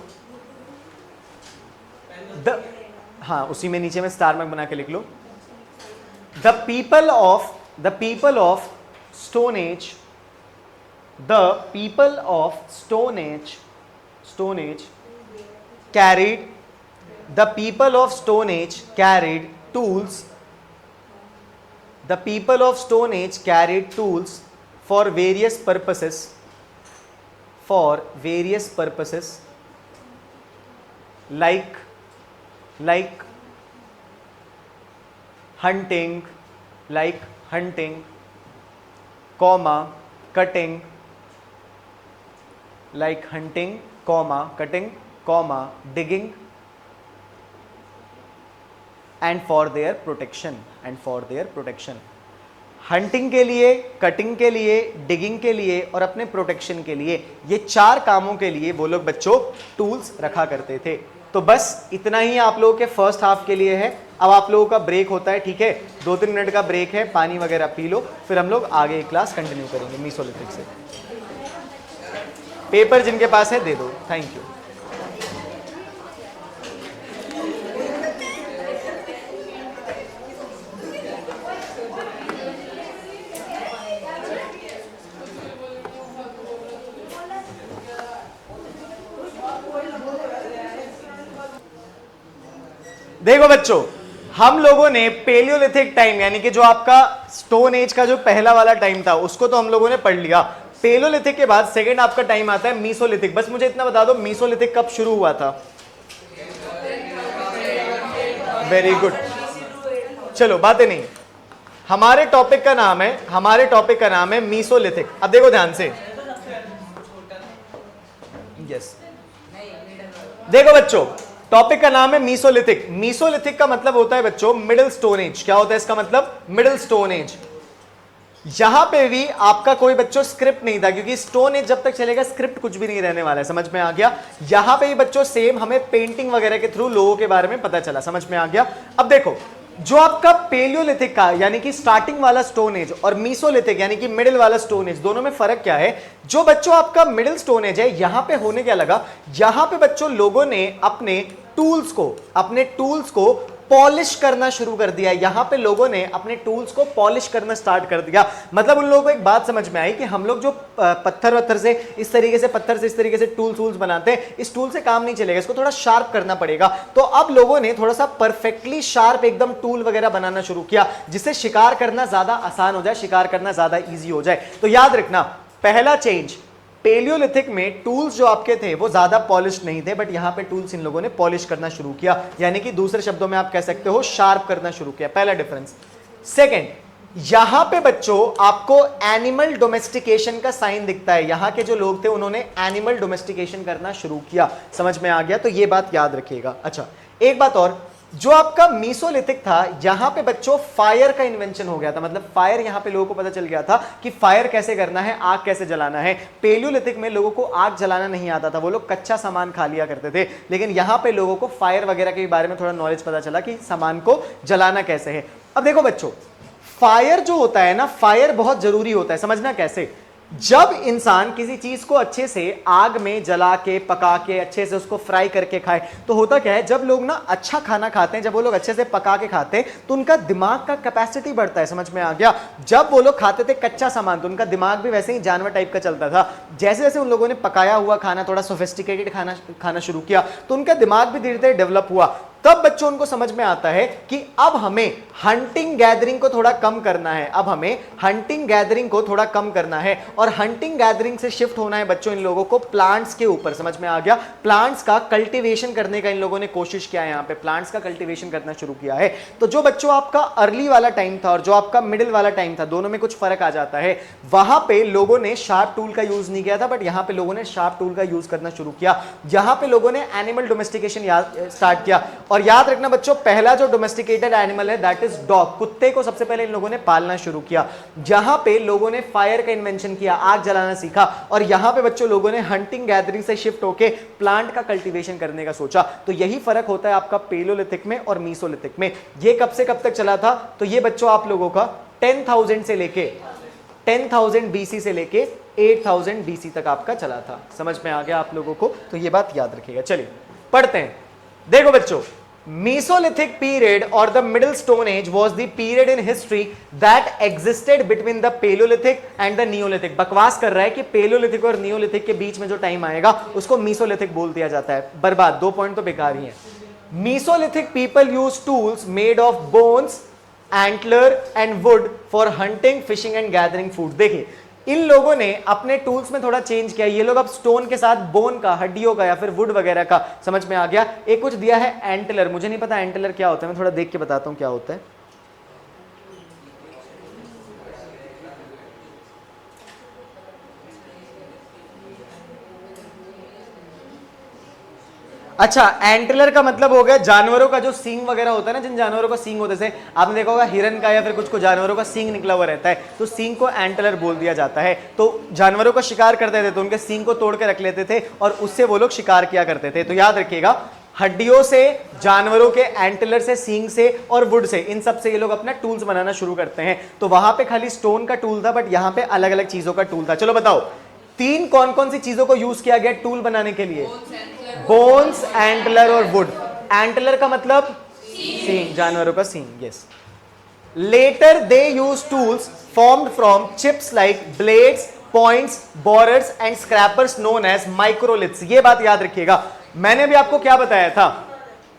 हाँ उसी में नीचे में स्टार मार्क बना के लिख लो। The people of stone age, the people of stone age carried, the people of stone age carried tools, the people of stone age carried tools for various purposes, like hunting, comma cutting, like hunting, comma cutting, comma digging, and for their protection, hunting के लिए, कटिंग के लिए, डिगिंग के लिए और अपने प्रोटेक्शन के लिए, ये चार कामों के लिए वो लोग बच्चों टूल्स रखा करते थे। तो बस इतना ही आप लोगों के फर्स्ट हाफ के लिए है। अब आप लोगों का ब्रेक होता है, ठीक है, 2-3 मिनट का ब्रेक है, पानी वगैरह पी लो, फिर हम लोग आगे क्लास कंटिन्यू करेंगे मीसोलिथिक से। पेपर जिनके पास है दे दो, थैंक यू। देखो बच्चों, हम लोगों ने पेलियोलिथिक टाइम यानी कि जो आपका स्टोन एज का जो पहला वाला टाइम था उसको तो हम लोगों ने पढ़ लिया। पेलियोलिथिक के बाद सेकंड आपका टाइम आता है मीसोलिथिक। बस मुझे इतना बता दो मीसोलिथिक कब शुरू हुआ था? वेरी गुड, चलो बातें नहीं, हमारे टॉपिक का नाम है मीसोलिथिक। अब देखो ध्यान से, यस देखो बच्चों, टॉपिक का नाम है मीसोलिथिक। मीसोलिथिक का मतलब होता है बच्चों मिडिल स्टोन एज। क्या होता है इसका मतलब? Middle stone as. यहां पे भी आपका कोई बच्चों स्क्रिप्ट नहीं था, क्योंकि स्टोन एज जब तक चलेगा स्क्रिप्ट कुछ भी नहीं रहने वाला है। समझ में आ गया? यहां पे भी बच्चों सेम हमें पेंटिंग वगैरह के थ्रू लोगों के बारे में पता चला। समझ में आ गया? अब देखो, जो आपका पेलियोलिथिक का यानी कि स्टार्टिंग वाला स्टोन एज और मीसोलिथिक यानी कि मिडिल वाला स्टोन एज, दोनों में फर्क क्या है? जो बच्चों आपका मिडिल स्टोन एज है, यहां पे होने क्या लगा, यहां पे बच्चों लोगों ने अपने टूल्स को पॉलिश करना शुरू कर दिया। यहां पे लोगों ने अपने टूल्स को पॉलिश करना स्टार्ट कर दिया। मतलब उन लोगों को एक बात समझ में आई कि हम लोग जो पत्थर से इस तरीके से टूल्स बनाते हैं, इस टूल से काम नहीं चलेगा, इसको थोड़ा शार्प करना पड़ेगा। तो अब लोगों ने थोड़ा सा परफेक्टली शार्प एकदम टूल वगैरह बनाना शुरू किया, जिससे शिकार करना ज्यादा आसान हो जाए, शिकार करना ज्यादा ईजी हो जाए। तो याद रखना, पहला चेंज, पेलियोलिथिक में टूल्स जो आपके थे वो ज्यादा पॉलिश नहीं थे, बट यहां पे टूल्स इन लोगों ने पॉलिश करना शुरू किया, यानी कि दूसरे शब्दों में आप कह सकते हो शार्प करना शुरू किया। पहला डिफरेंस। सेकंड, यहां पे बच्चों आपको एनिमल डोमेस्टिकेशन का साइन दिखता है। यहां के जो लोग थे उन्होंने एनिमल डोमेस्टिकेशन करना शुरू किया। समझ में आ गया? तो ये बात याद रखिएगा। अच्छा, एक बात और, जो आपका मीसोलिथिक था, यहां पे बच्चों फायर का इन्वेंशन हो गया था। मतलब फायर यहां पे लोगों को पता चल गया था कि फायर कैसे करना है, आग कैसे जलाना है। पेलियोलिथिक में लोगों को आग जलाना नहीं आता था, वो लोग कच्चा सामान खा लिया करते थे। लेकिन यहां पे लोगों को फायर वगैरह के बारे में थोड़ा नॉलेज पता चला कि सामान को जलाना कैसे है। अब देखो बच्चों, फायर जो होता है ना, फायर बहुत जरूरी होता है। समझना कैसे? जब इंसान किसी चीज को अच्छे से आग में जला के पका के अच्छे से उसको फ्राई करके खाए तो होता क्या है, जब लोग ना अच्छा खाना खाते हैं, जब वो लोग अच्छे से पका के खाते हैं तो उनका दिमाग का कैपेसिटी बढ़ता है। समझ में आ गया? जब वो लोग खाते थे कच्चा सामान तो उनका दिमाग भी वैसे ही जानवर टाइप का चलता था। जैसे जैसे उन लोगों ने पकाया हुआ खाना, थोड़ा सोफिस्टिकेटेड खाना शुरू किया तो उनका दिमाग भी धीरे धीरे डेवलप हुआ। तब बच्चों उनको समझ में आता है कि अब हमें हंटिंग गैदरिंग को थोड़ा कम करना है, अब हमें हंटिंग गैदरिंग को थोड़ा कम करना है और हंटिंग गैदरिंग से शिफ्ट होना है बच्चों इन लोगों को प्लांट्स के ऊपर। समझ में आ गया? प्लांट्स का कल्टीवेशन करने का इन लोगों ने कोशिश किया है, यहां पे प्लांट्स का कल्टीवेशन करना शुरू किया है। तो जो बच्चों आपका अर्ली वाला टाइम था और जो आपका मिडिल वाला टाइम था, दोनों में कुछ फर्क आ जाता है। वहां पे लोगों ने शार्प टूल का यूज नहीं किया था, बट यहां पे लोगों ने शार्प टूल का यूज करना शुरू किया। यहां पे लोगों ने एनिमल डोमेस्टिकेशन स्टार्ट किया। और याद रखना बच्चों, पहला जो डोमेस्टिकेटेड एनिमल है दैट इज डॉग, कुत्ते को सबसे पहले इन लोगों ने पालना शुरू किया। जहां पे लोगों ने फायर का इन्वेंशन किया, आग जलाना सीखा। और यहां पे बच्चों लोगों ने हंटिंग गैदरिंग से शिफ्ट होके प्लांट का कल्टीवेशन करने का सोचा। तो यही फर्क होता है आपका पेलोलिथिक में और मीसोलिथिक में। ये कब से कब तक चला था? तो ये बच्चों आप लोगों का 10,000 से लेके 10,000 BC से लेके 8,000 BC तक आपका चला था। समझ में आ गया आप लोगों को? तो ये बात याद रखिएगा। चलिए पढ़ते हैं। देखो बच्चों, Mesolithic period or the Middle Stone Age was the period in history that existed between the Paleolithic and the Neolithic। बकवास कर रहा है कि Paleolithic और Neolithic के बीच में जो टाइम आएगा उसको Mesolithic बोल दिया जाता है। बर्बाद, 2 पॉइंट तो बेकार ही है। Mesolithic people used tools made of bones, antler and wood for hunting, fishing and gathering food। देखिए इन लोगों ने अपने टूल्स में थोड़ा चेंज किया। ये लोग अब स्टोन के साथ बोन का, हड्डियों का या फिर वुड वगैरह का, समझ में आ गया? एक कुछ दिया है एंटलर, मुझे नहीं पता एंटलर क्या होता है, मैं थोड़ा देख के बताता हूं क्या होता है। अच्छा, एंटलर का मतलब हो गया जानवरों का जो सींग वगैरह होता है ना, जिन जानवरों का सींग होते हैं, आपने देखा होगा हिरन का या फिर कुछ जानवरों का सींग निकला हुआ रहता है, तो सींग को एंटलर बोल दिया जाता है। तो जानवरों का शिकार करते थे तो उनके सींग को तोड़ के रख लेते थे और उससे वो लोग शिकार किया करते थे। तो याद रखिएगा, हड्डियों से, जानवरों के एंटलर से, सींग से और वुड से, इन सब से ये लोग अपना टूल्स बनाना शुरू करते हैं। तो वहां पे खाली स्टोन का टूल था, बट यहां पे अलग अलग चीजों का टूल था। चलो बताओ, तीन कौन कौन सी चीजों को यूज किया गया टूल बनाने के लिए? बोन्स, एंटलर और वुड। एंटलर का मतलब सींग, जानवरों का सींग। Yes. Later they use tools formed from chips like blades, points, borers and scrapers known as microliths. ये बात याद रखिएगा। मैंने भी आपको क्या बताया था,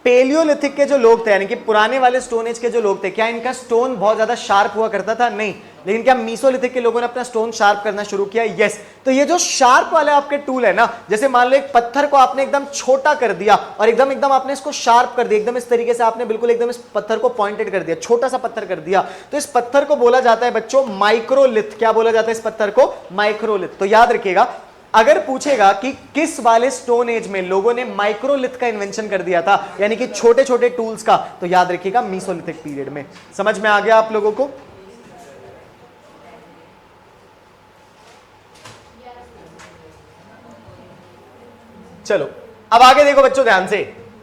पेलियोलिथिक के जो लोग थे, यानी कि पुराने वाले स्टोन एज के जो लोग थे, क्या इनका स्टोन बहुत ज्यादा शार्प हुआ करता था? नहीं। लेकिन क्या मीसोलिथिक के लोगों ने अपना स्टोन शार्प करना शुरू किया? यस। तो ये जो शार्प वाले आपके टूल है ना, जैसे मान लो एक पत्थर को आपने एकदम छोटा कर दिया और एकदम आपने इसको शार्प कर दिया, एकदम इस तरीके से आपने बिल्कुल एकदम इस पत्थर को पॉइंटेड कर दिया, छोटा सा पत्थर कर दिया, तो इस पत्थर को बोला जाता है बच्चों माइक्रोलिथ। क्या बोला जाता है इस पत्थर को? माइक्रोलिथ। तो याद रखिएगा, अगर पूछेगा कि किस वाले स्टोन एज में लोगों ने माइक्रोलिथ का इन्वेंशन कर दिया था, यानी कि छोटे छोटे टूल्स का, तो याद रखिएगा मीसोलिथिक पीरियड में। समझ में आ गया आप लोगों को? चलो अब आगे देखो बच्चों ध्यान से।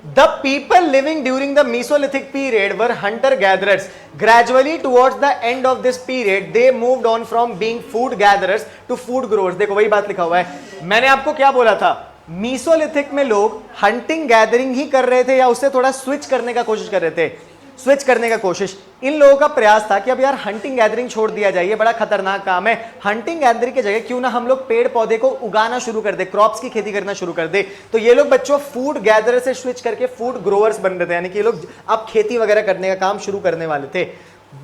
The people living during the mesolithic period were hunter gatherers. Gradually towards the end of this period they moved on from being food gatherers to food growers. देखो वही बात लिखा हुआ है। मैंने आपको क्या बोला था, मीसोलिथिक में लोग हंटिंग गैदरिंग ही कर रहे थे या उससे थोड़ा स्विच करने का कोशिश कर रहे थे? स्विच करने का कोशिश। इन लोगों का प्रयास था कि अब यार हंटिंग गैदरिंग छोड़ दिया जाए, ये बड़ा खतरनाक काम है। हंटिंग गैदरिंग की जगह क्यों ना हम लोग पेड़ पौधे को उगाना शुरू कर दे, क्रॉप्स की खेती करना शुरू कर दे। तो ये लोग बच्चों फूड गैदरर से स्विच करके फूड ग्रोअर्स बन रहे थे, यानी कि ये लोग अब खेती वगैरह करने का काम शुरू करने वाले थे।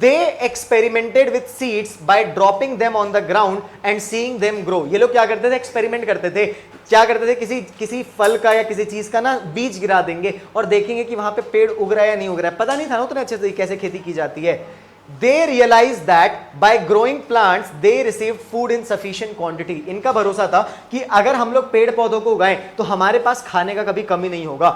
They experimented with seeds by dropping them on the ground and seeing them grow। ये लोग क्या करते थे? एक्सपेरिमेंट करते थे। क्या करते थे? किसी फल का या किसी चीज का ना बीज गिरा देंगे और देखेंगे कि वहां पे पेड़ उग रहा है या नहीं उग रहा है। पता नहीं था ना उतने अच्छे से कैसे खेती की जाती है। They realized that by growing plants they received food in sufficient quantity। इनका भरोसा था कि अगर हम लोग पेड़ पौधों को उगाएं तो हमारे पास खाने का कभी कमी नहीं होगा।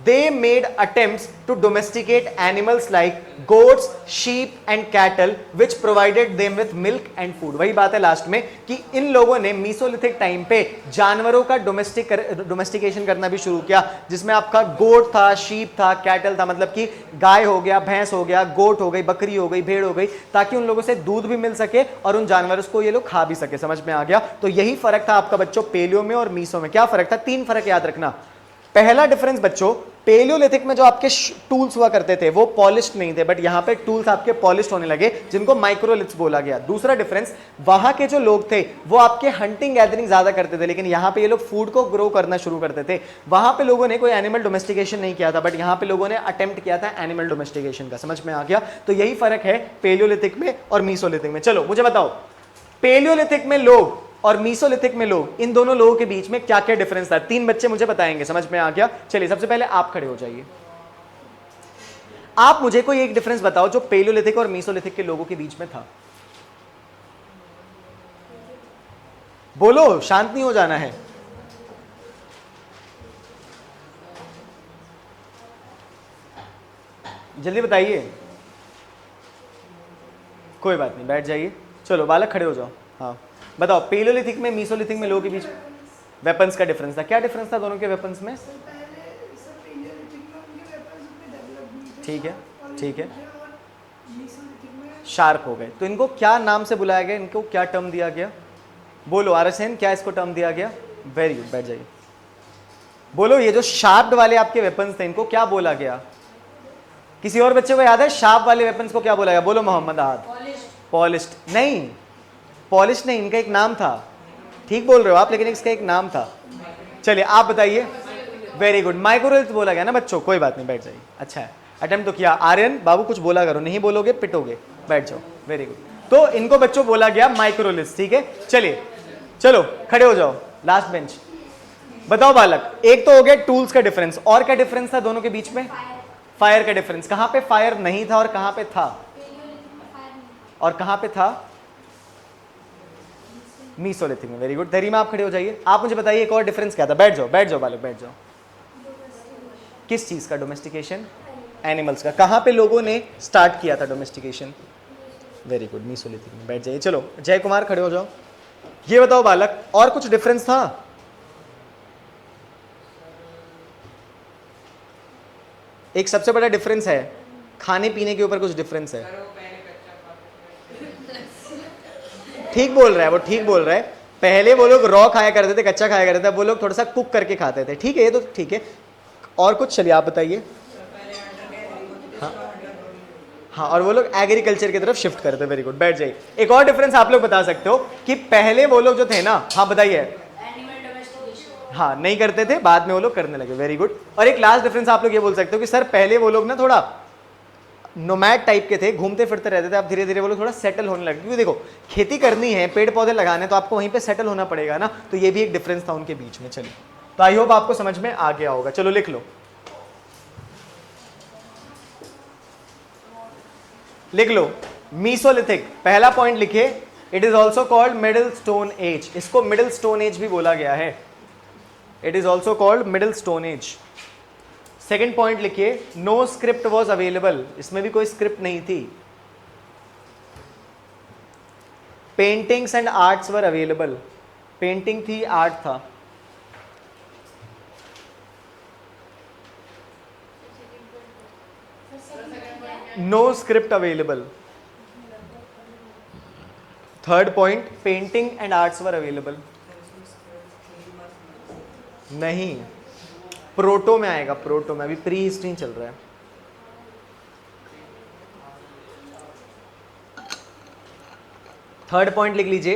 they made attempts to domesticate animals like goats, sheep and cattle which provided them with milk and food। वही बात है लास्ट में कि इन लोगों ने मीसोलिथिक टाइम पे जानवरों का डोमेस्टिकेशन करना भी शुरू किया, जिसमें आपका गोट था, शीप था, कैटल था, मतलब कि गाय हो गया, भैंस हो गया, गोट हो गई, बकरी हो गई, भेड़ हो गई, ताकि उन लोगों से दूध भी मिल सके और उन जानवरों को ये लोग खा भी सके। समझ में आ गया? तो यही फर्क था आपका बच्चों पेलियो में और मीसो में। क्या फर्क था? 3 फर्क याद रखना। पहला डिफरेंस बच्चों, पेलियोलिथिक में जो आपके टूल्स हुआ करते थे वो पॉलिश्ड नहीं थे, बट यहां पे टूल्स आपके पॉलिश्ड होने लगे, जिनको माइक्रोलिथ्स बोला गया। दूसरा डिफरेंस, वहां के जो लोग थे वो आपके हंटिंग गैदरिंग ज्यादा करते थे, लेकिन यहां पे ये लोग फूड को ग्रो करना शुरू करते थे। वहां पे लोगों ने कोई एनिमल डोमेस्टिकेशन नहीं किया था, बट यहां पे लोगों ने अटेम्प्ट किया था एनिमल डोमेस्टिकेशन का। समझ में आ गया? तो यही फर्क है पेलियोलिथिक में और मीसोलिथिक में। चलो मुझे बताओ, पेलियोलिथिक में लोग और मीसोलिथिक में लोग, इन दोनों लोगों के बीच में क्या क्या डिफरेंस था? 3 बच्चे मुझे बताएंगे। समझ में आ गया? चलिए सबसे पहले आप खड़े हो जाइए। आप मुझे कोई एक डिफरेंस बताओ जो पेलियोलिथिक और मीसोलिथिक के लोगों के बीच में था। बोलो, शांत नहीं हो जाना है। जल्दी बताइए। कोई बात नहीं, बैठ जाइए। चलो बालक खड़े हो जाओ। हाँ बताओ, पेलियोलिथिक में मीसोलिथिक में लोगों के बीच वेपन्स का डिफरेंस था। क्या डिफरेंस था दोनों के वेपन्स में? ठीक है, ठीक है, शार्प हो गए। तो इनको क्या नाम से बुलाया गया? इनको क्या टर्म दिया गया? बोलो आरएसएन, क्या इसको टर्म दिया गया? वेरी गुड, बैठ जाइए। बोलो, ये जो शार्प्ड वाले आपके वेपन्स थे इनको क्या बोला गया? किसी और बच्चे को याद है शार्प वाले वेपन्स को क्या बोला गया? बोलो मोहम्मद आद। पॉलिश्ड नहीं, पॉलिश नहीं, इनका एक नाम था। ठीक बोल रहे हो आप, लेकिन इसका एक नाम था। चलिए आप बताइए। वेरी गुड, माइक्रोलिथ बोला गया ना बच्चों। कोई बात नहीं, बैठ जाइए। अच्छा है, अटेम्प्ट तो किया। आर्यन बाबू कुछ बोला करो, नहीं बोलोगे पिटोगे। बैठ जाओ। Very good. तो इनको बच्चों बोला गया माइक्रोलिथ। ठीक है, चलिए चलो खड़े हो जाओ, लास्ट बेंच। बताओ बालक, एक तो हो गया टूल्स का डिफरेंस, और क्या डिफरेंस था दोनों के बीच में? फायर का डिफरेंस। कहां पे फायर नहीं था और कहां पे था? और कहां पे था? मीसोलिथिक में। Very good. दरीमा आप खड़े हो जाइए। आप मुझे बताइए एक और डिफरेंस क्या था? बैठ जाओ, बैठ जाओ बालक, बैठ जाओ। किस चीज का डोमेस्टिकेशन? एनिमल्स का। कहां पे लोगों ने स्टार्ट किया था डोमेस्टिकेशन? वेरी गुड, मीसोलिथिक में। बैठ जाइए। चलो जय कुमार खड़े हो जाओ। ये बताओ बालक, और कुछ डिफरेंस था? एक सबसे बड़ा डिफरेंस है खाने पीने के ऊपर कुछ डिफरेंस है। ठीक बोल रहा है वो, ठीक बोल रहा है। पहले वो लोग रॉ खाया करते थे, कच्चा खाया करते थे, वो लोग थोड़ा सा कुक करके खाते थे। ठीक है, ये तो ठीक है। और कुछ? चलिए आप बताइए। हाँ, और वो लोग एग्रीकल्चर की तरफ शिफ्ट करते। वेरी गुड, बैठ जाइए। एक और डिफरेंस आप लोग बता सकते हो कि पहले वो लोग जो थे ना, हाँ बताइए। हाँ नहीं करते थे, बाद में वो लोग करने लगे। Very good. और एक लास्ट डिफरेंस आप लोग ये बोल सकते हो कि सर पहले वो लोग ना थोड़ा नोमैड टाइप के थे, घूमते फिरते रहते थे। अब धीरे धीरे वो लोग थोड़ा सेटल होने लगे, क्योंकि देखो खेती करनी है, पेड़ पौधे लगाने, तो आपको वहीं पे सेटल होना पड़ेगा ना। तो ये भी एक डिफरेंस था उनके बीच में। चलिए, तो आई होप आपको समझ में आ गया होगा। चलो लिख लो, लिख लो। मीसोलिथिक, पहला पॉइंट लिखिए, it is also called middle stone age. इसको मिडिल स्टोन एज भी बोला गया है। It is also called middle stone age. Second point लिखिए, नो स्क्रिप्ट वॉज अवेलेबल। इसमें भी कोई स्क्रिप्ट नहीं थी। Paintings and arts were available. Painting थी, आर्ट था। No script available. Third point, painting and arts were available. नहीं, प्रोटो में आएगा, प्रोटो में। अभी प्री हिस्ट्री चल रहा है। थर्ड पॉइंट लिख लीजिए,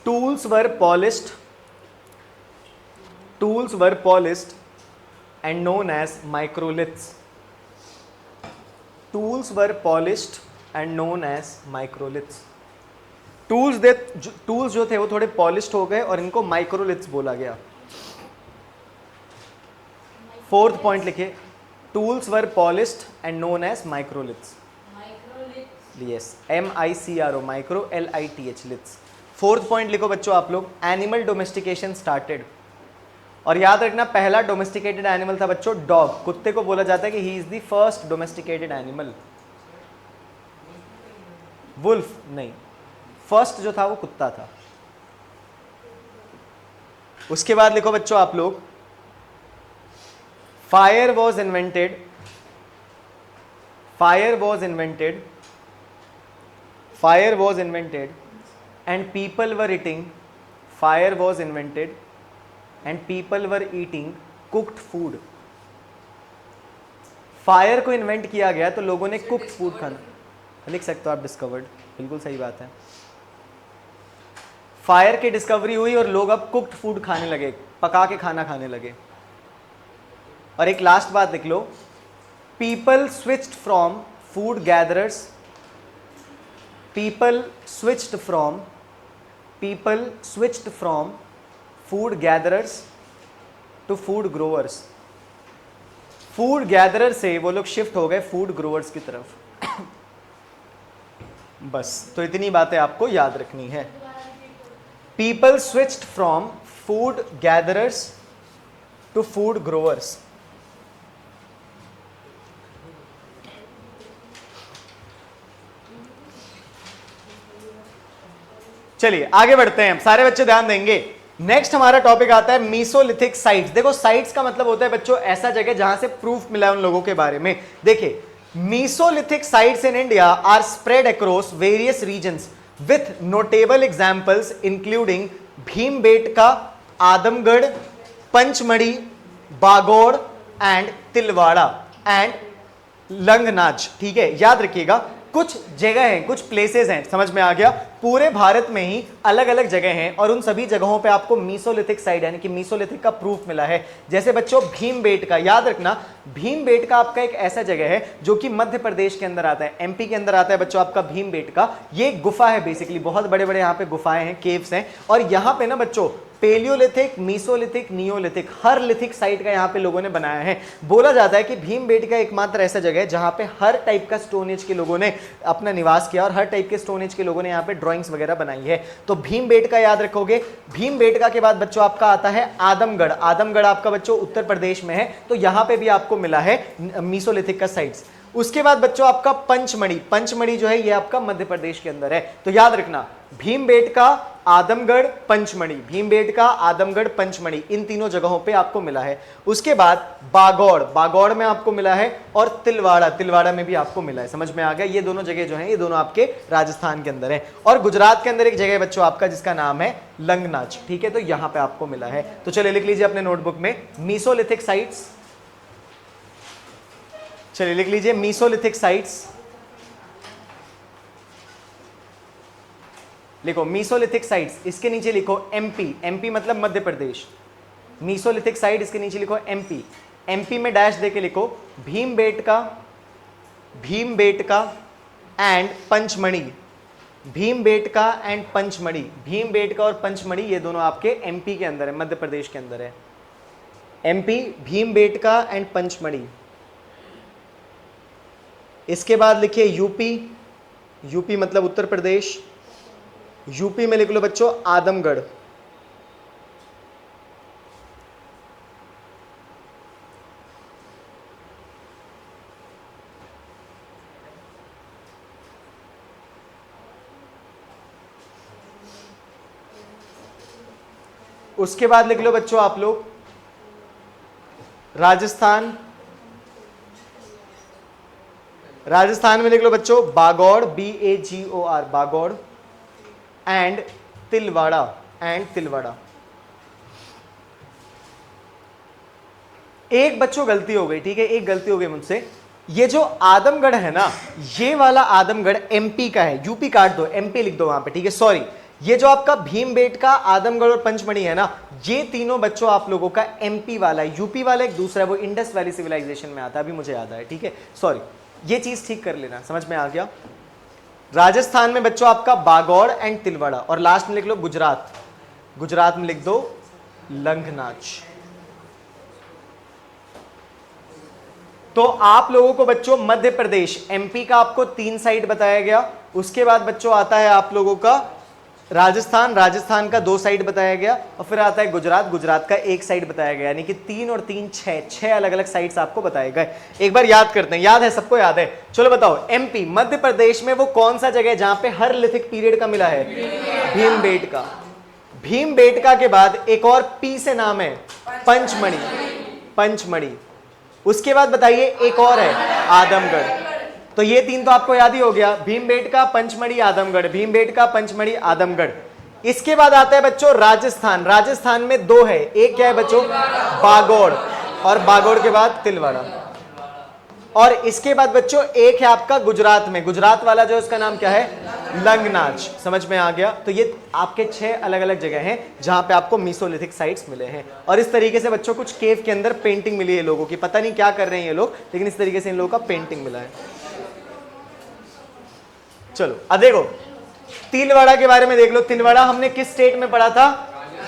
tools were polished, tools were polished and known as microliths. Tools were polished and known as microliths. Tools जो थे वो थोड़े पॉलिश्ड हो गए और इनको माइक्रोलिथ्स बोला गया। फोर्थ पॉइंट लिखे, tools were polished and known as microliths. Yes, MICRO, micro, LITH, liths. Fourth point लिखो बच्चों आप लोग, एनिमल डोमेस्टिकेशन स्टार्टेड। और याद रखना पहला डोमेस्टिकेटेड एनिमल था बच्चों डॉग, कुत्ते को बोला जाता है कि he is the first domesticated animal. Wolf नहीं, फर्स्ट जो था वो कुत्ता था। उसके बाद लिखो बच्चों आप लोग, fire was invented, fire was invented, fire was invented and people were eating, fire was invented and people were eating cooked food. Fire को इन्वेंट किया गया तो लोगों ने कुक्ड फूड खाना, लिख सकते हो आप डिस्कवर्ड, बिल्कुल सही बात है। फायर की डिस्कवरी हुई और लोग अब कुक्ड फूड खाने लगे, पका के खाना खाने लगे। और एक लास्ट बात लिख लो, people switched from food gatherers, people switched from, people switched from food gatherers to food growers. Food gatherer से वो लोग शिफ्ट हो गए फूड ग्रोवर्स की तरफ। बस तो इतनी बातें आपको याद रखनी है। People switched from food gatherers to food growers. चलिए आगे बढ़ते हैं, सारे बच्चे ध्यान देंगे। नेक्स्ट हमारा टॉपिक आता है मीसोलिथिक साइट्स। देखो साइट्स का मतलब होता है बच्चों ऐसा जगह जहां से प्रूफ मिला है उन लोगों के बारे में। देखिए Mesolithic sites in India are spread across various regions with notable examples including Bhimbetka, Adamgarh, Pachmarhi, Bagor and Tilwara and Langhnaj. ठीक है, याद रखिएगा कुछ जगह हैं, कुछ प्लेसेस हैं, समझ में आ गया। पूरे भारत में ही अलग अलग जगह हैं और उन सभी जगहों पे आपको मीसोलिथिक साइट यानी कि मीसोलिथिक का प्रूफ मिला है। जैसे बच्चों भीमबेटका, याद रखना भीमबेटका आपका एक ऐसा जगह है जो कि मध्य प्रदेश के अंदर आता है, एमपी के अंदर आता है बच्चों आपका भीमबेटका। ये गुफा है बेसिकली, बहुत बड़े बड़े यहाँ पे गुफाएं हैं, केव्स हैं। और यहाँ पे ना बच्चों पेलियोलिथिक, मीसोलिथिक, नियोलिथिक, हर लिथिक साइट का यहाँ पे लोगों ने बनाया है। बोला जाता है कि भीमबेटका एकमात्र ऐसा जगह है जहाँ पे हर टाइप का स्टोन एज के लोगों ने अपना निवास किया और हर टाइप के स्टोन एज के लोगों ने यहाँ पे ड्राइंग्स वगैरह बनाई है। तो भीमबेटका याद रखोगे। भीमबेटका के बाद बच्चों आपका आता है आदमगढ़। आदमगढ़ आपका बच्चों उत्तर प्रदेश में है, तो यहाँ पे भी आपको मिला है मीसोलिथिक का साइट्स। उसके बाद बच्चों आपका पंचमढ़ी, पंचमढ़ी जो है ये आपका मध्य प्रदेश के अंदर है। तो याद रखना भीमबेटका, आदमगढ़, पंचमढ़ी, भीमबेटका, आदमगढ़, पंचमढ़ी, इन तीनों जगहों पे आपको मिला है। उसके बाद बागौड़, बागौड़ में आपको मिला है और तिलवाड़ा, तिलवाड़ा में भी आपको मिला है। समझ में आ गया, ये दोनों जगह जो है ये दोनों आपके राजस्थान के अंदर है। और गुजरात के अंदर एक जगह है बच्चों आपका जिसका नाम है लंगनाच। ठीक है, तो यहां पे आपको मिला है। तो चलिए लिख लीजिए अपने नोटबुक में मीसोलिथिक साइट्स, चलिए लिख लीजिए मीसोलिथिक साइट्स। लिखो मीसोलिथिक साइट्स, इसके नीचे लिखो एमपी, एमपी मतलब मध्य प्रदेश। मीसोलिथिक साइट इसके नीचे लिखो एमपी, एमपी में डैश देके लिखो भीमबेटका, भीमबेटका एंड पंचमढ़ी, भीमबेटका एंड पंचमढ़ी। भीमबेटका और पंचमढ़ी ये दोनों आपके एमपी के अंदर है, मध्य प्रदेश के अंदर है। MP, Bhimbetka and Pachmarhi. इसके बाद लिखिए यूपी, यूपी मतलब उत्तर प्रदेश। यूपी में लिख लो बच्चों आदमगढ़। उसके बाद लिख लो बच्चों आप लोग राजस्थान, राजस्थान में लिख लो बच्चों बागौड़, BAGOR, बागौड़ and Tilwara, and Tilwara. एक बच्चों गलती हो गई, ठीक है, एक गलती हो गई मुझसे। ये जो आदमगढ़ है ना, ये वाला आदमगढ़ एमपी का है, यूपी काट दो, एमपी लिख दो वहां पे, ठीक है, सॉरी। ये जो आपका भीमबेटका, आदमगढ़ और पंचमढ़ी है ना, ये तीनों बच्चों आप लोगों का एमपी वाला है। यूपी वाला एक दूसरा है, वो इंडस वैली सिविलाइजेशन में आता है, अभी मुझे याद आया, ठीक है, सॉरी। ये चीज ठीक कर लेना, समझ में आ गया। राजस्थान में बच्चों आपका बागौड़ एंड तिलवाड़ा। और लास्ट में लिख लो गुजरात, गुजरात में लिख दो लंगनाच। तो आप लोगों को बच्चों मध्य प्रदेश, एमपी का आपको 3 साइट बताया गया। उसके बाद बच्चों आता है आप लोगों का राजस्थान, राजस्थान का 2 साइड बताया गया, और फिर आता है गुजरात, गुजरात का 1 साइड बताया गया, यानी कि 3 और 3 6 अलग अलग साइड्स आपको बताए गए। एक बार याद करते हैं, याद है, सबको याद है? चलो बताओ, एमपी मध्य प्रदेश में वो कौन सा जगह है जहां पे हर लिथिक पीरियड का मिला है? भीमबेटका। भीमबेटका के बाद एक और पी से नाम है, पंचमढ़ी, पंचमढ़ी। उसके बाद बताइए एक और है, आदमगढ़। तो ये 3 तो आपको याद ही हो गया, भीमबेटका, पंचमढ़ी, आदमगढ़, भीमबेटका, पंचमढ़ी, आदमगढ़। इसके बाद आता है बच्चों राजस्थान। राजस्थान में 2 है, एक क्या है बच्चों? बागोड़, और बागोड़ के बाद तिलवाड़ा। और इसके बाद बच्चों एक है आपका गुजरात में, गुजरात वाला जो उसका नाम क्या है? लंगनाच। समझ में आ गया? तो ये आपके 6 अलग अलग जगह हैं जहां पे आपको मीसोलिथिक साइट्स मिले हैं। और इस तरीके से बच्चों कुछ केव के अंदर पेंटिंग मिली है लोगों की, पता नहीं क्या कर रहे हैं ये लोग, लेकिन इस तरीके से इन लोगों का पेंटिंग मिला है। चलो अब देखो तिलवाड़ा के बारे में देख लो। तिलवाड़ा हमने किस स्टेट में पढ़ा था?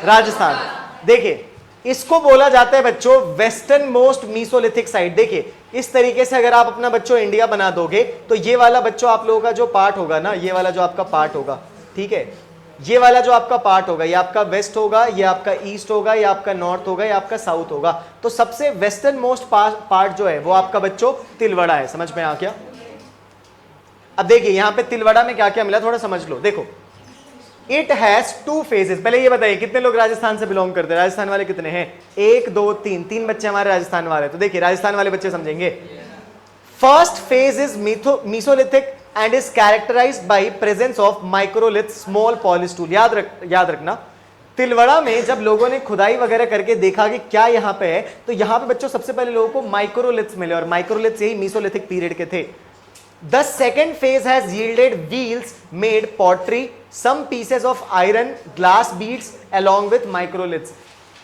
राजस्थान। देखिए इसको बोला जाता है बच्चों वेस्टर्न मोस्ट मीसोलिथिक साइट। देखिए इस तरीके से अगर आप अपना बच्चों इंडिया बना दोगे तो ये वाला बच्चों आप लोगों का जो पार्ट होगा ना, ये वाला जो आपका पार्ट होगा, ठीक है, ये वाला जो आपका पार्ट होगा, ये आपका वेस्ट होगा, ये आपका ईस्ट होगा, ये आपका नॉर्थ होगा, ये आपका साउथ होगा। तो सबसे वेस्टर्न मोस्ट पार्ट जो है वो आपका बच्चों तिलवाड़ा है। समझ में आ गया? अब देखिए यहां पे तिलवाड़ा में क्या क्या मिला, थोड़ा समझ लो। देखो इट हैज 2 फेजेस। पहले ये बताइए कितने लोग राजस्थान से बिलोंग करते हैं? राजस्थान वाले कितने हैं? 1 2 3, 3 बच्चे हमारे राजस्थान वाले। तो देखिए राजस्थान वाले बच्चे समझेंगे। First phase is mesolithic and is characterised by presence of microlith small polish tool. याद रखना तिलवाड़ा में जब लोगों ने खुदाई वगैरह करके देखा कि क्या यहाँ पे है, तो यहाँ पे बच्चों सबसे पहले लोगों को माइक्रोलिथ्स मिले, और माइक्रोलिथ्स यही मीसोलिथिक पीरियड के थे। The second phase has yielded wheels made pottery, some pieces of iron, glass beads along with microliths।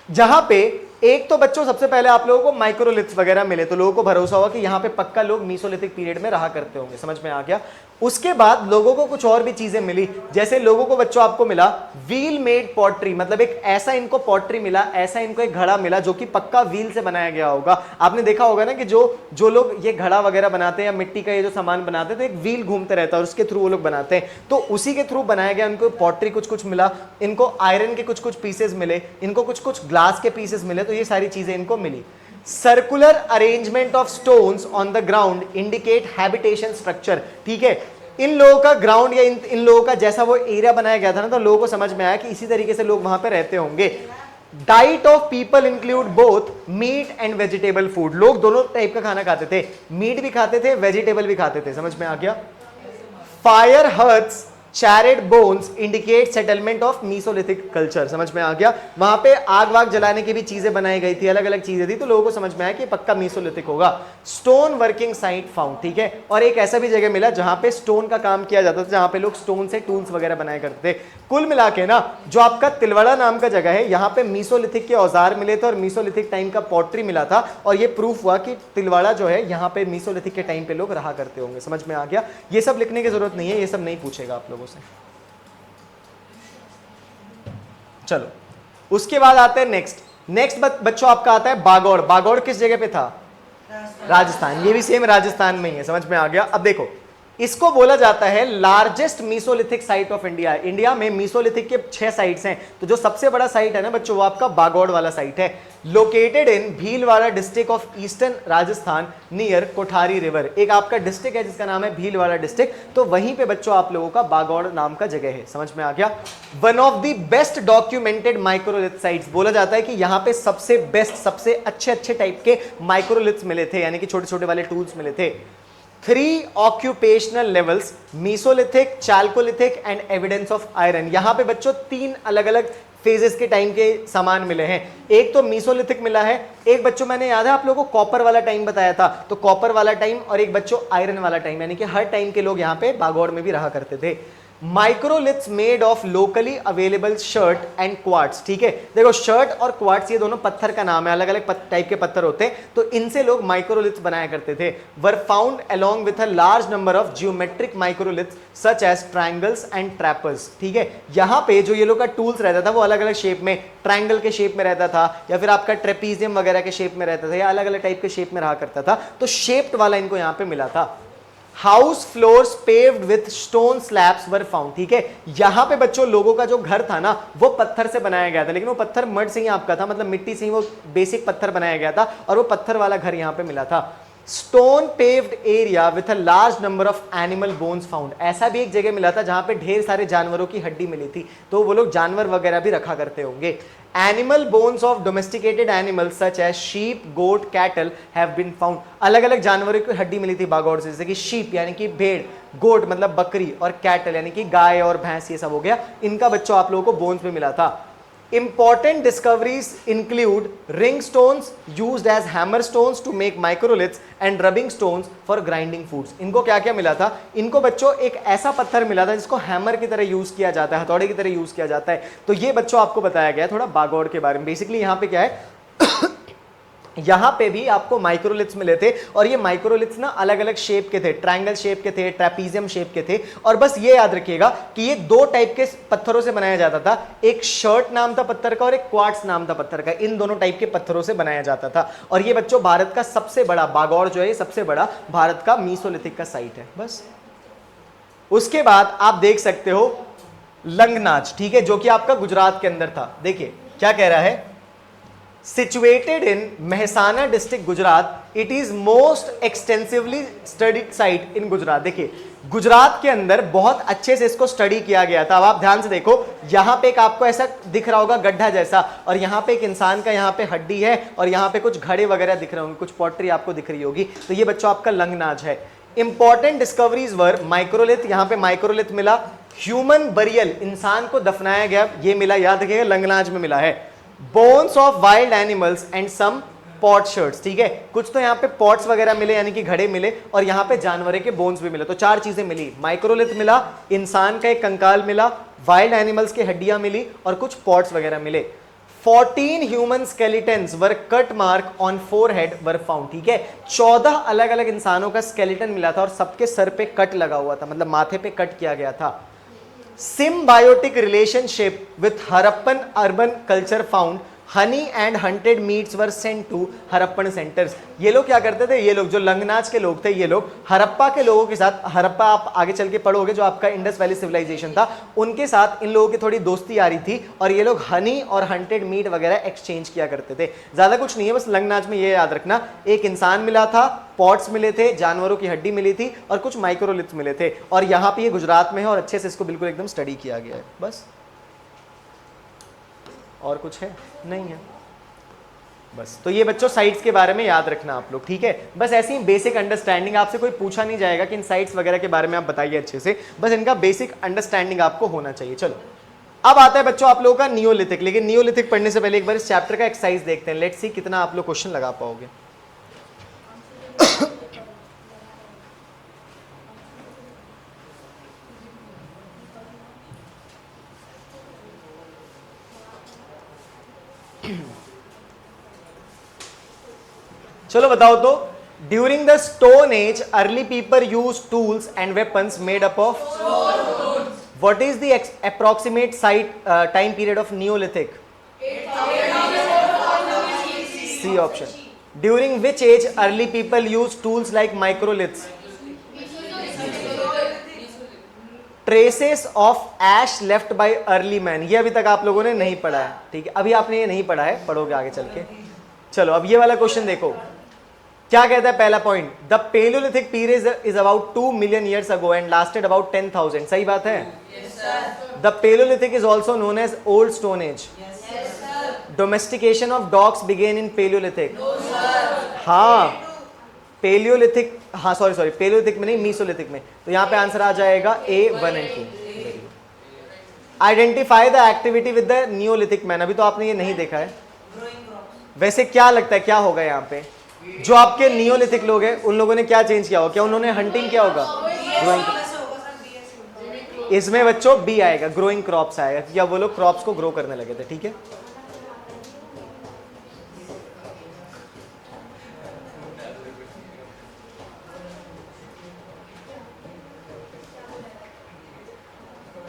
जहां पे एक तो बच्चों सबसे पहले आप लोगों को माइक्रोलिथ्स वगैरह मिले, तो लोगों को भरोसा हुआ कि यहाँ पे पक्का लोग मीसोलिथिक पीरियड में रहा करते होंगे। समझ में आ गया? उसके बाद लोगों को कुछ और भी चीजें मिली, जैसे लोगों को बच्चों आपको मिला व्हील मेड पॉटरी, मतलब एक ऐसा इनको पॉटरी मिला, ऐसा इनको एक घड़ा मिला जो कि पक्का व्हील से बनाया गया होगा। आपने देखा होगा ना कि जो लोग ये घड़ा वगैरह बनाते हैं या मिट्टी का ये जो सामान बनाते हैं, तो एक व्हील घूमते रहता है और उसके थ्रू वो लोग बनाते हैं। तो उसी के थ्रू बनाया गया उनको पॉटरी कुछ मिला, इनको आयरन के कुछ पीसेस मिले, इनको कुछ ग्लास के पीसेस मिले। तो ये सारी चीजें इनको मिली। Circular arrangement of stones on the ground indicate habitation structure. ठीक है, इन लोगों का ग्राउंड या इन लोगों का जैसा वो एरिया बनाया गया था ना, तो लोगों को समझ में आया कि इसी तरीके से लोग वहां पे रहते होंगे। Diet of people include both meat and vegetable food. लोग दोनों टाइप का खाना खाते थे, मीट भी खाते थे, वेजिटेबल भी खाते थे। समझ में आ गया? Fire hearths charred bones indicate settlement of Mesolithic culture. समझ में आ गया? वहां पे आग वाग जलाने की भी चीजें बनाई गई थी, अलग अलग चीजें थी, तो लोगों को समझ में आया कि पक्का मीसोलिथिक होगा। Stone working site found. ठीक है, और एक ऐसा भी जगह मिला जहां पे स्टोन का काम किया जाता था, जहां पे लोग स्टोन से टूल्स वगैरह बनाया करते थे। कुल मिला के ना जो आपका तिलवाड़ा नाम का जगह है, यहाँ पे मीसोलिथिक के औजार मिले थे और मीसोलिथिक टाइम का पॉटरी मिला था, और ये प्रूफ हुआ कि तिलवाड़ा जो है यहाँ पे मीसोलिथिक के टाइम पे लोग रहा करते होंगे। समझ में आ गया? ये सब लिखने की जरूरत नहीं है, ये सब नहीं पूछेगा आप लोगों से। चलो उसके बाद आते हैं नेक्स्ट बच्चों आपका आता है बागौड़। बागौड़ किस जगह पे था? राजस्थान। ये भी सेम राजस्थान में ही है। समझ में आ गया? अब देखो इसको बोला जाता है largest Mesolithic site of India. India में मीसोलिथिक के 6 साइट्स हैं, तो जो सबसे बड़ा साइट है ना बच्चों वो आपका बागौड़ वाला साइट है। Located in Bhilwara district of eastern Rajasthan near Kothari river. एक आपका डिस्ट्रिक्ट है जिसका नाम है भीलवाड़ा डिस्ट्रिक्ट, तो वहीं पे बच्चों आप लोगों का बागौड़ नाम का जगह है। समझ में आ गया? One of the best documented microlith sites. बोला जाता है कि यहाँ पे सबसे बेस्ट, सबसे अच्छे टाइप के माइक्रोलिथ्स मिले थे, यानी कि छोटे छोटे वाले टूल्स मिले थे। 3 occupational levels Mesolithic, Chalcolithic and evidence of iron. यहां पे बच्चों 3 अलग अलग फेजेस के टाइम के सामान मिले हैं। एक तो मीसोलिथिक मिला है, एक बच्चों मैंने याद है आप लोगों को कॉपर वाला टाइम बताया था, तो कॉपर वाला टाइम, और एक बच्चों आयरन वाला टाइम, यानी कि हर टाइम के लोग यहाँ पे बागौड़ में भी रहा करते थे। Microliths made of locally available shirt and quartz. ठीक है, देखो शर्ट और क्वार्ट्स ये दोनों पत्थर का नाम है, अलग अलग टाइप के पत्थर होते हैं, तो इनसे लोग माइक्रोलिथ्स बनाया करते थे। Were found along with a large number of geometric microliths such as triangles and trappers. ठीक है, यहाँ पे जो ये लोग का टूल्स रहता था वो अलग अलग शेप में, ट्रायंगल के शेप में रहता था, या फिर आपका ट्रेपीजियम वगैरह के शेप में रहता था, या अलग अलग टाइप के शेप में रहा करता था, तो शेप्ड वाला इनको यहाँ पे मिला था। House floors paved with stone slabs were found. ठीक है, यहां पे बच्चों लोगों का जो घर था ना वो पत्थर से बनाया गया था, लेकिन वो पत्थर मड से ही आपका था, मतलब मिट्टी से ही वो बेसिक पत्थर बनाया गया था और वो पत्थर वाला घर यहां पे मिला था। Stone paved area with a large number of animal bones found, ऐसा भी एक जगह मिला था जहां पे ढेर सारे जानवरों की हड्डी मिली थी, तो वो लोग जानवर वगैरह भी रखा करते होंगे। Animal bones of domesticated animals such as sheep, goat, cattle have been found, अलग अलग जानवरों की हड्डी मिली थी बागौर से, जैसे कि शीप यानी कि भेड़, गोट मतलब बकरी, और कैटल यानी कि गाय और भैंस, ये सब हो गया, इनका बच्चों आप लोगों को बोन्स में मिला था। Important discoveries include ring stones used as hammer stones to make microliths and rubbing stones for grinding foods। इनको क्या क्या मिला था? इनको बच्चों एक ऐसा पत्थर मिला था जिसको हैमर की तरह यूज किया जाता है, हथौड़े की तरह यूज किया जाता है। तो ये बच्चों आपको बताया गया थोड़ा बागौड़ के बारे में। बेसिकली यहाँ पे क्या है यहां पे भी आपको माइक्रोलिथ्स मिले थे, और ये माइक्रोलिथ्स ना अलग अलग शेप के थे, ट्रायंगल शेप के थे, ट्रेपीजियम शेप के थे। और बस ये याद रखिएगा कि ये दो टाइप के पत्थरों से बनाया जाता था, एक शर्ट नाम था पत्थर का और एक क्वार्ट्स नाम था पत्थर का, इन दोनों टाइप के पत्थरों से बनाया जाता था। और ये बच्चों भारत का सबसे बड़ा बागौड़ जो है, सबसे बड़ा भारत का मीसोलिथिक का साइट है। बस उसके बाद आप देख सकते हो लंगनाच, ठीक है, जो कि आपका गुजरात के अंदर था। देखिए क्या कह रहा है, situated in Mehsana district Gujarat, it is most extensively studied site in Gujarat। देखिए गुजरात के अंदर बहुत अच्छे से इसको स्टडी किया गया था। अब आप ध्यान से देखो, यहां पे एक आपको ऐसा दिख रहा होगा गड्ढा जैसा, और यहां पे एक इंसान का यहाँ पे हड्डी है, और यहां पे कुछ घड़े वगैरह दिख रहे होंगे, कुछ पॉटरी आपको दिख रही होगी, तो ये बच्चों आपका लंगनाच है। इंपॉर्टेंट डिस्कवरीज वर माइक्रोलिथ, यहां पे माइक्रोलिथ मिला, ह्यूमन बरियल, इंसान को दफनाया गया, ये मिला, याद रखिएगा लंगनाच में मिला है। Bones of wild animals and some potsherds, ठीक है, कुछ तो यहाँ पे पॉट्स वगैरह मिले यानी कि घड़े मिले, और यहाँ पे जानवरों के बोन्स भी मिले। तो चार चीजें मिली, माइक्रोलिथ मिला, इंसान का एक कंकाल मिला, वाइल्ड एनिमल्स की हड्डियां मिली, और कुछ पॉट्स वगैरह मिले। 14 human skeletons were cut mark on forehead were found. ठीक है, 14 अलग अलग इंसानों का स्केलेटन मिला था और सबके सर पे कट लगा हुआ था, मतलब माथे पे कट किया गया था। Symbiotic relationship with Harappan urban culture found, honey and hunted meats were sent to Harappan centres. ये लोग क्या करते थे, ये लोग जो लंगनाच के लोग थे, ये लोग हरप्पा के लोगों के साथ, हरप्पा आप आगे चल के पढ़ोगे जो आपका इंडस वैली सिविलाइजेशन था, उनके साथ इन लोगों की थोड़ी दोस्ती आ रही थी, और ये लोग हनी और हंटेड मीट वगैरह एक्सचेंज किया करते थे। ज्यादा कुछ नहीं है, बस लंगनाच में ये याद रखना, एक इंसान मिला था, पॉट्स मिले थे, जानवरों की हड्डी मिली थी, और कुछ माइक्रोलिथ्स मिले थे, और यहाँ पे ये गुजरात में है और अच्छे से इसको बिल्कुल एकदम स्टडी किया गया है। बस और कुछ है नहीं है, बस। तो ये बच्चों साइट्स के बारे में याद रखना आप लोग, ठीक है। बस ऐसी ही बेसिक अंडरस्टैंडिंग, आपसे कोई पूछा नहीं जाएगा कि इन साइट्स वगैरह के बारे में आप बताइए अच्छे से, बस इनका बेसिक अंडरस्टैंडिंग आपको होना चाहिए। चलो अब आता है बच्चों आप लोगों का नियोलिथिक, लेकिन नियोलिथिक पढ़ने से पहले एक बार इस चैप्टर का एक्सरसाइज देखते हैं, लेट्स सी कितना आप लोग क्वेश्चन लगा पाओगे। चलो बताओ तो, during the stone age early people use tools and weapons made up of, what is the approximate site time period of neolithic? C option. During which age early people use tools like microliths? Traces of ash left by early man, ये अभी तक आप लोगों ने नहीं पढ़ा है, ठीक है, अभी आपने ये नहीं पढ़ा है, पढ़ोगे आगे चल के। चलो अब ये वाला क्वेश्चन देखो, क्या कहता है पहला point, the paleolithic period is about 2 million years ago and lasted about 10,000, सही बात है? The paleolithic is also known as old stone age. Domestication of dogs began in paleolithic. हाँ पेलियोलिथिक, हाँ सॉरी पेलियोलिथिक में नहीं, मीसोलिथिक में। तो यहां पे आंसर आ जाएगा A 1 and 2। Identify the activity with the Neolithic man, अभी तो आपने ये नहीं देखा है, वैसे क्या लगता है क्या होगा यहाँ पे? जो आपके नियोलिथिक लोग हैं उन लोगों ने क्या चेंज किया होगा, क्या उन्होंने हंटिंग किया होगा? इसमें बच्चों बी आएगा, ग्रोइंग क्रॉप्स आएगा, क्या वो लोग क्रॉप्स को ग्रो करने लगे थे, ठीक है।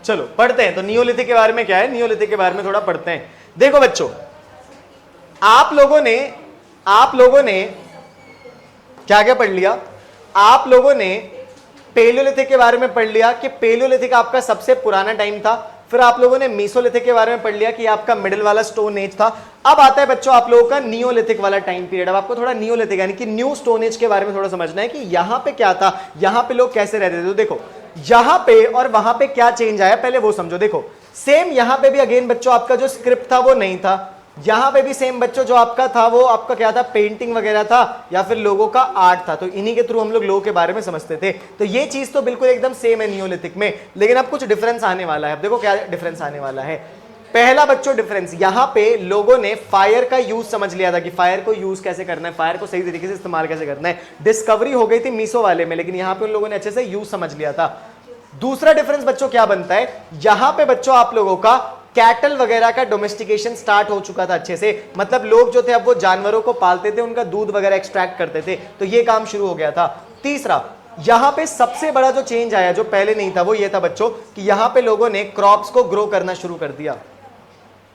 चलो पढ़ते हैं, तो नियोलिथिक के बारे में क्या है, नियोलिथिक के बारे में थोड़ा पढ़ते हैं। देखो बच्चों, आप लोगों ने क्या क्या पढ़ लिया? आप लोगों ने पेलियोलिथिक के बारे में पढ़ लिया कि पेलियोलिथिक आपका सबसे पुराना टाइम था। फिर आप लोगों ने मीसोलिथिक के बारे में पढ़ लिया कि आपका मिडिल वाला स्टोन एज था। अब आता है बच्चों आप लोगों का नियोलिथिक वाला टाइम पीरियड। अब आपको थोड़ा नियोलिथिक यानी कि न्यू स्टोन एज के बारे में थोड़ा समझना है कि यहां पे क्या था, यहां पे लोग कैसे रहते थे। तो देखो यहां पे और वहां पे क्या चेंज आया पहले वो समझो। देखो सेम यहां पे भी अगेन बच्चों आपका जो स्क्रिप्ट था वो नहीं था, यहां पे भी सेम बच्चों जो आपका था वो आपका क्या था, पेंटिंग वगैरह था या फिर लोगों का आर्ट था। तो इन्हीं के थ्रू हम लोग लोगों के बारे में समझते थे। तो ये चीज तो बिल्कुल एकदम सेम है नियोलिथिक में, लेकिन अब कुछ डिफरेंस आने वाला है। अब देखो क्या डिफरेंस आने वाला है। पहला बच्चों डिफरेंस, यहां पे लोगों ने फायर का यूज समझ लिया था कि फायर को यूज कैसे करना है, फायर को सही तरीके से इस्तेमाल कैसे करना है। डिस्कवरी हो गई थी मीसो वाले में, लेकिन यहां पे उन लोगों ने अच्छे से यूज समझ लिया था। दूसरा डिफरेंस बच्चों क्या बनता है, यहां पे बच्चों आप लोगों का कैटल वगैरह का डोमेस्टिकेशन स्टार्ट हो चुका था अच्छे से। मतलब लोग जो थे अब वो जानवरों को पालते थे, उनका दूध वगैरह एक्सट्रैक्ट करते थे, तो ये काम शुरू हो गया था। तीसरा यहां पे सबसे बड़ा जो चेंज आया जो पहले नहीं था वो ये था बच्चों कि यहां पे लोगों ने क्रॉप्स को ग्रो करना शुरू कर दिया।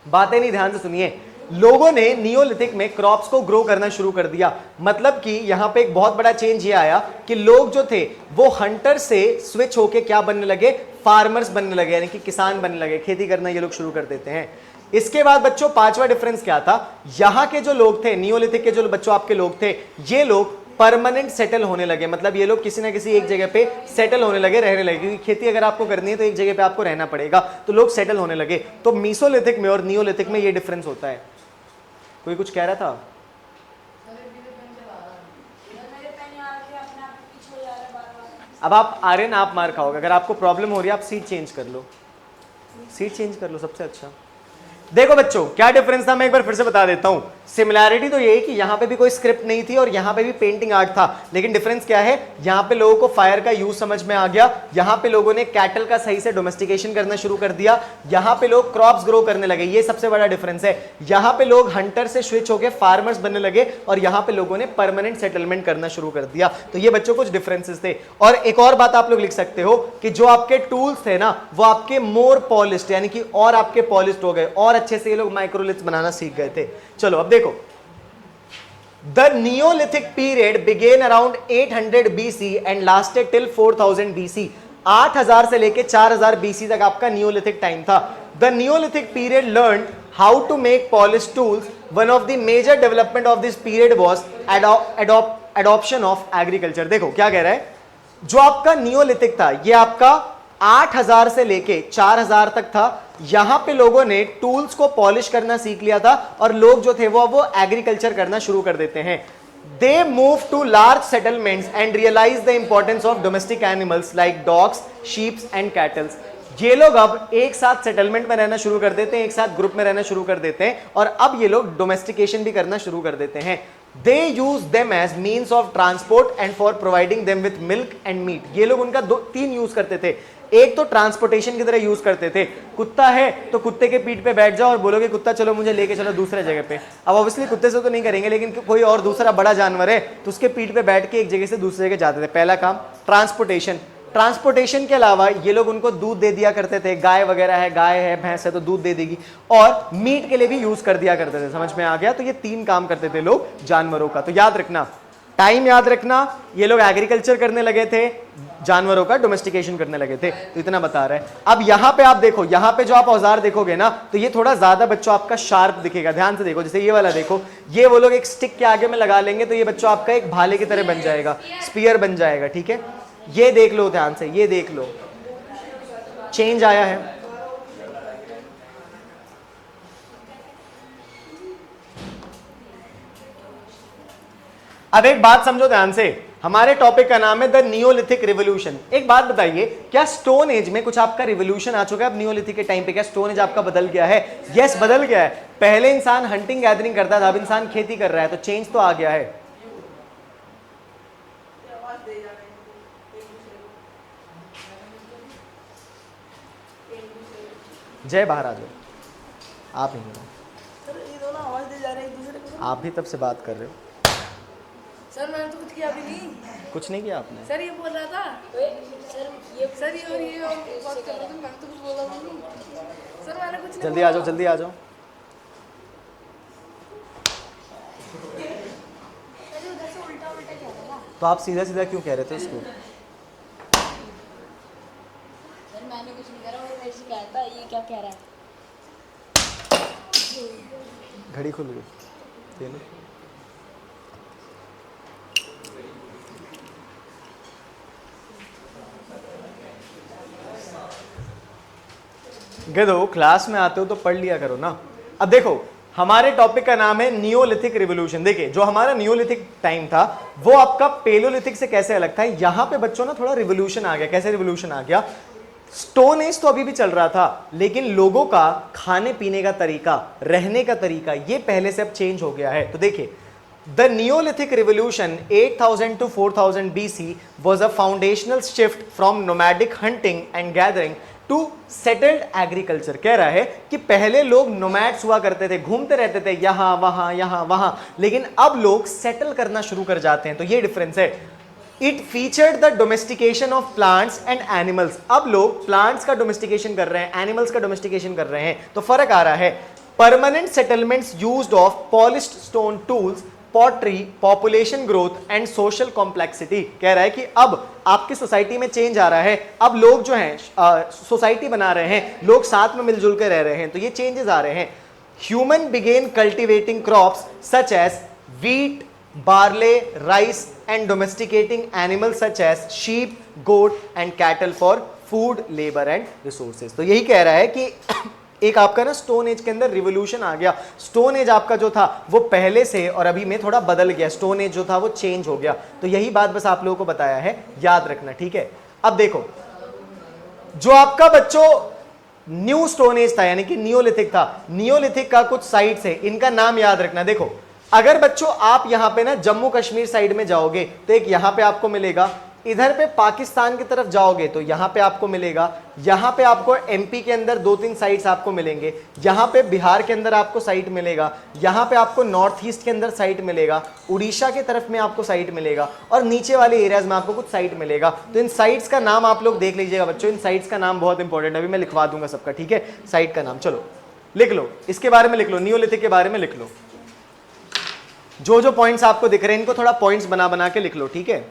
बातें नहीं ध्यान से सुनिए, लोगों ने नियोलिथिक में क्रॉप्स को ग्रो करना शुरू कर दिया। मतलब कि यहां पे एक बहुत बड़ा चेंज ये आया कि लोग जो थे वो हंटर से स्विच होके क्या बनने लगे, फार्मर्स बनने लगे, यानी कि किसान बनने लगे, खेती करना ये लोग शुरू कर देते हैं। इसके बाद बच्चों पांचवा डिफरेंस क्या था, यहां के जो लोग थे नियोलिथिक के जो बच्चों आपके लोग थे, ये लोग परमानेंट सेटल होने लगे। मतलब ये लोग किसी ना किसी एक जगह पे सेटल होने लगे, रहने लगे, क्योंकि खेती अगर आपको करनी है तो एक जगह पे आपको रहना पड़ेगा, तो लोग सेटल होने लगे। तो मीसोलिथिक में और नियोलिथिक में ये डिफरेंस होता है। कोई कुछ कह रहा था? अब आप आर्यन आप मार खाओगे, अगर आपको प्रॉब्लम हो रही है आप सीट चेंज कर लो, सीट चेंज कर लो सबसे अच्छा। देखो बच्चों क्या डिफरेंस था मैं एक बार फिर से बता देता हूं। सिमिलैरिटी तो ये है कि यहां पे भी कोई स्क्रिप्ट नहीं थी और यहां पे भी पेंटिंग आर्ट था, लेकिन डिफरेंस क्या है, यहां पे लोगों को फायर का यूज समझ में आ गया, यहां पे लोगों ने कैटल का सही से डोमेस्टिकेशन करना शुरू कर दिया, यहां पे लोग क्रॉप्स ग्रो करने लगे, ये सबसे बड़ा डिफरेंस है। यहां पे लोग हंटर से स्विच होकर फार्मर्स बनने लगे और यहां पे लोगों ने परमानेंट सेटलमेंट करना शुरू कर दिया। तो ये बच्चों कुछ डिफरेंसेस थे। और एक और बात आप लोग लिख सकते हो कि जो आपके टूल्स थे ना वो आपके मोर पॉलिश्ड, यानी कि और आपके पॉलिश्ड हो गए, और अच्छे से ये लोग माइक्रोलिथ्स बनाना सीख गए थे। चलो अब देखो, the neolithic period began around 800 BC and lasted till 4000 BC। 8000 से लेके 4000 BC तक आपका नियोलिथिक टाइम था। The neolithic period learn how to make polish tools. One of the major development of this period was adoption of agriculture. देखो क्या कह रहा है, जो आपका नियोलिथिक था ये आपका 8000 से लेके 4000 तक था। यहां पे लोगों ने टूल्स को पॉलिश करना सीख लिया था और लोग जो थे वो एग्रीकल्चर करना शुरू कर देते हैं। They move to large settlements and realise the importance of domestic animals like dogs, sheeps and cattles. ये लोग अब एक साथ सेटलमेंट में रहना शुरू कर देते हैं, एक साथ ग्रुप में रहना शुरू कर देते हैं, और अब ये लोग डोमेस्टिकेशन भी करना शुरू कर देते हैं। They use them as means of transport and for providing them with milk and meat। ये लोग उनका तीन यूज करते थे। एक तो ट्रांसपोर्टेशन की तरह यूज करते थे, कुत्ता है तो कुत्ते के पीठ पे बैठ जाओ और बोलोगे कुत्ता चलो मुझे लेके चलो दूसरे जगह पे। अब ऑब्वियसली कुत्ते से तो नहीं करेंगे, लेकिन कोई और दूसरा बड़ा जानवर है तो उसके पीठ पे बैठ के एक जगह से दूसरी जगह जाते थे। पहला काम ट्रांसपोर्टेशन। ट्रांसपोर्टेशन के अलावा ये लोग उनको दूध दे दिया करते थे, गाय वगैरह है, गाय है, भैंस है तो दूध दे देगी, और मीट के लिए भी यूज कर दिया करते थे। समझ में आ गया? तो ये तीन काम करते थे लोग जानवरों का। तो याद रखना, टाइम याद रखना, ये लोग एग्रीकल्चर करने लगे थे, जानवरों का डोमेस्टिकेशन करने लगे थे। तो इतना बता रहे हैं। अब यहां पे आप देखो, यहां पे जो आप औजार देखोगे ना तो ये थोड़ा ज्यादा बच्चों आपका शार्प दिखेगा। ध्यान से देखो, जैसे ये वाला देखो, ये वो लोग एक स्टिक के आगे में लगा लेंगे तो ये बच्चों आपका एक भाले की तरह बन जाएगा, स्पीयर बन जाएगा। ठीक है, ये देख लो ध्यान से, ये देख लो चेंज आया है। अब एक बात समझो ध्यान से, हमारे टॉपिक का नाम है द नियोलिथिक रिवोल्यूशन। एक बात बताइए, क्या स्टोन एज में कुछ आपका रिवोल्यूशन आ चुका है? अब नियोलिथिक के टाइम पे क्या स्टोन एज आपका बदल गया है? यस, बदल गया है। पहले इंसान हंटिंग गैदरिंग करता था, अब इंसान खेती कर रहा है, तो चेंज तो आ गया है। जय बाहर आ जाओ, आप ही आवाज दे जा रहे हैं एक दूसरे को। आप भी तब से बात कर रहे हो। सर मैंने तो कुछ किया भी नहीं। कुछ नहीं किया आपने? सर ये बोल रहा था सर ये बात कर रहा था, मैंने तो कुछ बोला भी नहीं सर, मैंने कुछ नहीं। जल्दी आ जाओ, जल्दी आ जाओ। उधर से उल्टा उल्टा क्या था? तो आप सीधा सीधा क्यों कह रहे थे उसको? कह रहा है। घड़ी खुल गई, ये लो। गधो, क्लास में आते हो तो पढ़ लिया करो ना। अब देखो, हमारे टॉपिक का नाम है नियोलिथिक रिवोल्यूशन। देखिए, जो हमारा नियोलिथिक टाइम था वो आपका पेलोलिथिक से कैसे अलग था। यहां पे बच्चों ना थोड़ा रिवोल्यूशन आ गया। कैसे रिवोल्यूशन आ गया? स्टोन एज तो अभी भी चल रहा था, लेकिन लोगों का खाने पीने का तरीका, रहने का तरीका, ये पहले से अब चेंज हो गया है। तो देखिए, the Neolithic revolution 8000 to 4000 BC was a foundational shift from nomadic hunting and gathering to settled agriculture. कह रहा है कि पहले लोग नोमैड्स हुआ करते थे, घूमते रहते थे यहां वहां, लेकिन अब लोग सेटल करना शुरू कर जाते हैं। तो ये डिफरेंस है। It featured the domestication of plants and animals. अब लोग प्लांट्स का डोमेस्टिकेशन कर रहे हैं, एनिमल्स का डोमेस्टिकेशन कर रहे हैं, तो फर्क आ रहा है। Permanent settlements used of polished stone tools, pottery, population growth and social complexity. कह रहा है कि अब आपकी सोसाइटी में चेंज आ रहा है। अब लोग जो हैं सोसाइटी बना रहे हैं, लोग साथ में मिलजुल कर रह रहे हैं, तो ये चेंजेस आ रहे हैं। Human began cultivating crops such as wheat, barley, rice and domesticating animals such as sheep, goat and cattle for food, labor and resources। तो यही कह रहा है कि एक आपका ना स्टोन एज के अंदर रिवोल्यूशन आ गया। स्टोन एज आपका जो था वो पहले से और अभी में थोड़ा बदल गया। स्टोन एज जो था वो चेंज हो गया। तो यही बात बस आप लोगों को बताया है, याद रखना, ठीक है। अब देखो, जो आपका बच्चों न्यू स्टोन एज था यानी कि नियोलिथिक था, नियोलिथिक का कुछ साइट्स है, इनका नाम याद रखना। देखो, अगर बच्चों आप यहां पे ना जम्मू कश्मीर साइड में जाओगे तो एक यहां पे आपको मिलेगा, इधर पे पाकिस्तान की तरफ जाओगे तो यहां पे आपको मिलेगा, यहां पे आपको एमपी के अंदर 2-3 साइट्स आपको मिलेंगे, यहां पे बिहार के अंदर आपको साइट मिलेगा, यहां पे आपको नॉर्थ ईस्ट के अंदर साइट मिलेगा, उड़ीसा के तरफ में आपको साइट मिलेगा और नीचे वाले एरियाज में आपको कुछ साइट मिलेगा। तो इन साइट्स का नाम आप लोग देख लीजिएगा बच्चों। इन साइट्स का नाम बहुत इंपॉर्टेंट है, अभी मैं लिखवा दूंगा सबका, ठीक है। साइट का नाम चलो लिख लो, इसके बारे में लिख लो, नियोलिथिक के बारे में लिख लो। जो जो पॉइंट्स आपको दिख रहे हैं इनको थोड़ा पॉइंट्स बना बना के लिख लो, ठीक है।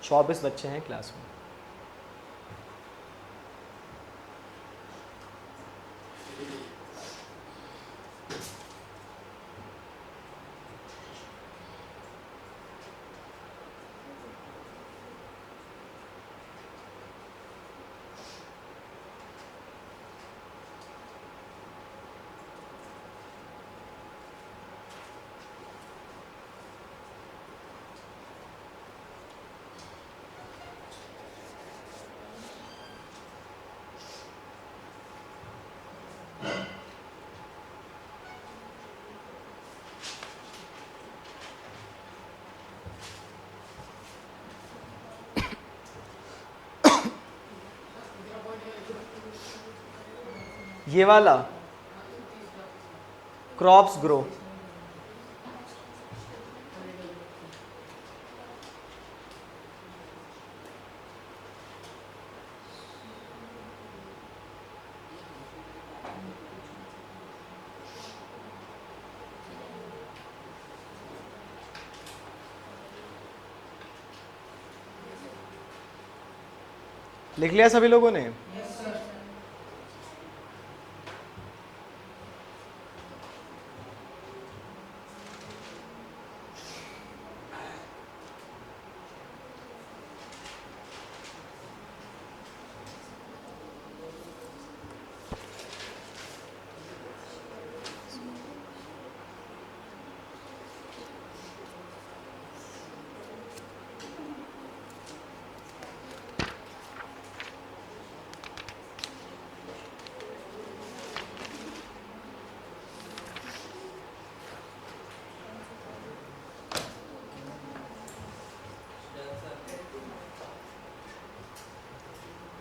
चौबीस बच्चे हैं क्लास में। ये वाला क्रॉप्स ग्रो, लिख लिया सभी लोगों ने?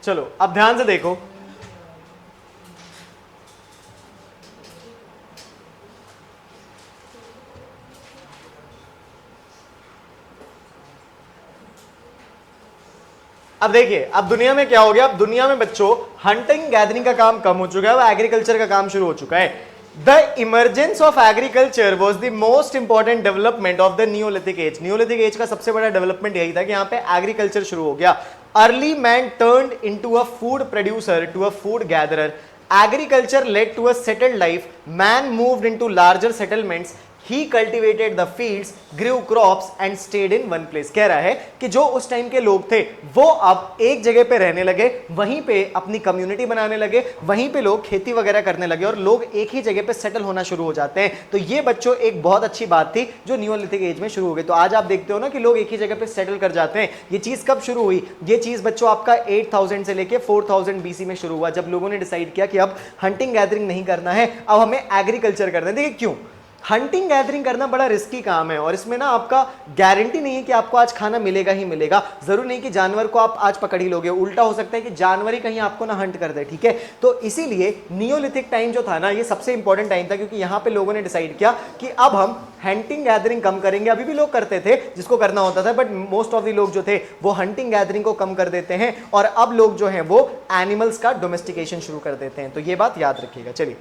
चलो अब ध्यान से देखो, अब देखिए अब दुनिया में क्या हो गया, अब दुनिया में बच्चों हंटिंग गैदरिंग का काम कम हो चुका है, अब एग्रीकल्चर का काम शुरू हो चुका है। The emergence of agriculture was the most important development of the neolithic age. Neolithic age का सबसे बड़ा डेवलपमेंट यही था कि यहाँ पे एग्रीकल्चर शुरू हो गया। Early man turned into a food producer to a food gatherer. Agriculture led to a settled life. Man moved into larger settlements. He cultivated the fields, grew crops and stayed in one place. कह रहा है कि जो उस टाइम के लोग थे वो अब एक जगह पे रहने लगे, वहीं पे अपनी कम्युनिटी बनाने लगे, वहीं पे लोग खेती वगैरह करने लगे और लोग एक ही जगह पे सेटल होना शुरू हो जाते हैं। तो ये बच्चों एक बहुत अच्छी बात थी जो नियोलिथिक एज में शुरू हो गई। तो आज आप देखते हो ना कि लोग एक ही जगह पे सेटल कर जाते हैं। ये चीज कब शुरू हुई? ये चीज बच्चों आपका 8000 से लेके 4000 BC में शुरू हुआ, जब लोगों ने डिसाइड किया कि अब हंटिंग गैदरिंग नहीं करना है, अब हमें एग्रीकल्चर करना है। देखिए क्यों? हंटिंग गैदरिंग करना बड़ा रिस्की काम है और इसमें ना आपका गारंटी नहीं है कि आपको आज खाना मिलेगा ही मिलेगा। जरूर नहीं कि जानवर को आप आज पकड़ ही लोगे, उल्टा हो सकता है कि जानवर ही कहीं आपको ना हंट कर दे, ठीक है। तो इसीलिए नियोलिथिक टाइम जो था ना, ये सबसे इंपॉर्टेंट टाइम था क्योंकि यहाँ पे लोगों ने डिसाइड किया कि अब हम हंटिंग गैदरिंग कम करेंगे। अभी भी लोग करते थे जिसको करना होता था, बट मोस्ट ऑफ द लोग जो थे वो हंटिंग गैदरिंग को कम कर देते हैं और अब लोग जो है वो एनिमल्स का डोमेस्टिकेशन शुरू कर देते हैं। तो ये बात याद रखिएगा। चलिए,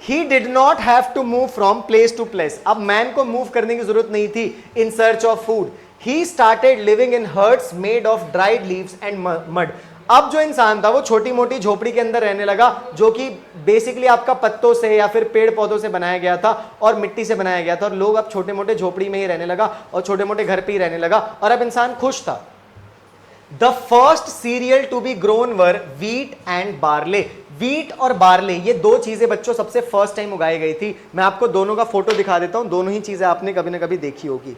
He did not have to move from place to place. अब मैन को मूव करने की जरूरत नहीं थी in search of food. He started living in huts made of dried leaves and mud. अब जो इंसान था वो छोटी मोटी झोपड़ी के अंदर रहने लगा, जो कि बेसिकली आपका पत्तों से या फिर पेड़ पौधों से बनाया गया था और मिट्टी से बनाया गया था, और लोग अब छोटे मोटे झोपड़ी में ही रहने लगा और छोटे मोटे घर पे ही रहने लगा और अब इंसान खुश था। The first cereal to be grown were wheat and barley. Wheat और बार्ले, ये दो चीजें बच्चों सबसे फर्स्ट टाइम उगाई गई थी। मैं आपको दोनों का फोटो दिखा देता हूं, दोनों ही चीजें आपने कभी ना कभी देखी होगी।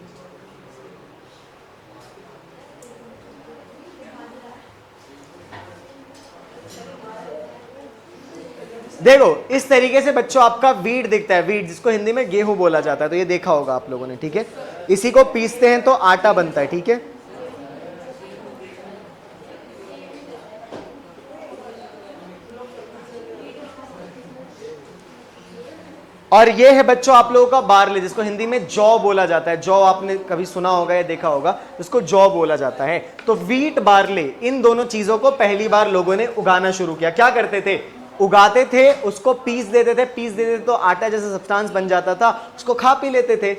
देखो इस तरीके से बच्चों आपका वीट दिखता है, वीट जिसको हिंदी में गेहूं बोला जाता है, तो ये देखा होगा आप लोगों ने, ठीक है। इसी को पीसते हैं तो आटा बनता है, ठीक है। और ये है बच्चों आप लोगों का बार्ले, जिसको हिंदी में जौ बोला जाता है। जौ आपने कभी सुना होगा या देखा होगा, जिसको जौ बोला जाता है। तो वीट बार्ले, इन दोनों चीजों को पहली बार लोगों ने उगाना शुरू किया। क्या करते थे? उगाते थे, उसको पीस देते थे तो आटा जैसा सब्सटेंस बन जाता था, उसको खा पी लेते थे।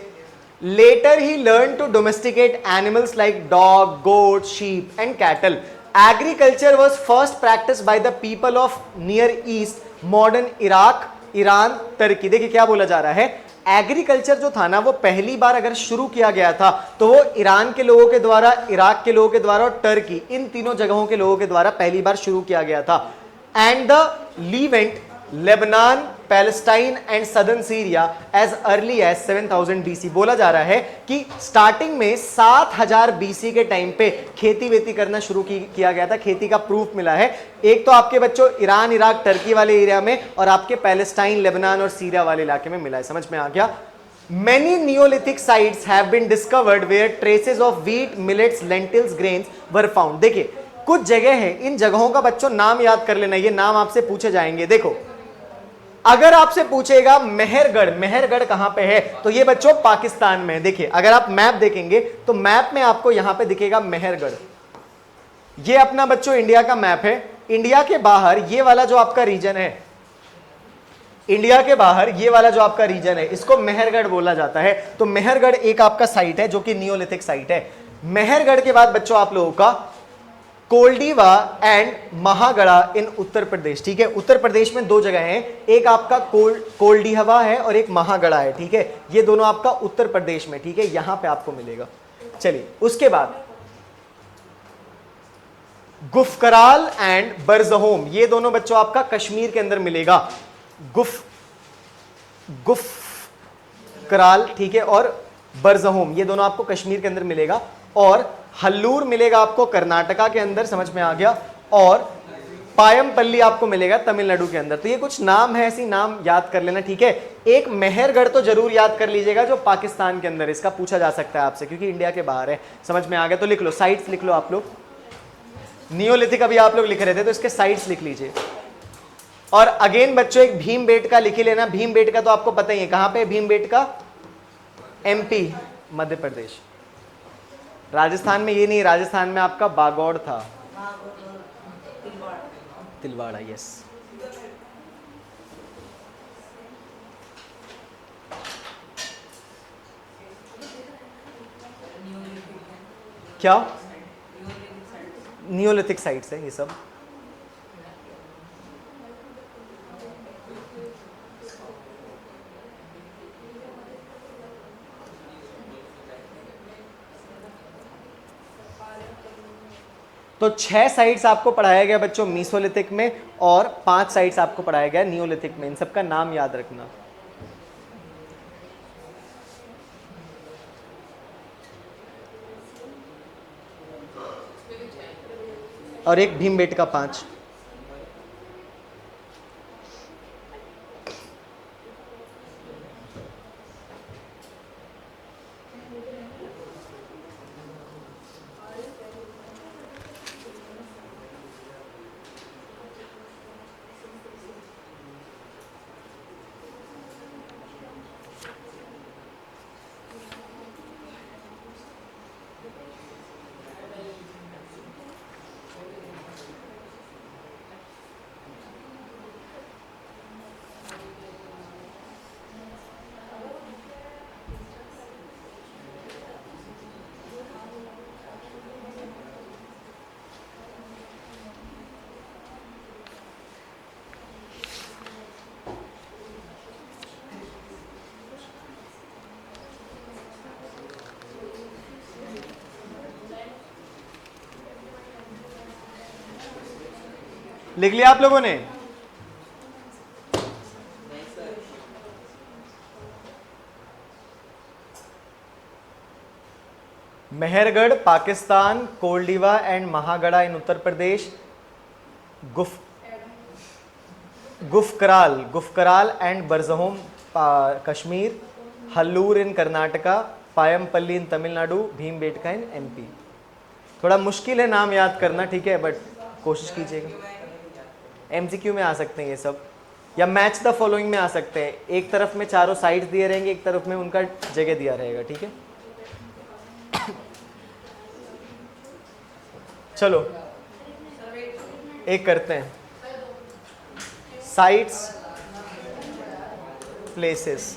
Later he learn to domesticate animals like dog, goat, sheep and cattle. Agriculture was first practice by the people of near East, modern Iraq, Iran, Turkey. देखिए क्या बोला जा रहा है, एग्रीकल्चर जो था ना वो पहली बार अगर शुरू किया गया था तो वो ईरान के लोगों के द्वारा, इराक के लोगों के द्वारा और तुर्की, इन तीनों जगहों के लोगों के द्वारा पहली बार शुरू किया गया था। And the Levant, Lebanon, Palestine and southern Syria as early as 7000 BC। बोला जा रहा है कि स्टार्टिंग में 7000 BC के टाइम पे खेती वेती करना शुरू किया गया था। खेती का प्रूफ मिला है एक तो आपके बच्चों ईरान, इराक, तुर्की वाले एरिया में, और आपके पैलेस्टाइन, लेबनान और सीरिया वाले इलाके में मिला है। समझ में आ गया? Many Neolithic sites have been discovered where traces of wheat, millets, lentils, grains were found. देखिए कुछ जगह है, इन जगहों का बच्चों नाम याद कर लेना, ये नाम आपसे पूछे जाएंगे। देखो अगर आपसे पूछेगा मेहरगढ़, मेहरगढ़ कहां पे है, तो ये बच्चों पाकिस्तान में है। देखिए अगर आप मैप देखेंगे तो मैप में आपको यहां पे दिखेगा मेहरगढ़। ये अपना बच्चों इंडिया का मैप है। इंडिया के बाहर ये वाला जो आपका रीजन है, इंडिया के बाहर ये वाला जो आपका रीजन है, इसको मेहरगढ़ बोला जाता है। तो मेहरगढ़ एक आपका साइट है जो कि नियोलिथिक साइट है। मेहरगढ़ के बाद बच्चों आप लोगों का कोल्डीवा एंड महागढ़ा इन उत्तर प्रदेश, ठीक है। उत्तर प्रदेश में दो जगह हैं, एक आपका कोल्डीहवा है और एक महागढ़ा है, ठीक है। ये दोनों आपका उत्तर प्रदेश में, ठीक है, यहां पे आपको मिलेगा। चलिए उसके बाद गुफकराल एंड बरजहोम, ये दोनों बच्चों आपका कश्मीर के अंदर मिलेगा। गुफकराल, ठीक है, और बरजहोम ये दोनों आपको कश्मीर के अंदर मिलेगा। और हल्लूर मिलेगा आपको कर्नाटका के अंदर, समझ में आ गया। और पायमपल्ली आपको मिलेगा तमिलनाडु के अंदर। तो ये कुछ नाम है, ऐसी नाम याद कर लेना, ठीक है। एक मेहरगढ़ तो जरूर याद कर लीजिएगा जो पाकिस्तान के अंदर, इसका पूछा जा सकता है आपसे क्योंकि इंडिया के बाहर है। समझ में आ गया? तो लिख लो, साइट्स लिख लो आप लोग। नियोलिथिक अभी आप लोग लिख रहे थे तो इसके साइड्स लिख लीजिए। और अगेन बच्चों एक भीमबेटका लिख ही लेना। भीमबेटका तो आपको पता ही है कहां पे भीमबेटका, एमपी मध्य प्रदेश। राजस्थान में ये नहीं, राजस्थान में आपका बागौड़ था, तिलवाड़ा, यस। क्या नियोलिथिक साइट्स है ये सब। तो 6 साइट्स आपको पढ़ाया गया बच्चों मीसोलिथिक में और 5 साइट्स आपको पढ़ाया गया नियोलिथिक में। इन सबका नाम याद रखना। और एक भीमबेटका 5। लिख लिया आप लोगों ने? Mehrgarh Pakistan, Koldihwa and Mahagara in Uttar Pradesh, Gufkral and Burzahom Kashmir, Hallur in Karnataka, Paiyampalli in Tamil Nadu, Bhimbetka in MP. थोड़ा मुश्किल है नाम याद करना, ठीक है, बट कोशिश कीजिएगा। एमसीक्यू में आ सकते हैं ये सब, या मैच द फॉलोइंग में आ सकते हैं। एक तरफ में चारों साइड्स दिए रहेंगे, एक तरफ में उनका जगह दिया रहेगा, ठीक है। चलो एक करते हैं, साइट्स प्लेसेस।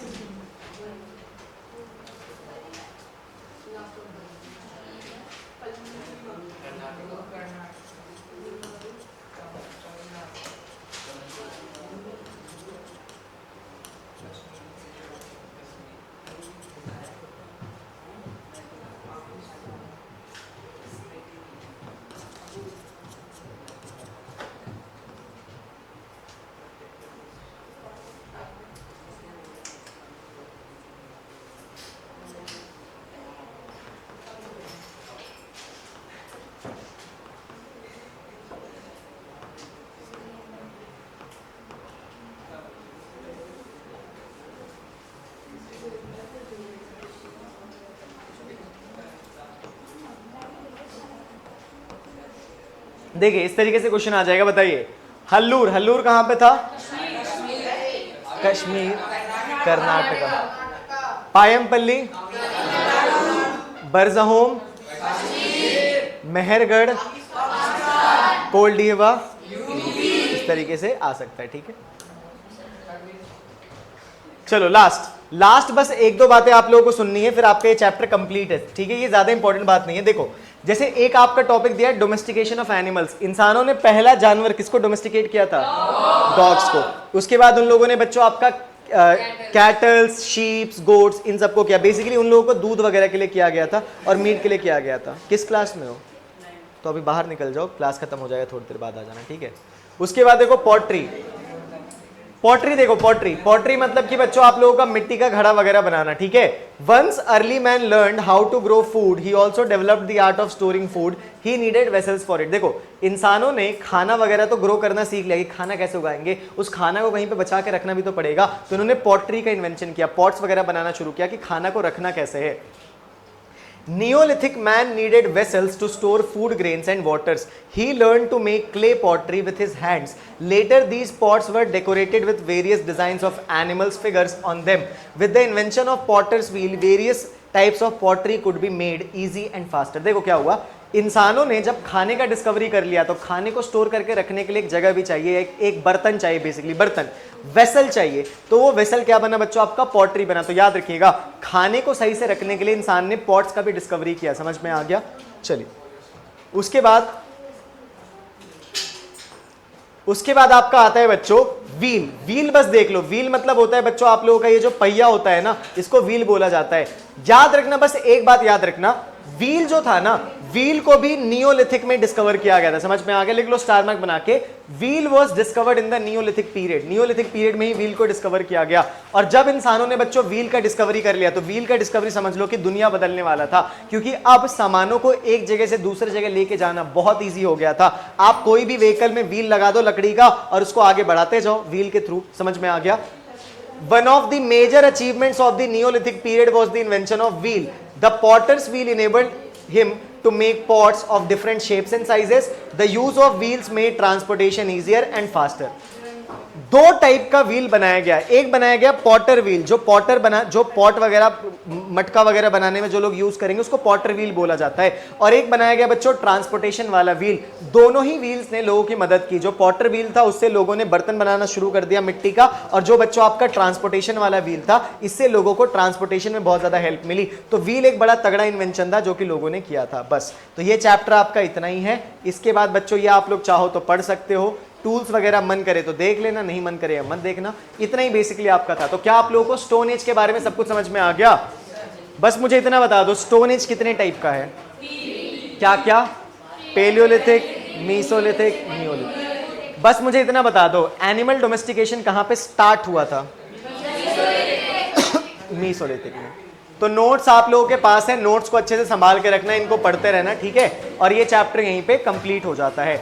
देखिए इस तरीके से क्वेश्चन आ जाएगा, बताइए। हल्लूर, हल्लूर कहां पे था? कश्मीर, कर्नाटका। पायमपल्ली, बरजहोम, मेहरगढ़, कोल्डिवा, इस तरीके से आ सकता है, ठीक है। चलो लास्ट बस एक दो बातें आप लोगों को सुननी है, फिर आपका ये चैप्टर कंप्लीट है, ठीक है। ये ज्यादा इंपॉर्टेंट बात नहीं है। देखो जैसे एक आपका टॉपिक दिया है डोमेस्टिकेशन ऑफ एनिमल्स। इंसानों ने पहला जानवर किसको डोमेस्टिकेट किया था? डॉग्स को। उसके बाद उन लोगों ने बच्चों आपका कैटल्स, शीप्स, गोट्स, इन सबको किया। बेसिकली उन लोगों को दूध वगैरह के लिए किया गया था और मीट के लिए किया गया था। किस क्लास में हो? तो अभी बाहर निकल जाओ, क्लास खत्म हो जाएगा, थोड़ी देर बाद आ जाना, ठीक है। उसके बाद देखो पॉटरी। पॉटरी देखो, पॉटरी मतलब कि बच्चों आप लोगों का मिट्टी का घड़ा वगैरह बनाना, ठीक है। Once early man learn how to grow food, he also developed the art of storing food, he needed vessels for it. देखो इंसानों ने खाना वगैरह तो ग्रो करना सीख लिया कि खाना कैसे उगाएंगे, उस खाना को कहीं पे बचा के रखना भी तो पड़ेगा। तो उन्होंने पॉटरी का इन्वेंशन किया, पॉट्स वगैरह बनाना शुरू किया कि खाना को रखना कैसे है। Neolithic man needed vessels to store food grains and waters. He learned to make clay pottery with his hands. Later these pots were decorated with various designs of animals figures on them. With the invention of potter's wheel, various types of pottery could be made easy and faster. देखो क्या हुआ, इंसानों ने जब खाने का डिस्कवरी कर लिया तो खाने को स्टोर करके रखने के लिए एक जगह भी चाहिए, एक बर्तन चाहिए, बेसिकली बर्तन, वेसल चाहिए। तो वो वेसल क्या बना बच्चों, आपका पॉटरी बना। तो याद रखिएगा, खाने को सही से रखने के लिए इंसान ने पॉट्स का भी डिस्कवरी किया। समझ में आ गया? चलिए, उसके बाद आपका आता है बच्चों व्हील। व्हील बस देख लो, व्हील मतलब होता है बच्चों आप लोगों का ये जो पहिया होता है ना, इसको व्हील बोला जाता है। याद रखना, बस एक बात याद रखना, व्हील जो था ना, व्हील को भी नियोलिथिक में डिस्कवर किया गया था। समझ में आ गया? लिख लो स्टार मार्क बना के, wheel was discovered in the neolithic period. Neolithic period में ही व्हील को डिस्कवर किया गया। और जब इंसानों ने बच्चों व्हील का डिस्कवरी कर लिया तो व्हील का डिस्कवरी समझ लो कि दुनिया बदलने वाला था, क्योंकि अब सामानों को एक जगह से दूसरी जगह लेके जाना बहुत ईजी हो गया था। आप कोई भी व्हीकल में व्हील लगा दो लकड़ी का और उसको आगे बढ़ाते जाओ व्हील के थ्रू। समझ में आ गया? One of the major achievements of the Neolithic period was the invention of wheel. The potter's wheel enabled him to make pots of different shapes and sizes. The use of wheels made transportation easier and faster. दो टाइप का व्हील बनाया गया। एक बनाया गया पॉटर व्हील, जो पॉटर बना, जो पॉट वगैरह मटका वगैरह बनाने में जो लोग यूज करेंगे उसको पॉटर व्हील बोला जाता है। और एक बनाया गया बच्चों ट्रांसपोर्टेशन वाला व्हील। दोनों ही व्हील्स ने लोगों की मदद की। जो पॉटर व्हील था उससे लोगों ने बर्तन बनाना शुरू कर दिया मिट्टी का, और जो बच्चों आपका ट्रांसपोर्टेशन वाला व्हील था, इससे लोगों को ट्रांसपोर्टेशन में बहुत ज्यादा हेल्प मिली। तो व्हील एक बड़ा तगड़ा इन्वेंशन था जो कि लोगों ने किया था। बस, तो ये चैप्टर आपका इतना ही है। इसके बाद बच्चों ये आप लोग चाहो तो पढ़ सकते हो, टूल्स वगैरह मन करे तो देख लेना, नहीं मन करे मत देखना। इतना ही बेसिकली आपका था। तो क्या आप लोगों को स्टोन एज के बारे में सब कुछ समझ में आ गया? बस मुझे इतना बता दो, स्टोन एज कितने टाइप का है? क्या क्या? Paleolithic, mesolithic, neolithic. बस मुझे इतना बता दो, एनिमल डोमेस्टिकेशन कहां पे स्टार्ट हुआ था? मीसोलिथिक में। तो नोट्स आप लोगों के पास है, नोट्स को अच्छे से संभाल के रखना, इनको पढ़ते रहना, ठीक है? और ये चैप्टर यहीं पे कंप्लीट हो जाता है।